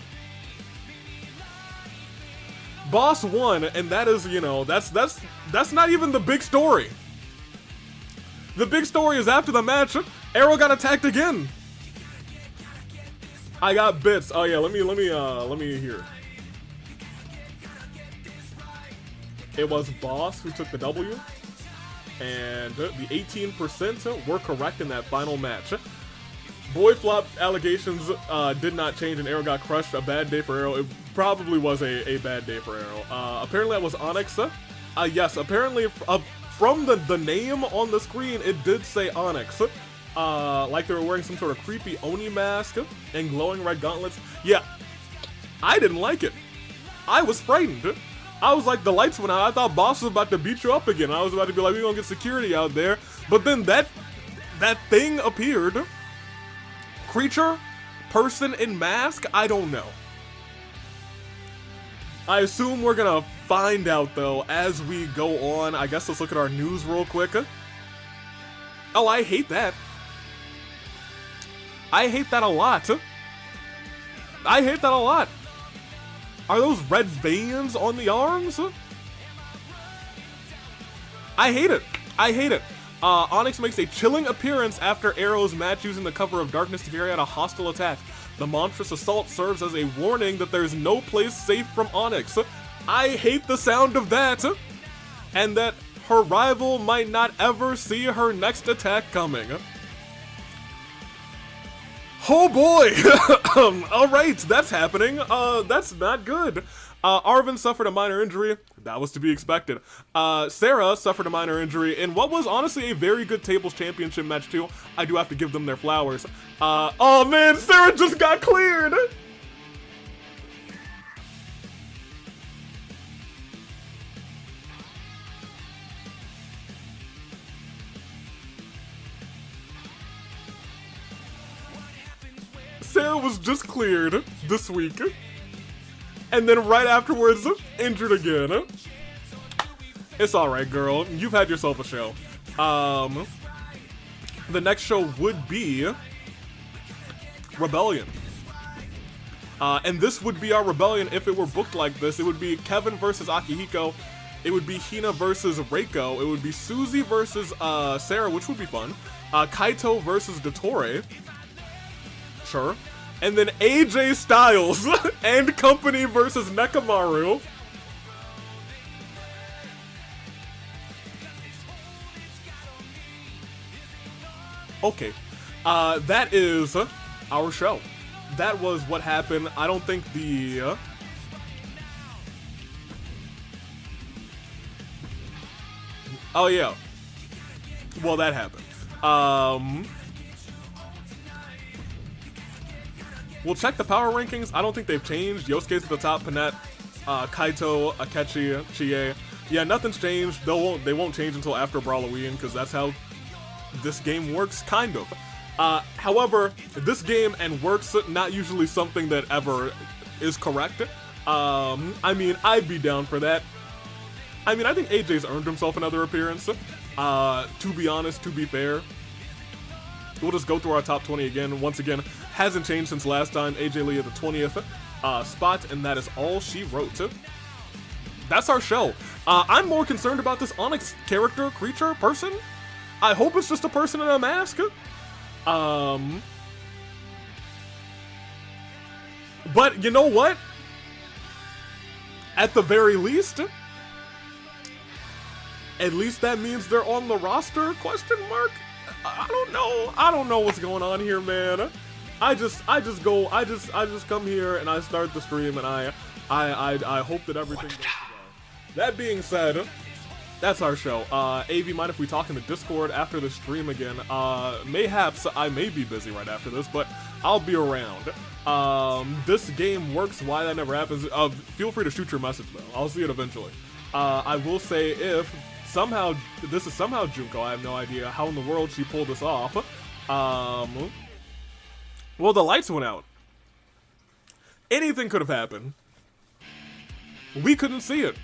[SPEAKER 1] Boss won, and that is, you know, that's not even the big story. The big story is after the match, Arrow got attacked again. I got bits. Oh yeah, let me hear. It was Boss who took the W, and the 18% were correct in that final match. Boy flop allegations did not change, and Arrow got crushed. A bad day for Arrow. It probably was a bad day for Arrow. Apparently that was Onyx. Yes, apparently from the name on the screen, it did say Onyx. Like they were wearing some sort of creepy Oni mask and glowing red gauntlets. Yeah, I didn't like it. I was frightened. I was like, the lights went out. I thought Boss was about to beat you up again. I was about to be like, we're gonna get security out there. But then that thing appeared. Creature? Person in mask? I don't know. I assume we're gonna find out, though, as we go on. I guess let's look at our news real quick. Oh, I hate that. I hate that a lot. I hate that a lot. Are those red veins on the arms? I hate it. I hate it. Onyx makes a chilling appearance after Arrow's match using the cover of darkness to carry out a hostile attack. The monstrous assault serves as a warning that there's no place safe from Onyx. I hate the sound of that. And that her rival might not ever see her next attack coming. Oh boy! Alright, that's happening. That's not good. Arven suffered a minor injury. That was to be expected. Sara suffered a minor injury in what was honestly a very good tables championship match too. I do have to give them their flowers. Oh man, Sara just got cleared! Sara was just cleared this week. And then right afterwards, injured again. It's alright, girl. You've had yourself a show. The next show would be Rebellion. And this would be our Rebellion if it were booked like this. It would be Kevin versus Akihiko. It would be Hina versus Reiko. It would be Suzy versus Sara, which would be fun. Kaito versus Dottore. Sure. And then AJ Styles and Company versus Nekamaru. Okay. That is our show. That was what happened. I don't think the... Oh, yeah. Well, that happened. We'll check the power rankings. I don't think they've changed. Yosuke's at the top, Panette, Kaito, Akechi, Chie. Yeah, nothing's changed. They won't change until after Brawloween, because that's how this game works, kind of. However, this game and works not usually something that ever is correct. I mean, I'd be down for that. I mean, I think AJ's earned himself another appearance. To be honest, to be fair. We'll just go through our top 20 again. Once again, hasn't changed since last time. AJ Lee at the 20th spot, and that is all she wrote. That's our show. I'm more concerned about this Onyx character, creature, person. I hope it's just a person in a mask. But you know what? At the very least, at least that means they're on the roster? Question mark? I don't know. I don't know what's going on here, man. I just come here and I start the stream and I hope that everything goes well. That being said, that's our show. AV, mind if we talk in the Discord after the stream again? Mayhaps I may be busy right after this, but I'll be around. This game works. Why that never happens? Feel free to shoot your message though. I'll see it eventually. I will say if somehow, this is somehow Junko. I have no idea how in the world she pulled this off. Well, the lights went out. Anything could have happened. We couldn't see it.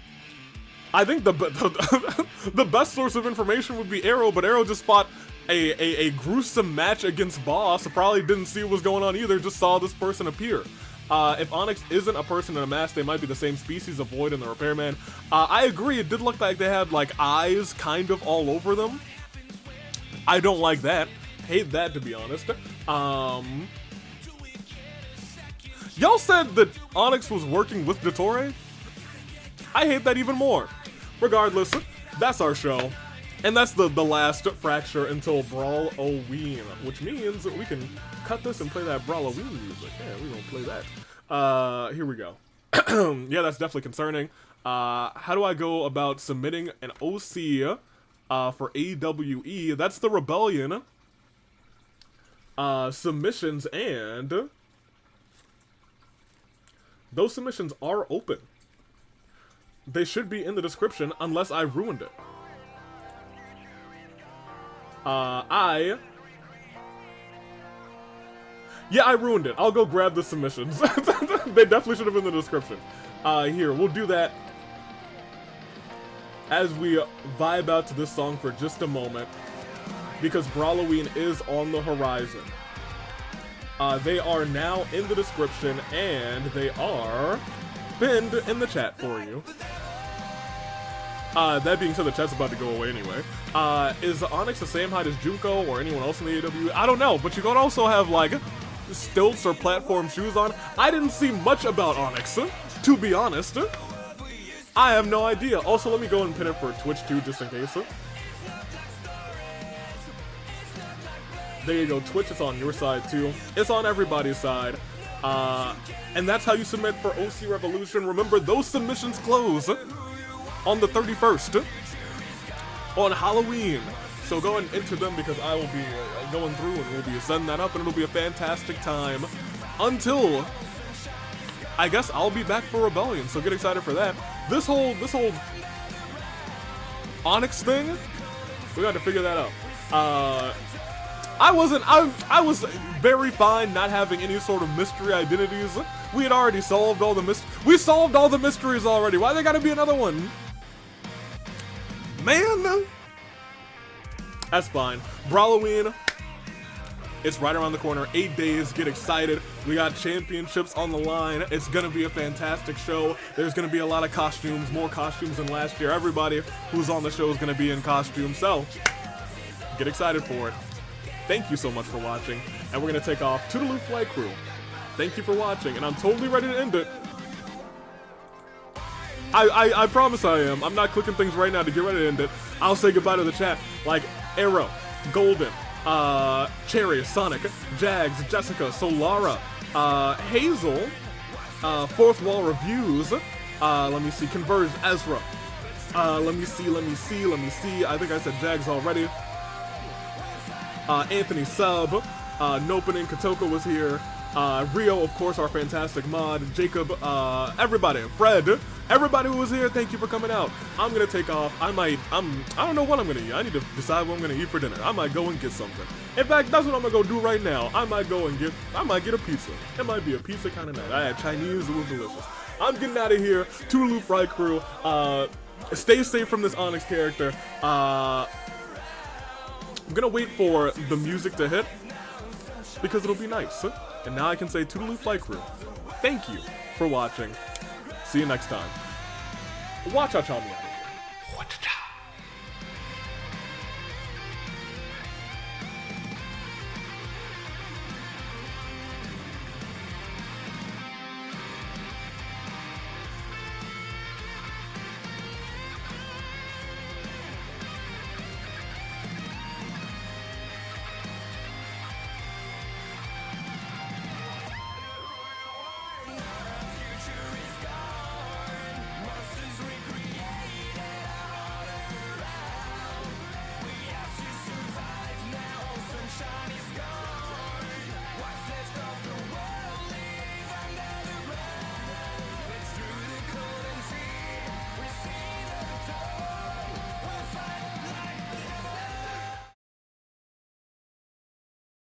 [SPEAKER 1] I think the best source of information would be Arrow, but Arrow just fought a gruesome match against Bois. Probably didn't see what was going on either, just saw this person appear. If Onyx isn't a person in a mask, they might be the same species of Void and the Repairman. I agree, it did look like they had like eyes kind of all over them. I don't like that. Hate that, to be honest. Y'all said that Onyx was working with Dottore? I hate that even more. Regardless, that's our show. And that's the last fracture until Brawloween, which means we can cut this and play that Brawloween music. Yeah, we're gonna play that. Here we go. Yeah, that's definitely concerning. How do I go about submitting an OC for AWE? That's the Rebellion. Submissions, and those submissions are open. They should be in the description unless I ruined it. Yeah, I ruined it. I'll go grab the submissions. They definitely should have been in the description. Here, we'll do that as we vibe out to this song for just a moment, because Brawloween is on the horizon. They are now in the description, and they are pinned in the chat for you. That being said, the chat's about to go away anyway. Is Onyx the same height as Junko or anyone else in the AW? I don't know, but you can also have like stilts or platform shoes on. I didn't see much about Onyx, to be honest. I have no idea. Also, let me go and pin it for Twitch too, just in case. There you go, Twitch is on your side too. It's on everybody's side. And that's how you submit for OC Revolution. Remember, those submissions close on the 31st, on Halloween. So go and enter them, because I will be going through and we'll be setting that up, and it'll be a fantastic time until, I guess, I'll be back for Rebellion. So get excited for that. This whole Onyx thing, we got to figure that out. I was very fine not having any sort of mystery identities. We had already solved all the we solved all the mysteries already. Why there gotta be another one? Man, that's fine. Brawloween, it's right around the corner. 8 days, get excited. We got championships on the line. It's gonna be a fantastic show. There's gonna be a lot of costumes, more costumes than last year. Everybody who's on the show is gonna be in costume, so get excited for it. Thank you so much for watching, and we're gonna take off. Toodaloo Flight Crew, thank you for watching, and I'm totally ready to end it. I promise I am. I'm not clicking things right now to get ready to end it. I'll say goodbye to the chat, like Arrow, Golden, Cherry, Sonic, Jags, Jessica, Solara, Hazel, Fourth Wall Reviews, let me see, Converge, Ezra, let me see, I think I said Jags already. Anthony Sub, Nopening, Kotoko was here, Rio, of course, our fantastic mod, Jacob, everybody, Fred, everybody who was here, thank you for coming out. I'm gonna take off. I don't know what I'm gonna eat. I need to decide what I'm gonna eat for dinner. I might go and get something. In fact, that's what I'm gonna go do right now. I might get a pizza. It might be a pizza kind of night. I had Chinese, it was delicious. I'm getting out of here. Toodaloo Fry Crew, stay safe from this Onyx character. I'm gonna wait for the music to hit, because it'll be nice. And now I can say Toodaloo Flight Crew, thank you for watching. See you next time. Watch out, y'all.